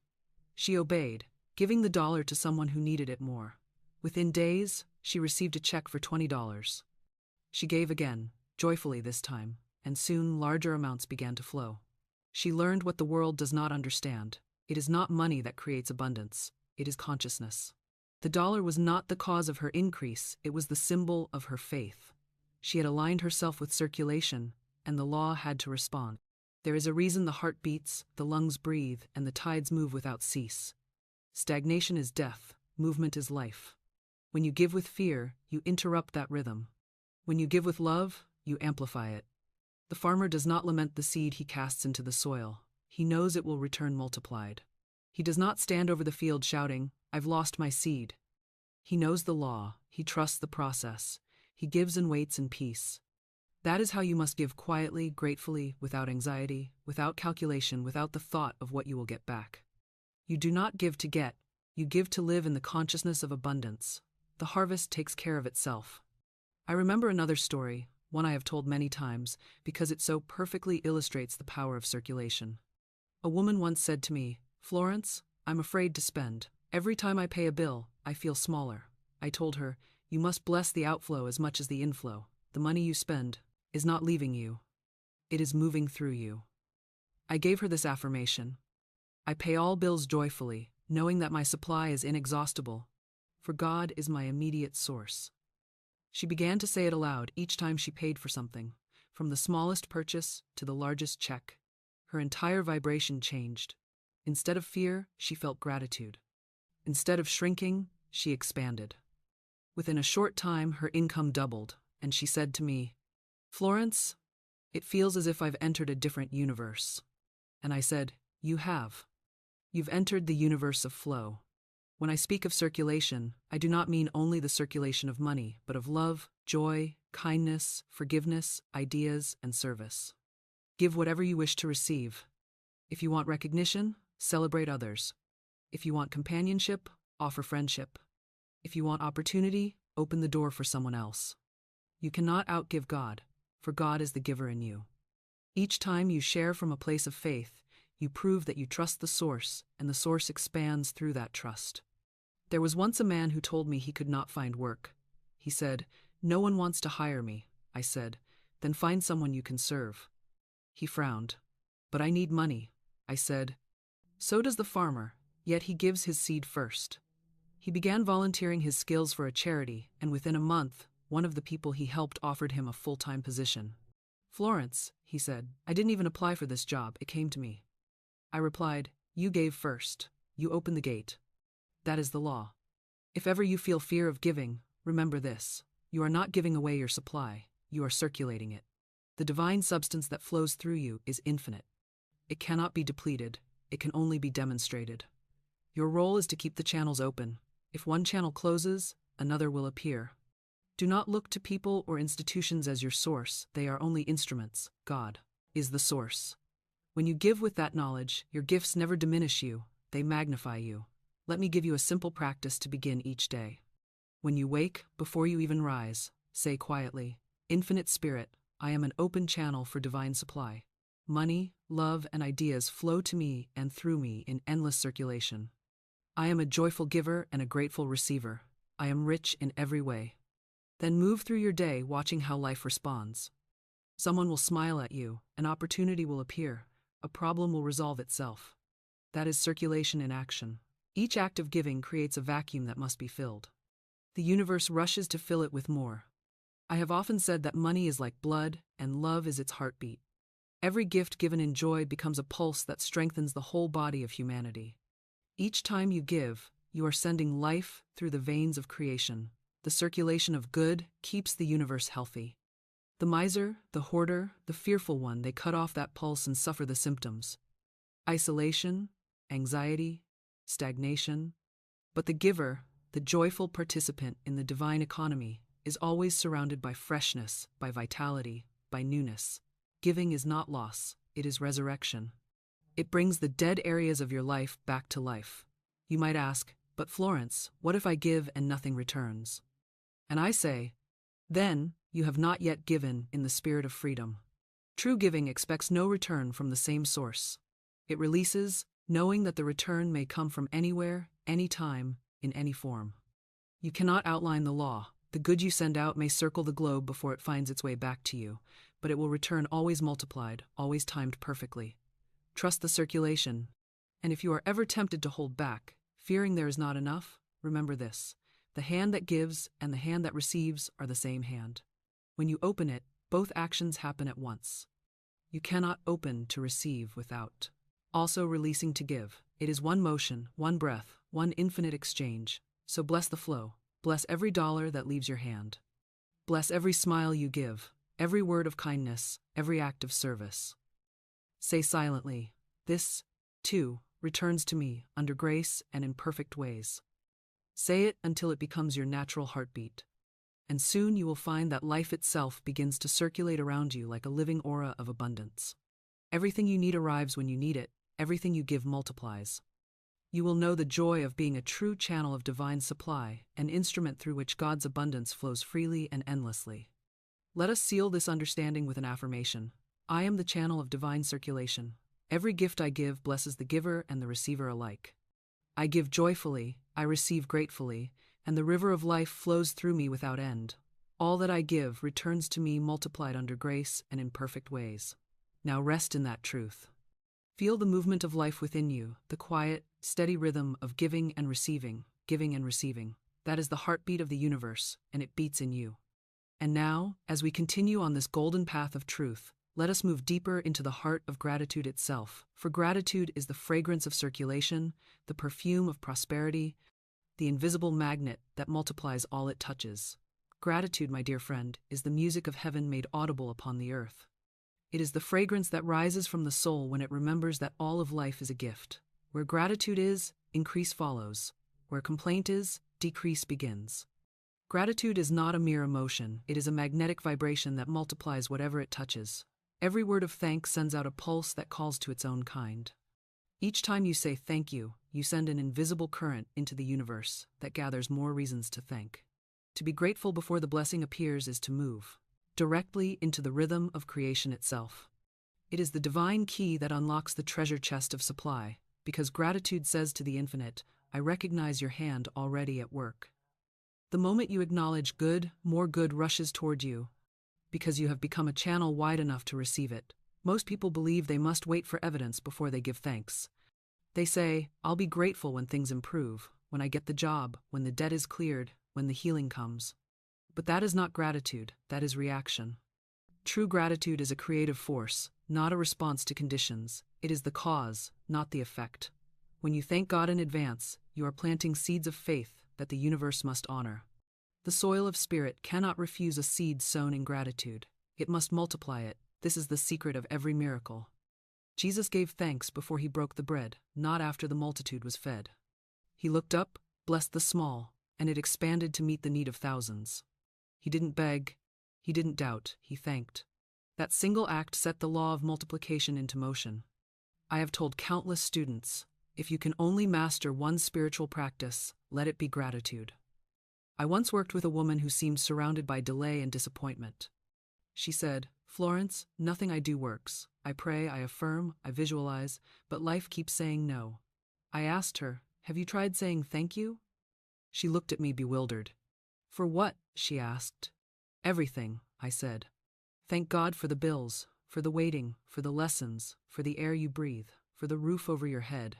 She obeyed, giving the dollar to someone who needed it more. Within days, she received a check for $20. She gave again, joyfully this time, and soon larger amounts began to flow. She learned what the world does not understand. It is not money that creates abundance. It is consciousness. The dollar was not the cause of her increase, it was the symbol of her faith. She had aligned herself with circulation, and the law had to respond. There is a reason the heart beats, the lungs breathe, and the tides move without cease. Stagnation is death, movement is life. When you give with fear, you interrupt that rhythm. When you give with love, you amplify it. The farmer does not lament the seed he casts into the soil. He knows it will return multiplied. He does not stand over the field shouting, "I've lost my seed." He knows the law, he trusts the process, he gives and waits in peace. That is how you must give quietly, gratefully, without anxiety, without calculation, without the thought of what you will get back. You do not give to get, you give to live in the consciousness of abundance. The harvest takes care of itself. I remember another story, one I have told many times, because it so perfectly illustrates the power of circulation. A woman once said to me, "Florence, I'm afraid to spend. Every time I pay a bill, I feel smaller." I told her, "You must bless the outflow as much as the inflow. The money you spend is not leaving you. It is moving through you." I gave her this affirmation. I pay all bills joyfully, knowing that my supply is inexhaustible, for God is my immediate source. She began to say it aloud each time she paid for something, from the smallest purchase to the largest check. Her entire vibration changed. Instead of fear, she felt gratitude. Instead of shrinking, she expanded. Within a short time, her income doubled, and she said to me, "Florence, it feels as if I've entered a different universe." And I said, "You have. You've entered the universe of flow." When I speak of circulation, I do not mean only the circulation of money, but of love, joy, kindness, forgiveness, ideas, and service. Give whatever you wish to receive. If you want recognition, celebrate others. If you want companionship, offer friendship. If you want opportunity, open the door for someone else. You cannot outgive God, for God is the giver in you. Each time you share from a place of faith, you prove that you trust the source, and the source expands through that trust. There was once a man who told me he could not find work. He said, "No one wants to hire me." I said, "Then find someone you can serve." He frowned. "But I need money." I said, "So does the farmer, yet he gives his seed first." He began volunteering his skills for a charity, and within a month, one of the people he helped offered him a full-time position. "Florence," he said, "I didn't even apply for this job, it came to me." I replied, "You gave first. You opened the gate. That is the law. If ever you feel fear of giving, remember this. You are not giving away your supply, you are circulating it. The divine substance that flows through you is infinite. It cannot be depleted, it can only be demonstrated. Your role is to keep the channels open. If one channel closes, another will appear. Do not look to people or institutions as your source, they are only instruments. God is the source. When you give with that knowledge, your gifts never diminish you, they magnify you. Let me give you a simple practice to begin each day. When you wake, before you even rise, say quietly, "Infinite Spirit, I am an open channel for divine supply. Money, love, and ideas flow to me and through me in endless circulation. I am a joyful giver and a grateful receiver. I am rich in every way." Then move through your day watching how life responds. Someone will smile at you, an opportunity will appear, a problem will resolve itself. That is circulation in action. Each act of giving creates a vacuum that must be filled. The universe rushes to fill it with more. I have often said that money is like blood, and love is its heartbeat. Every gift given in joy becomes a pulse that strengthens the whole body of humanity. Each time you give, you are sending life through the veins of creation. The circulation of good keeps the universe healthy. The miser, the hoarder, the fearful one, they cut off that pulse and suffer the symptoms. Isolation, anxiety, stagnation. But the giver, the joyful participant in the divine economy, is always surrounded by freshness, by vitality, by newness. Giving is not loss, it is resurrection. It brings the dead areas of your life back to life. You might ask, "But Florence, what if I give and nothing returns?" And I say, then you have not yet given in the spirit of freedom. True giving expects no return from the same source. It releases, knowing that the return may come from anywhere, anytime, in any form. You cannot outline the law. The good you send out may circle the globe before it finds its way back to you, but it will return always multiplied, always timed perfectly. Trust the circulation. And if you are ever tempted to hold back, fearing there is not enough, remember this. The hand that gives and the hand that receives are the same hand. When you open it, both actions happen at once. You cannot open to receive without also releasing to give. It is one motion, one breath, one infinite exchange. So bless the flow. Bless every dollar that leaves your hand. Bless every smile you give, every word of kindness, every act of service. Say silently, this, too, returns to me under grace and in perfect ways. Say it until it becomes your natural heartbeat. And soon you will find that life itself begins to circulate around you like a living aura of abundance. Everything you need arrives when you need it, everything you give multiplies. You will know the joy of being a true channel of divine supply, an instrument through which God's abundance flows freely and endlessly. Let us seal this understanding with an affirmation. I am the channel of divine circulation. Every gift I give blesses the giver and the receiver alike. I give joyfully, I receive gratefully, and the river of life flows through me without end. All that I give returns to me multiplied under grace and in perfect ways. Now rest in that truth. Feel the movement of life within you, the quiet, steady rhythm of giving and receiving, giving and receiving. That is the heartbeat of the universe, and it beats in you. And now, as we continue on this golden path of truth, let us move deeper into the heart of gratitude itself, for gratitude is the fragrance of circulation, the perfume of prosperity, the invisible magnet that multiplies all it touches. Gratitude, my dear friend, is the music of heaven made audible upon the earth. It is the fragrance that rises from the soul when it remembers that all of life is a gift. Where gratitude is, increase follows. Where complaint is, decrease begins. Gratitude is not a mere emotion, it is a magnetic vibration that multiplies whatever it touches. Every word of thanks sends out a pulse that calls to its own kind. Each time you say thank you, you send an invisible current into the universe that gathers more reasons to thank. To be grateful before the blessing appears is to move directly into the rhythm of creation itself. It is the divine key that unlocks the treasure chest of supply, because gratitude says to the infinite, I recognize your hand already at work. The moment you acknowledge good, more good rushes toward you, because you have become a channel wide enough to receive it. Most people believe they must wait for evidence before they give thanks. They say, I'll be grateful when things improve, when I get the job, when the debt is cleared, when the healing comes. But that is not gratitude, that is reaction. True gratitude is a creative force, not a response to conditions. It is the cause, not the effect. When you thank God in advance, you are planting seeds of faith that the universe must honor. The soil of spirit cannot refuse a seed sown in gratitude. It must multiply it. This is the secret of every miracle. Jesus gave thanks before he broke the bread, not after the multitude was fed. He looked up, blessed the small, and it expanded to meet the need of thousands. He didn't beg, he didn't doubt, he thanked. That single act set the law of multiplication into motion. I have told countless students, if you can only master one spiritual practice, let it be gratitude. I once worked with a woman who seemed surrounded by delay and disappointment. She said, Florence, nothing I do works. I pray, I affirm, I visualize, but life keeps saying no. I asked her, have you tried saying thank you? She looked at me bewildered. For what? She asked. Everything, I said. Thank God for the bills, for the waiting, for the lessons, for the air you breathe, for the roof over your head.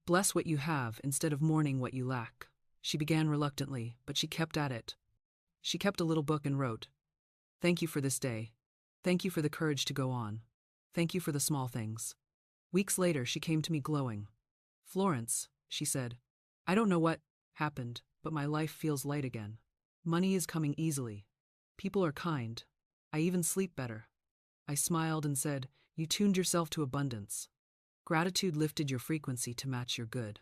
Bless what you have instead of mourning what you lack. She began reluctantly, but she kept at it. She kept a little book and wrote, Thank you for this day. Thank you for the courage to go on. Thank you for the small things. Weeks later, she came to me glowing. Florence, she said, I don't know what happened, but my life feels light again. Money is coming easily. People are kind. I even sleep better. I smiled and said, You tuned yourself to abundance. Gratitude lifted your frequency to match your good.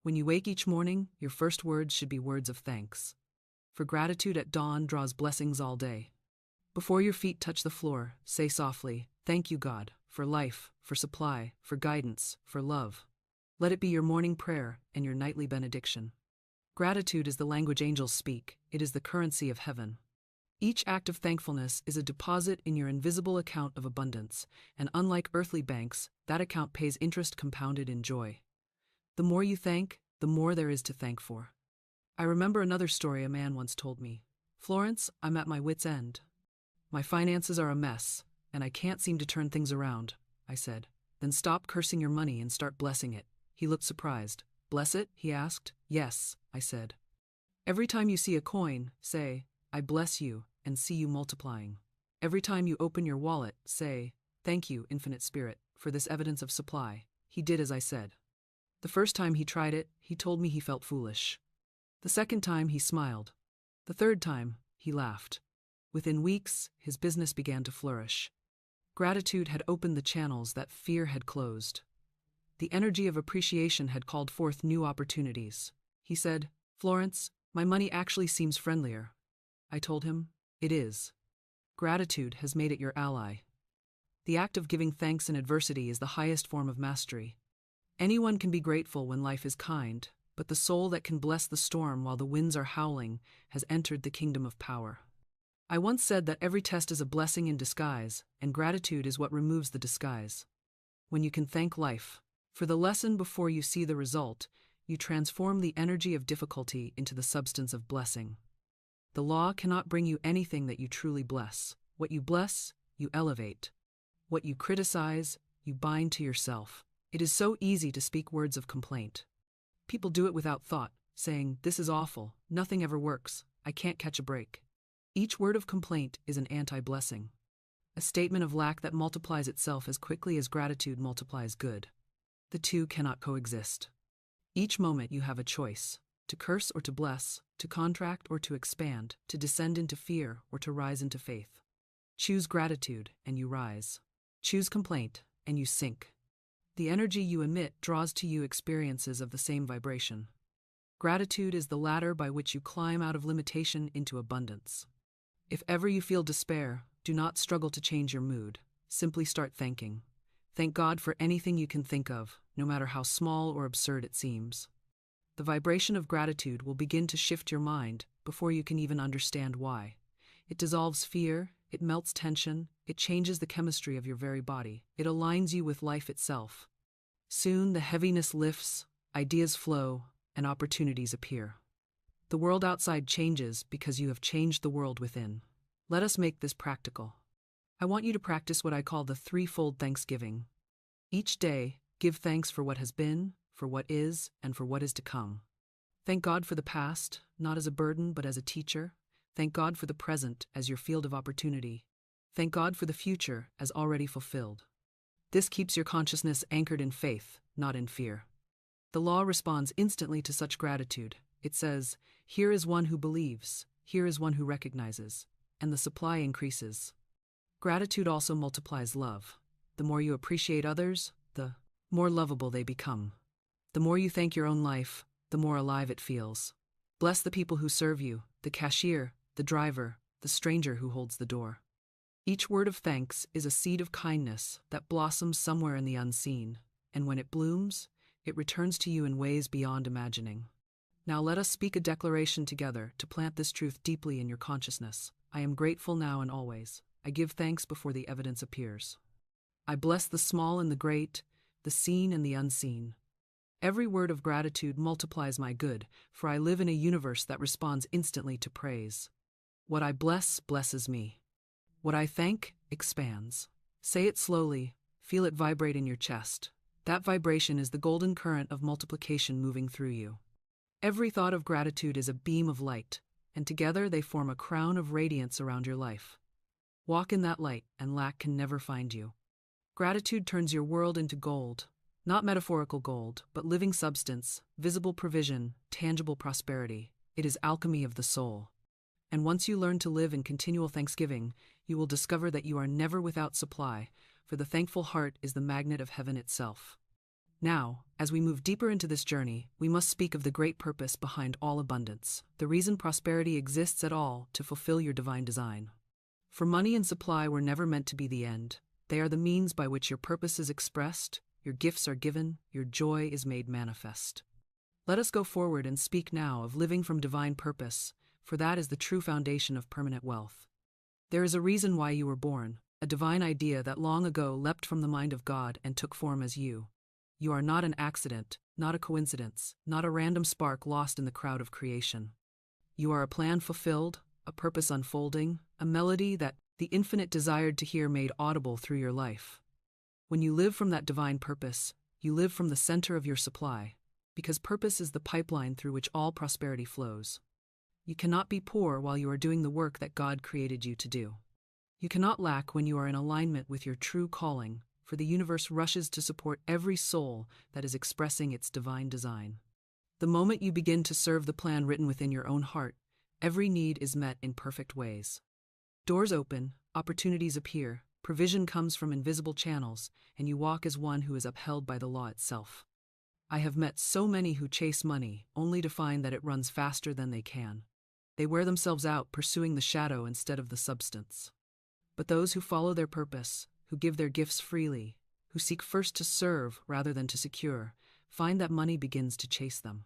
When you wake each morning, your first words should be words of thanks. For gratitude at dawn draws blessings all day. Before your feet touch the floor, say softly, Thank you, God, for life, for supply, for guidance, for love. Let it be your morning prayer and your nightly benediction. Gratitude is the language angels speak. It is the currency of heaven. Each act of thankfulness is a deposit in your invisible account of abundance, and unlike earthly banks, that account pays interest compounded in joy. The more you thank, the more there is to thank for. I remember another story a man once told me. Florence, I'm at my wit's end. My finances are a mess, and I can't seem to turn things around, I said. Then stop cursing your money and start blessing it. He looked surprised. Bless it? He asked. Yes, I said. Every time you see a coin, say, I bless you, and see you multiplying. Every time you open your wallet, say, Thank you, Infinite Spirit, for this evidence of supply. He did as I said. The first time he tried it, he told me he felt foolish. The second time, he smiled. The third time, he laughed. Within weeks, his business began to flourish. Gratitude had opened the channels that fear had closed. The energy of appreciation had called forth new opportunities. He said, "Florence, my money actually seems friendlier." I told him, "It is. Gratitude has made it your ally." The act of giving thanks in adversity is the highest form of mastery. Anyone can be grateful when life is kind, but the soul that can bless the storm while the winds are howling has entered the kingdom of power. I once said that every test is a blessing in disguise, and gratitude is what removes the disguise. When you can thank life for the lesson before you see the result, you transform the energy of difficulty into the substance of blessing. The law cannot bring you anything that you truly bless. What you bless, you elevate. What you criticize, you bind to yourself. It is so easy to speak words of complaint. People do it without thought, saying, "This is awful, nothing ever works, I can't catch a break." Each word of complaint is an anti-blessing, a statement of lack that multiplies itself as quickly as gratitude multiplies good. The two cannot coexist. Each moment you have a choice, to curse or to bless, to contract or to expand, to descend into fear or to rise into faith. Choose gratitude and you rise. Choose complaint and you sink. The energy you emit draws to you experiences of the same vibration. Gratitude is the ladder by which you climb out of limitation into abundance. If ever you feel despair, do not struggle to change your mood. Simply start thanking. Thank God for anything you can think of, no matter how small or absurd it seems. The vibration of gratitude will begin to shift your mind before you can even understand why. It dissolves fear, it melts tension, it changes the chemistry of your very body. It aligns you with life itself. Soon the heaviness lifts, ideas flow, and opportunities appear. The world outside changes because you have changed the world within. Let us make this practical. I want you to practice what I call the threefold Thanksgiving. Each day, give thanks for what has been, for what is, and for what is to come. Thank God for the past, not as a burden but as a teacher. Thank God for the present as your field of opportunity. Thank God for the future as already fulfilled. This keeps your consciousness anchored in faith, not in fear. The law responds instantly to such gratitude. It says, "Here is one who believes, here is one who recognizes," and the supply increases. Gratitude also multiplies love. The more you appreciate others, the more lovable they become. The more you thank your own life, the more alive it feels. Bless the people who serve you, the cashier, the driver, the stranger who holds the door. Each word of thanks is a seed of kindness that blossoms somewhere in the unseen, and when it blooms, it returns to you in ways beyond imagining. Now let us speak a declaration together to plant this truth deeply in your consciousness. I am grateful now and always. I give thanks before the evidence appears. I bless the small and the great, the seen and the unseen. Every word of gratitude multiplies my good, for I live in a universe that responds instantly to praise. What I bless blesses me. What I thank expands. Say it slowly, feel it vibrate in your chest. That vibration is the golden current of multiplication moving through you. Every thought of gratitude is a beam of light, and together they form a crown of radiance around your life. Walk in that light, and lack can never find you. Gratitude turns your world into gold, not metaphorical gold, but living substance, visible provision, tangible prosperity. It is alchemy of the soul. And once you learn to live in continual thanksgiving, you will discover that you are never without supply, for the thankful heart is the magnet of heaven itself. Now, as we move deeper into this journey, we must speak of the great purpose behind all abundance, the reason prosperity exists at all, to fulfill your divine design. For money and supply were never meant to be the end. They are the means by which your purpose is expressed, your gifts are given, your joy is made manifest. Let us go forward and speak now of living from divine purpose, for that is the true foundation of permanent wealth. There is a reason why you were born, a divine idea that long ago leapt from the mind of God and took form as you. You are not an accident, not a coincidence, not a random spark lost in the crowd of creation. You are a plan fulfilled, a purpose unfolding, a melody that the infinite desired to hear made audible through your life. When you live from that divine purpose, you live from the center of your supply, because purpose is the pipeline through which all prosperity flows. You cannot be poor while you are doing the work that God created you to do. You cannot lack when you are in alignment with your true calling, for the universe rushes to support every soul that is expressing its divine design. The moment you begin to serve the plan written within your own heart, every need is met in perfect ways. Doors open, opportunities appear, provision comes from invisible channels, and you walk as one who is upheld by the law itself. I have met so many who chase money, only to find that it runs faster than they can. They wear themselves out pursuing the shadow instead of the substance. But those who follow their purpose, who give their gifts freely, who seek first to serve rather than to secure, find that money begins to chase them.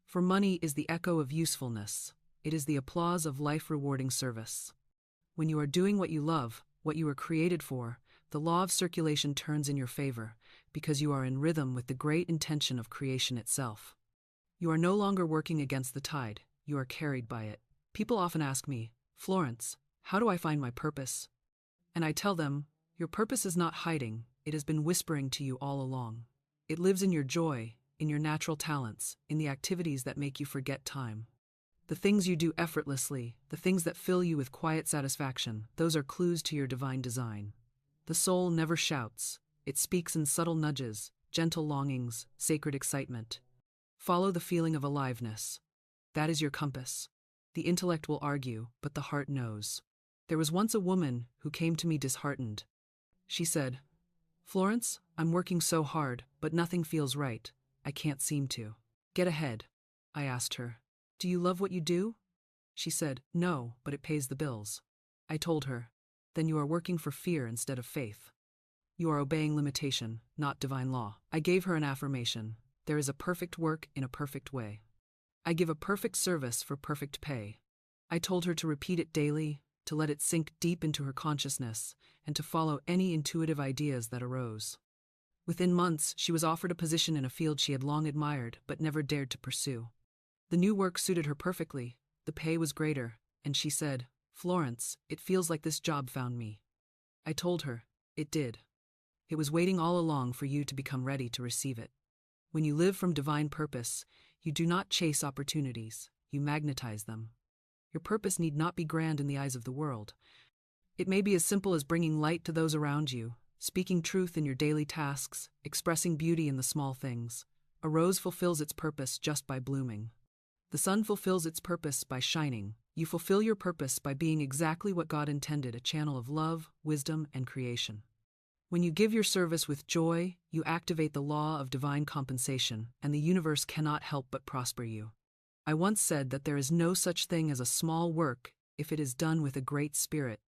For money is the echo of usefulness. It is the applause of life-rewarding service. When you are doing what you love, what you were created for, the law of circulation turns in your favor, because you are in rhythm with the great intention of creation itself. You are no longer working against the tide, you are carried by it. People often ask me, Florence, how do I find my purpose? And I tell them, your purpose is not hiding, it has been whispering to you all along. It lives in your joy, in your natural talents, in the activities that make you forget time. The things you do effortlessly, the things that fill you with quiet satisfaction, those are clues to your divine design. The soul never shouts, it speaks in subtle nudges, gentle longings, sacred excitement. Follow the feeling of aliveness. That is your compass. The intellect will argue, but the heart knows. There was once a woman who came to me disheartened. She said, Florence, I'm working so hard, but nothing feels right. I can't seem to get ahead. I asked her, do you love what you do? She said, no, but it pays the bills. I told her, then you are working for fear instead of faith. You are obeying limitation, not divine law. I gave her an affirmation. There is a perfect work in a perfect way. I give a perfect service for perfect pay. I told her to repeat it daily, to let it sink deep into her consciousness, and to follow any intuitive ideas that arose. Within months, she was offered a position in a field she had long admired but never dared to pursue. The new work suited her perfectly, the pay was greater, and she said, Florence, it feels like this job found me. I told her, it did. It was waiting all along for you to become ready to receive it. When you live from divine purpose, you do not chase opportunities, you magnetize them. Your purpose need not be grand in the eyes of the world. It may be as simple as bringing light to those around you, speaking truth in your daily tasks, expressing beauty in the small things. A rose fulfills its purpose just by blooming. The sun fulfills its purpose by shining. You fulfill your purpose by being exactly what God intended, a channel of love, wisdom, and creation. When you give your service with joy, you activate the law of divine compensation, and the universe cannot help but prosper you. I once said that there is no such thing as a small work if it is done with a great spirit.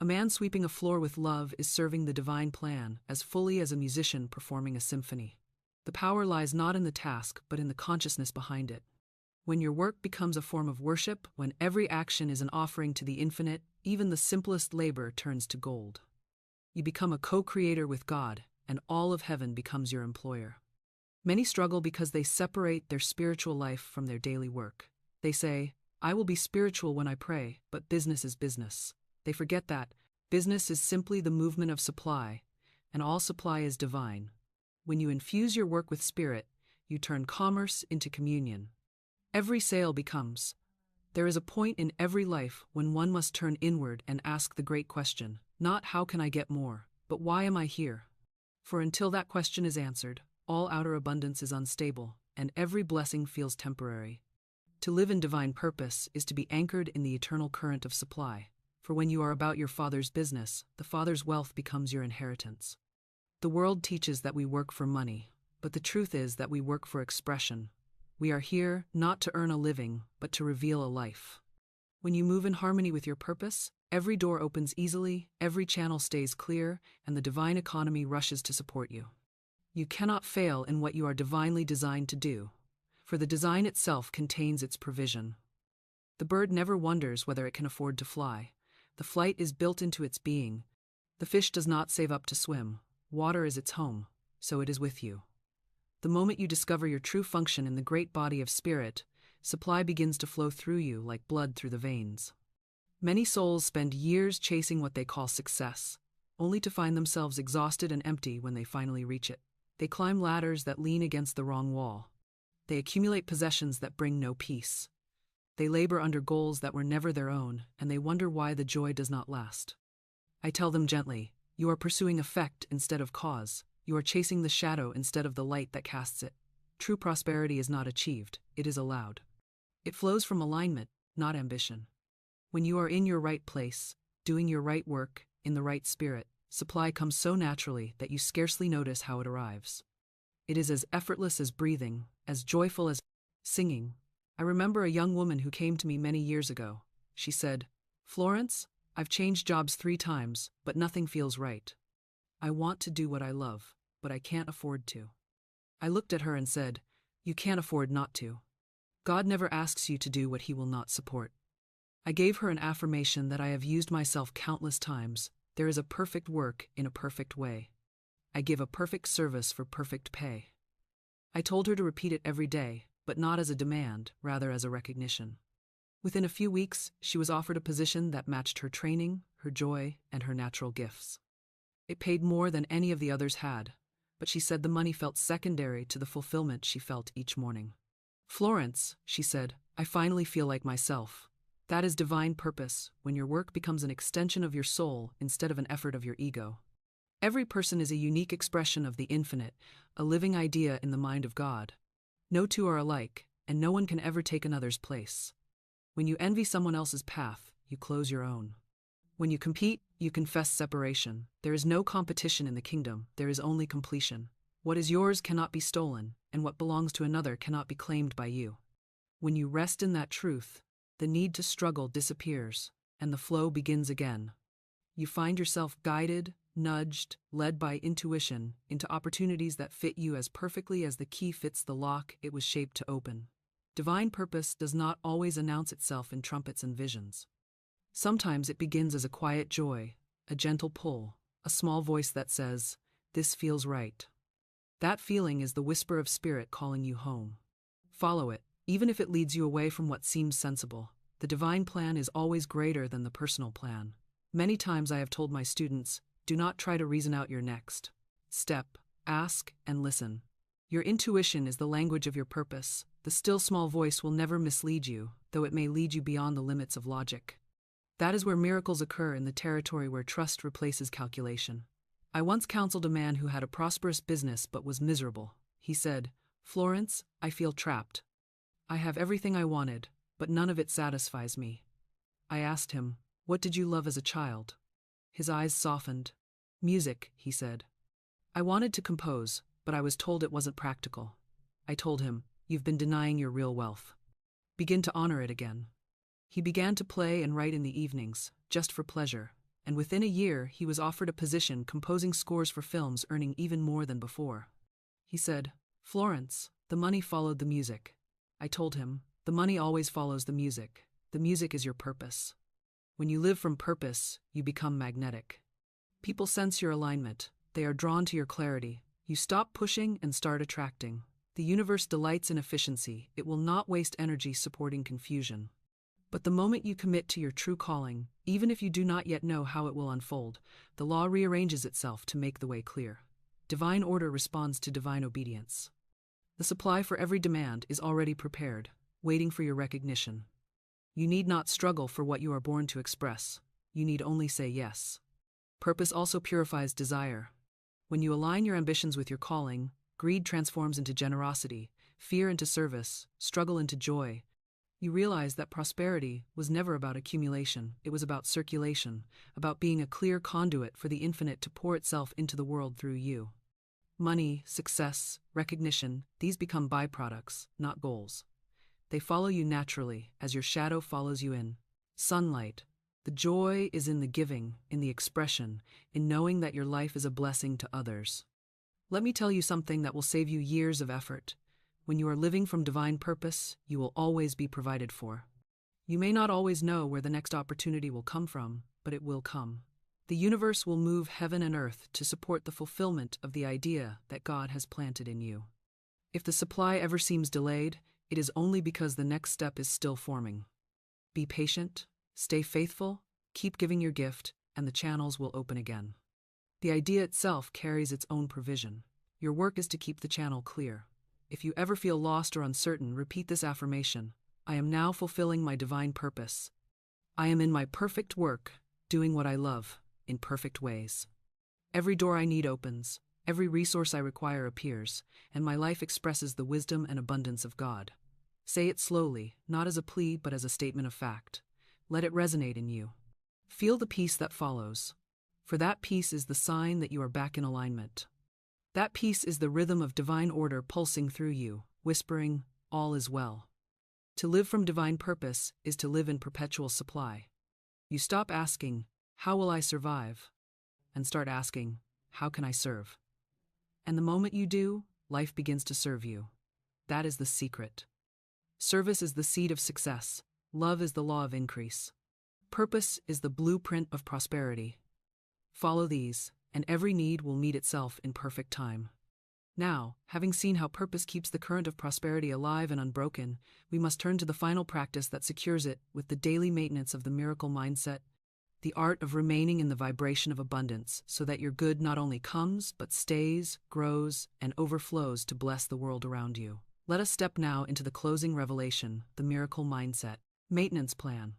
A man sweeping a floor with love is serving the divine plan as fully as a musician performing a symphony. The power lies not in the task but in the consciousness behind it. When your work becomes a form of worship, when every action is an offering to the infinite, even the simplest labor turns to gold. You become a co-creator with God, and all of heaven becomes your employer. Many struggle because they separate their spiritual life from their daily work. They say, I will be spiritual when I pray, but business is business. They forget that business is simply the movement of supply, and all supply is divine. When you infuse your work with spirit, you turn commerce into communion. Every sale becomes. There is a point in every life when one must turn inward and ask the great question, not how can I get more, but why am I here? For until that question is answered, all outer abundance is unstable, and every blessing feels temporary. To live in divine purpose is to be anchored in the eternal current of supply, for when you are about your Father's business, the Father's wealth becomes your inheritance. The world teaches that we work for money, but the truth is that we work for expression. We are here not to earn a living, but to reveal a life. When you move in harmony with your purpose, every door opens easily, every channel stays clear, and the divine economy rushes to support you. You cannot fail in what you are divinely designed to do, for the design itself contains its provision. The bird never wonders whether it can afford to fly. The flight is built into its being. The fish does not save up to swim. Water is its home, so it is with you. The moment you discover your true function in the great body of spirit, supply begins to flow through you like blood through the veins. Many souls spend years chasing what they call success, only to find themselves exhausted and empty when they finally reach it. They climb ladders that lean against the wrong wall. They accumulate possessions that bring no peace. They labor under goals that were never their own, and they wonder why the joy does not last. I tell them gently, You are pursuing effect instead of cause. You are chasing the shadow instead of the light that casts it. True prosperity is not achieved, it is allowed. It flows from alignment, not ambition. When you are in your right place, doing your right work, in the right spirit, supply comes so naturally that you scarcely notice how it arrives. It is as effortless as breathing, as joyful as singing. I remember a young woman who came to me many years ago. She said, "Florence, I've changed jobs 3 times, but nothing feels right. I want to do what I love, but I can't afford to." I looked at her and said, "You can't afford not to. God never asks you to do what He will not support." I gave her an affirmation that I have used myself countless times. There is a perfect work in a perfect way. I give a perfect service for perfect pay. I told her to repeat it every day, but not as a demand, rather as a recognition. Within a few weeks, she was offered a position that matched her training, her joy, and her natural gifts. It paid more than any of the others had, but she said the money felt secondary to the fulfillment she felt each morning. "Florence," she said, "I finally feel like myself." That is divine purpose, when your work becomes an extension of your soul instead of an effort of your ego. Every person is a unique expression of the infinite, a living idea in the mind of God. No two are alike, and no one can ever take another's place. When you envy someone else's path, you close your own. When you compete, you confess separation. There is no competition in the kingdom, there is only completion. What is yours cannot be stolen, and what belongs to another cannot be claimed by you. When you rest in that truth, the need to struggle disappears, and the flow begins again. You find yourself guided, nudged, led by intuition into opportunities that fit you as perfectly as the key fits the lock it was shaped to open. Divine purpose does not always announce itself in trumpets and visions. Sometimes it begins as a quiet joy, a gentle pull, a small voice that says, "This feels right." That feeling is the whisper of spirit calling you home. Follow it, even if it leads you away from what seems sensible. The divine plan is always greater than the personal plan. Many times I have told my students, do not try to reason out your next step. Ask and listen. Your intuition is the language of your purpose. The still small voice will never mislead you, though it may lead you beyond the limits of logic. That is where miracles occur, in the territory where trust replaces calculation. I once counseled a man who had a prosperous business but was miserable. He said, "Florence, I feel trapped. I have everything I wanted, but none of it satisfies me." I asked him, "What did you love as a child?" His eyes softened. "Music," he said. I wanted to compose, but I was told it wasn't practical. I told him, "You've been denying your real wealth. Begin to honor it again." He began to play and write in the evenings, just for pleasure, and within a year he was offered a position composing scores for films, earning even more than before. He said, "Florence, the money followed the music." I told him, "The money always follows the music. The music is your purpose. When you live from purpose, you become magnetic. People sense your alignment. They are drawn to your clarity. You stop pushing and start attracting. The universe delights in efficiency. It will not waste energy supporting confusion. But the moment you commit to your true calling, even if you do not yet know how it will unfold, the law rearranges itself to make the way clear. Divine order responds to divine obedience. The supply for every demand is already prepared, waiting for your recognition. You need not struggle for what you are born to express. You need only say yes. Purpose also purifies desire. When you align your ambitions with your calling, greed transforms into generosity, fear into service, struggle into joy. You realize that prosperity was never about accumulation, it was about circulation, about being a clear conduit for the infinite to pour itself into the world through you. Money, success, recognition, these become byproducts, not goals. They follow you naturally, as your shadow follows you in sunlight. The joy is in the giving, in the expression, in knowing that your life is a blessing to others. Let me tell you something that will save you years of effort. When you are living from divine purpose, you will always be provided for. You may not always know where the next opportunity will come from, but it will come. The universe will move heaven and earth to support the fulfillment of the idea that God has planted in you. If the supply ever seems delayed, it is only because the next step is still forming. Be patient, stay faithful, keep giving your gift, and the channels will open again. The idea itself carries its own provision. Your work is to keep the channel clear. If you ever feel lost or uncertain, repeat this affirmation. I am now fulfilling my divine purpose. I am in my perfect work, doing what I love, in perfect ways. Every door I need opens, every resource I require appears, and my life expresses the wisdom and abundance of God. Say it slowly, not as a plea but as a statement of fact. Let it resonate in you. Feel the peace that follows, for that peace is the sign that you are back in alignment. That peace is the rhythm of divine order pulsing through you, whispering, "All is well." To live from divine purpose is to live in perpetual supply. You stop asking, "How will I survive?" and start asking, "How can I serve?" And the moment you do, life begins to serve you. That is the secret. Service is the seed of success. Love is the law of increase. Purpose is the blueprint of prosperity. Follow these, and every need will meet itself in perfect time. Now, having seen how purpose keeps the current of prosperity alive and unbroken, we must turn to the final practice that secures it with the daily maintenance of the miracle mindset, the art of remaining in the vibration of abundance so that your good not only comes, but stays, grows, and overflows to bless the world around you. Let us step now into the closing revelation, the miracle mindset, maintenance plan.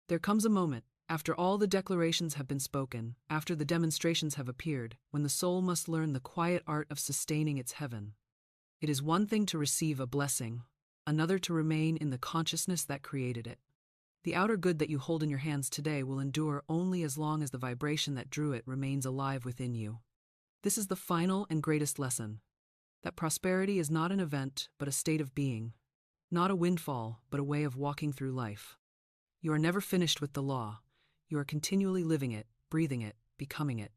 There comes a moment, after all the declarations have been spoken, after the demonstrations have appeared, when the soul must learn the quiet art of sustaining its heaven. It is one thing to receive a blessing, another to remain in the consciousness that created it. The outer good that you hold in your hands today will endure only as long as the vibration that drew it remains alive within you. This is the final and greatest lesson, that prosperity is not an event but a state of being, not a windfall but a way of walking through life. You are never finished with the law. You are continually living it, breathing it, becoming it.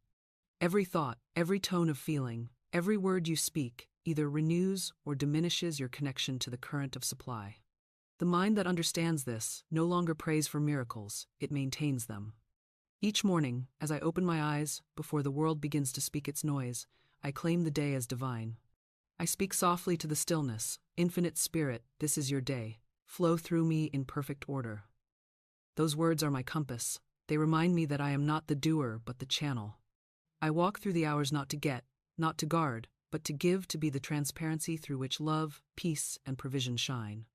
Every thought, every tone of feeling, every word you speak either renews or diminishes your connection to the current of supply. The mind that understands this no longer prays for miracles, it maintains them. Each morning, as I open my eyes, before the world begins to speak its noise, I claim the day as divine. I speak softly to the stillness, "Infinite Spirit, this is your day. Flow through me in perfect order." Those words are my compass. They remind me that I am not the doer, but the channel. I walk through the hours not to get, not to guard, but to give, to be the transparency through which love, peace, and provision shine.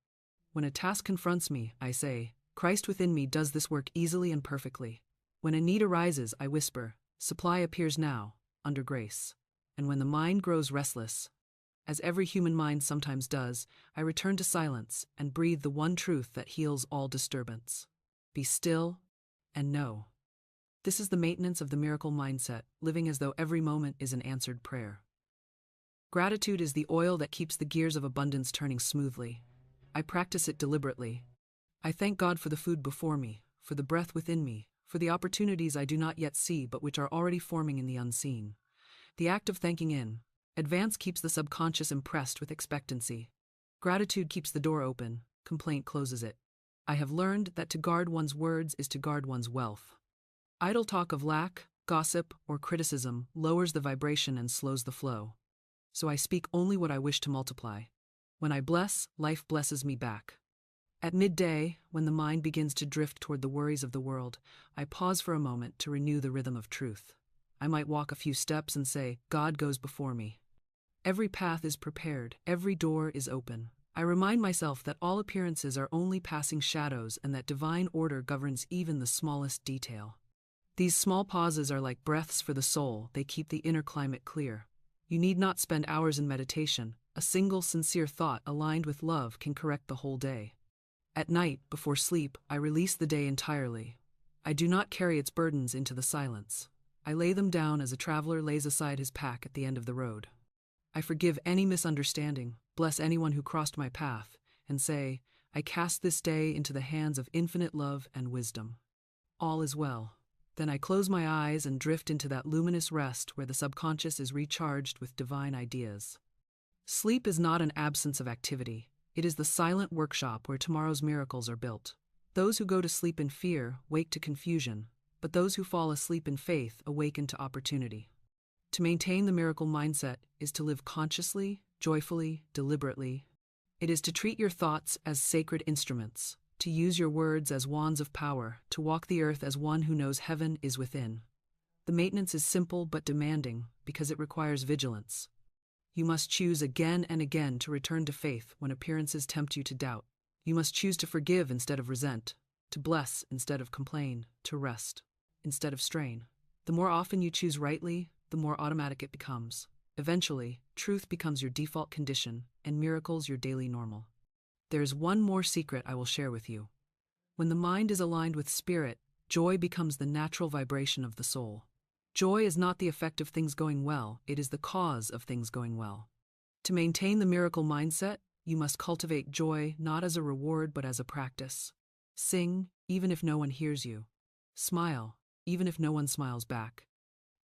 When a task confronts me, I say, "Christ within me does this work easily and perfectly." When a need arises, I whisper, "Supply appears now, under grace." And when the mind grows restless, as every human mind sometimes does, I return to silence and breathe the one truth that heals all disturbance. Be still and know. This is the maintenance of the miracle mindset, living as though every moment is an answered prayer. Gratitude is the oil that keeps the gears of abundance turning smoothly. I practice it deliberately. I thank God for the food before me, for the breath within me, for the opportunities I do not yet see but which are already forming in the unseen. The act of thanking in advance keeps the subconscious impressed with expectancy. Gratitude keeps the door open, complaint closes it. I have learned that to guard one's words is to guard one's wealth. Idle talk of lack, gossip, or criticism lowers the vibration and slows the flow. So I speak only what I wish to multiply. When I bless, life blesses me back. At midday, when the mind begins to drift toward the worries of the world, I pause for a moment to renew the rhythm of truth. I might walk a few steps and say, "God goes before me." Every path is prepared, every door is open. I remind myself that all appearances are only passing shadows and that divine order governs even the smallest detail. These small pauses are like breaths for the soul, they keep the inner climate clear. You need not spend hours in meditation. A single sincere thought aligned with love can correct the whole day. At night, before sleep, I release the day entirely. I do not carry its burdens into the silence. I lay them down as a traveler lays aside his pack at the end of the road. I forgive any misunderstanding, bless anyone who crossed my path, and say, "I cast this day into the hands of infinite love and wisdom." All is well. Then I close my eyes and drift into that luminous rest where the subconscious is recharged with divine ideas. Sleep is not an absence of activity. It is the silent workshop where tomorrow's miracles are built. Those who go to sleep in fear wake to confusion, but those who fall asleep in faith awaken to opportunity. To maintain the miracle mindset is to live consciously, joyfully, deliberately. It is to treat your thoughts as sacred instruments, to use your words as wands of power, to walk the earth as one who knows heaven is within. The maintenance is simple but demanding because it requires vigilance. You must choose again and again to return to faith when appearances tempt you to doubt. You must choose to forgive instead of resent, to bless instead of complain, to rest instead of strain. The more often you choose rightly, the more automatic it becomes. Eventually, truth becomes your default condition, and miracles your daily normal. There is one more secret I will share with you. When the mind is aligned with spirit, joy becomes the natural vibration of the soul. Joy is not the effect of things going well, it is the cause of things going well. To maintain the miracle mindset, you must cultivate joy not as a reward but as a practice. Sing, even if no one hears you. Smile, even if no one smiles back.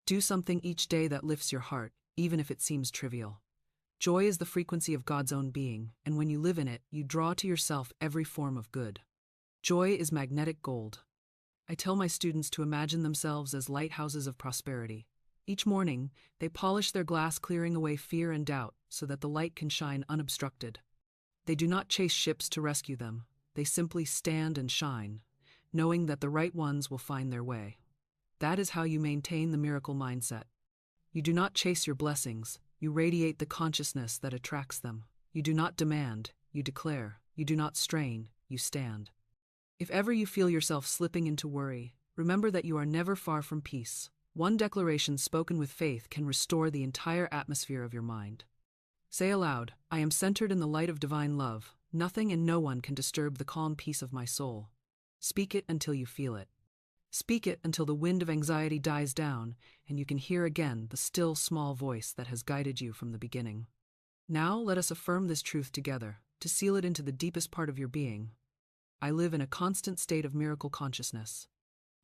Do something each day that lifts your heart, even if it seems trivial. Joy is the frequency of God's own being, and when you live in it, you draw to yourself every form of good. Joy is magnetic gold. I tell my students to imagine themselves as lighthouses of prosperity. Each morning, they polish their glass, clearing away fear and doubt so that the light can shine unobstructed. They do not chase ships to rescue them. They simply stand and shine, knowing that the right ones will find their way. That is how you maintain the miracle mindset. You do not chase your blessings, you radiate the consciousness that attracts them. You do not demand, you declare. You do not strain, you stand. If ever you feel yourself slipping into worry, remember that you are never far from peace. One declaration spoken with faith can restore the entire atmosphere of your mind. Say aloud, I am centered in the light of divine love. Nothing and no one can disturb the calm peace of my soul. Speak it until you feel it. Speak it until the wind of anxiety dies down and you can hear again the still small voice that has guided you from the beginning. Now let us affirm this truth together, to seal it into the deepest part of your being. I live in a constant state of miracle consciousness.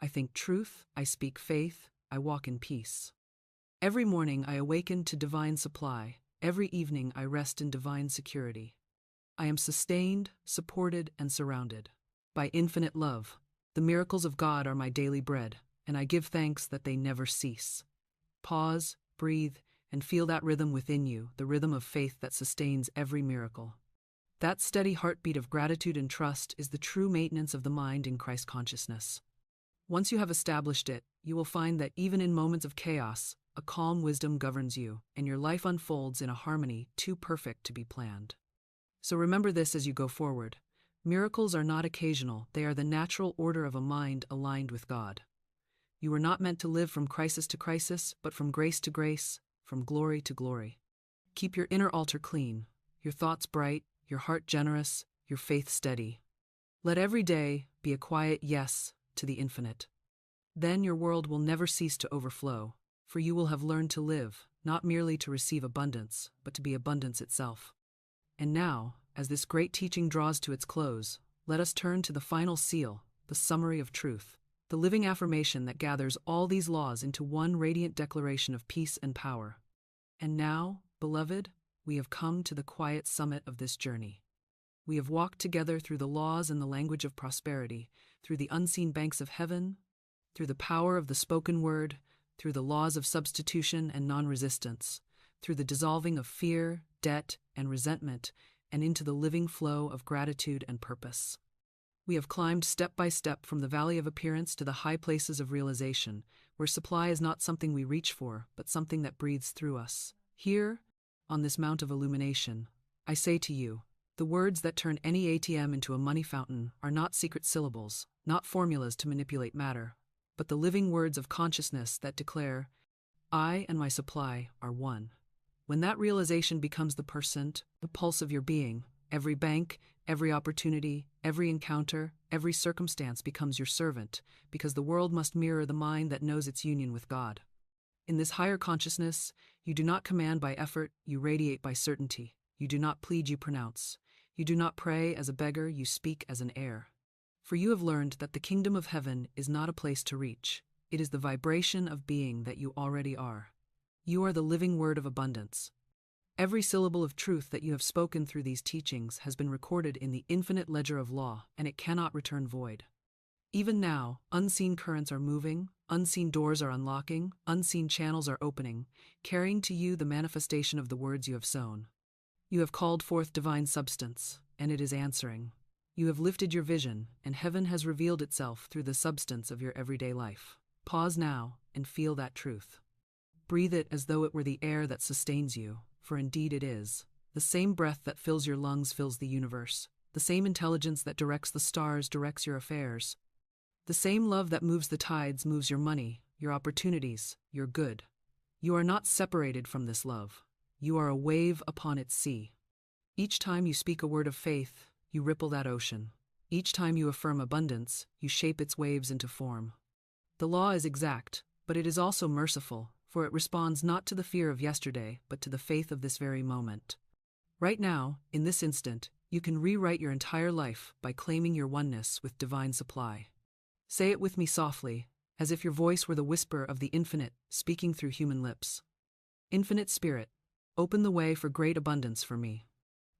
I think truth, I speak faith, I walk in peace. Every morning I awaken to divine supply, every evening I rest in divine security. I am sustained, supported, and surrounded by infinite love. The miracles of God are my daily bread, and I give thanks that they never cease. Pause, breathe, and feel that rhythm within you, the rhythm of faith that sustains every miracle. That steady heartbeat of gratitude and trust is the true maintenance of the mind in Christ consciousness. Once you have established it, you will find that even in moments of chaos, a calm wisdom governs you, and your life unfolds in a harmony too perfect to be planned. So remember this as you go forward. Miracles are not occasional, they are the natural order of a mind aligned with God. You were not meant to live from crisis to crisis, but from grace to grace, from glory to glory. Keep your inner altar clean, your thoughts bright, your heart generous, your faith steady. Let every day be a quiet yes to the infinite. Then your world will never cease to overflow, for you will have learned to live, not merely to receive abundance, but to be abundance itself. And now, as this great teaching draws to its close, let us turn to the final seal, the summary of truth, the living affirmation that gathers all these laws into one radiant declaration of peace and power. And now, beloved, we have come to the quiet summit of this journey. We have walked together through the laws and the language of prosperity, through the unseen banks of heaven, through the power of the spoken word, through the laws of substitution and non-resistance, through the dissolving of fear, debt, and resentment, and into the living flow of gratitude and purpose. We have climbed step by step from the valley of appearance to the high places of realization, where supply is not something we reach for, but something that breathes through us. Here, on this mount of illumination, I say to you, the words that turn any ATM into a money fountain are not secret syllables, not formulas to manipulate matter, but the living words of consciousness that declare, I and my supply are one. When that realization becomes the percent, the pulse of your being, every bank, every opportunity, every encounter, every circumstance becomes your servant, because the world must mirror the mind that knows its union with God. In this higher consciousness, you do not command by effort, you radiate by certainty. You do not plead, you pronounce. You do not pray as a beggar, you speak as an heir. For you have learned that the kingdom of heaven is not a place to reach. It is the vibration of being that you already are. You are the living word of abundance. Every syllable of truth that you have spoken through these teachings has been recorded in the infinite ledger of law, and it cannot return void. Even now, unseen currents are moving, unseen doors are unlocking, unseen channels are opening, carrying to you the manifestation of the words you have sown. You have called forth divine substance, and it is answering. You have lifted your vision, and heaven has revealed itself through the substance of your everyday life. Pause now and feel that truth. Breathe it as though it were the air that sustains you, for indeed it is. The same breath that fills your lungs fills the universe. The same intelligence that directs the stars directs your affairs. The same love that moves the tides moves your money, your opportunities, your good. You are not separated from this love. You are a wave upon its sea. Each time you speak a word of faith, you ripple that ocean. Each time you affirm abundance, you shape its waves into form. The law is exact, but it is also merciful, for it responds not to the fear of yesterday, but to the faith of this very moment. Right now, in this instant, you can rewrite your entire life by claiming your oneness with divine supply. Say it with me softly, as if your voice were the whisper of the infinite speaking through human lips. Infinite Spirit, open the way for great abundance for me.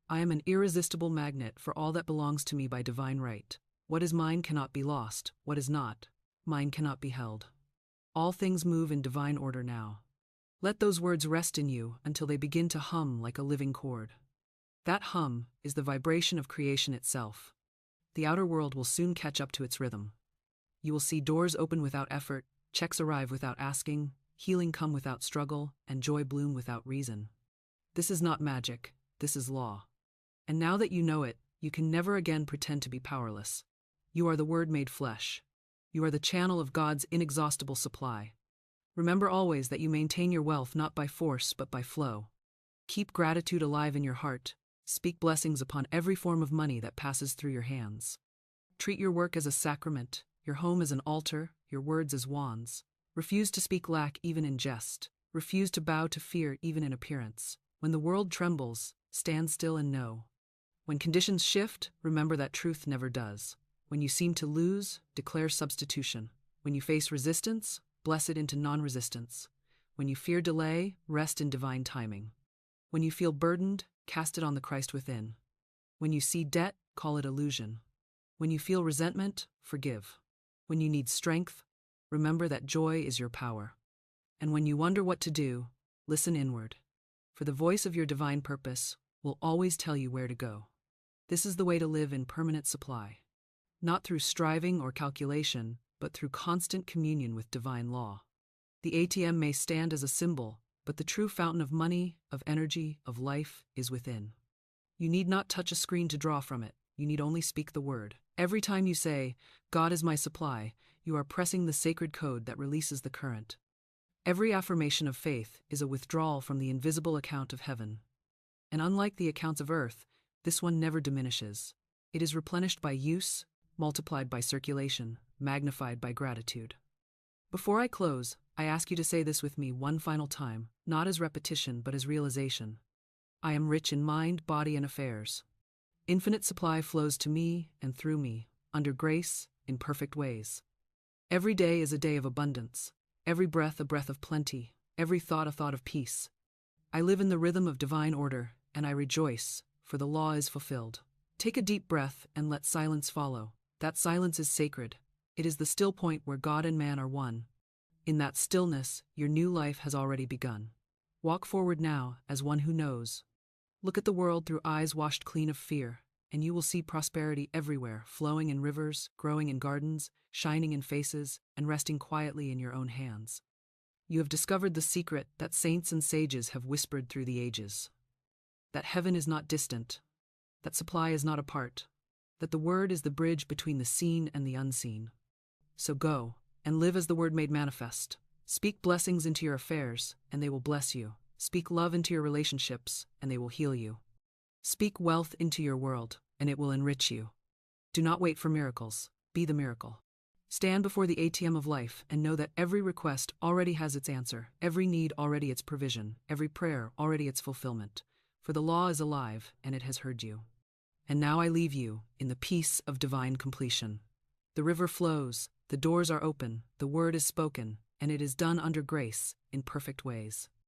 I am an irresistible magnet for all that belongs to me by divine right. What is mine cannot be lost, what is not, mine cannot be held. All things move in divine order now. Let those words rest in you until they begin to hum like a living chord. That hum is the vibration of creation itself. The outer world will soon catch up to its rhythm. You will see doors open without effort, checks arrive without asking, healing come without struggle, and joy bloom without reason. This is not magic, this is law. And now that you know it, you can never again pretend to be powerless. You are the Word made flesh. You are the channel of God's inexhaustible supply. Remember always that you maintain your wealth not by force but by flow. Keep gratitude alive in your heart. Speak blessings upon every form of money that passes through your hands. Treat your work as a sacrament, your home as an altar, your words as wands. Refuse to speak lack even in jest. Refuse to bow to fear even in appearance. When the world trembles, stand still and know. When conditions shift, remember that truth never does. When you seem to lose, declare substitution. When you face resistance, bless it into non-resistance. When you fear delay, rest in divine timing. When you feel burdened, cast it on the Christ within. When you see debt, call it illusion. When you feel resentment, forgive. When you need strength, remember that joy is your power. And when you wonder what to do, listen inward. For the voice of your divine purpose will always tell you where to go. This is the way to live in permanent supply. Not through striving or calculation, but through constant communion with divine law. The ATM may stand as a symbol, but the true fountain of money, of energy, of life is within. You need not touch a screen to draw from it. You need only speak the word. Every time you say, God is my supply, you are pressing the sacred code that releases the current. Every affirmation of faith is a withdrawal from the invisible account of heaven. And unlike the accounts of earth, this one never diminishes. It is replenished by use, multiplied by circulation, magnified by gratitude. Before I close, I ask you to say this with me one final time, not as repetition but as realization. I am rich in mind, body, and affairs. Infinite supply flows to me and through me, under grace, in perfect ways. Every day is a day of abundance, every breath a breath of plenty, every thought a thought of peace. I live in the rhythm of divine order, and I rejoice, for the law is fulfilled. Take a deep breath and let silence follow. That silence is sacred. It is the still point where God and man are one. In that stillness, your new life has already begun. Walk forward now as one who knows. Look at the world through eyes washed clean of fear, and you will see prosperity everywhere, flowing in rivers, growing in gardens, shining in faces, and resting quietly in your own hands. You have discovered the secret that saints and sages have whispered through the ages. That heaven is not distant, that supply is not apart, that the word is the bridge between the seen and the unseen. So go, and live as the word made manifest. Speak blessings into your affairs, and they will bless you. Speak love into your relationships, and they will heal you. Speak wealth into your world, and it will enrich you. Do not wait for miracles. Be the miracle. Stand before the ATM of life and know that every request already has its answer, every need already its provision, every prayer already its fulfillment. For the law is alive, and it has heard you. And now I leave you in the peace of divine completion. The river flows, the doors are open, the word is spoken, and it is done under grace, in perfect ways.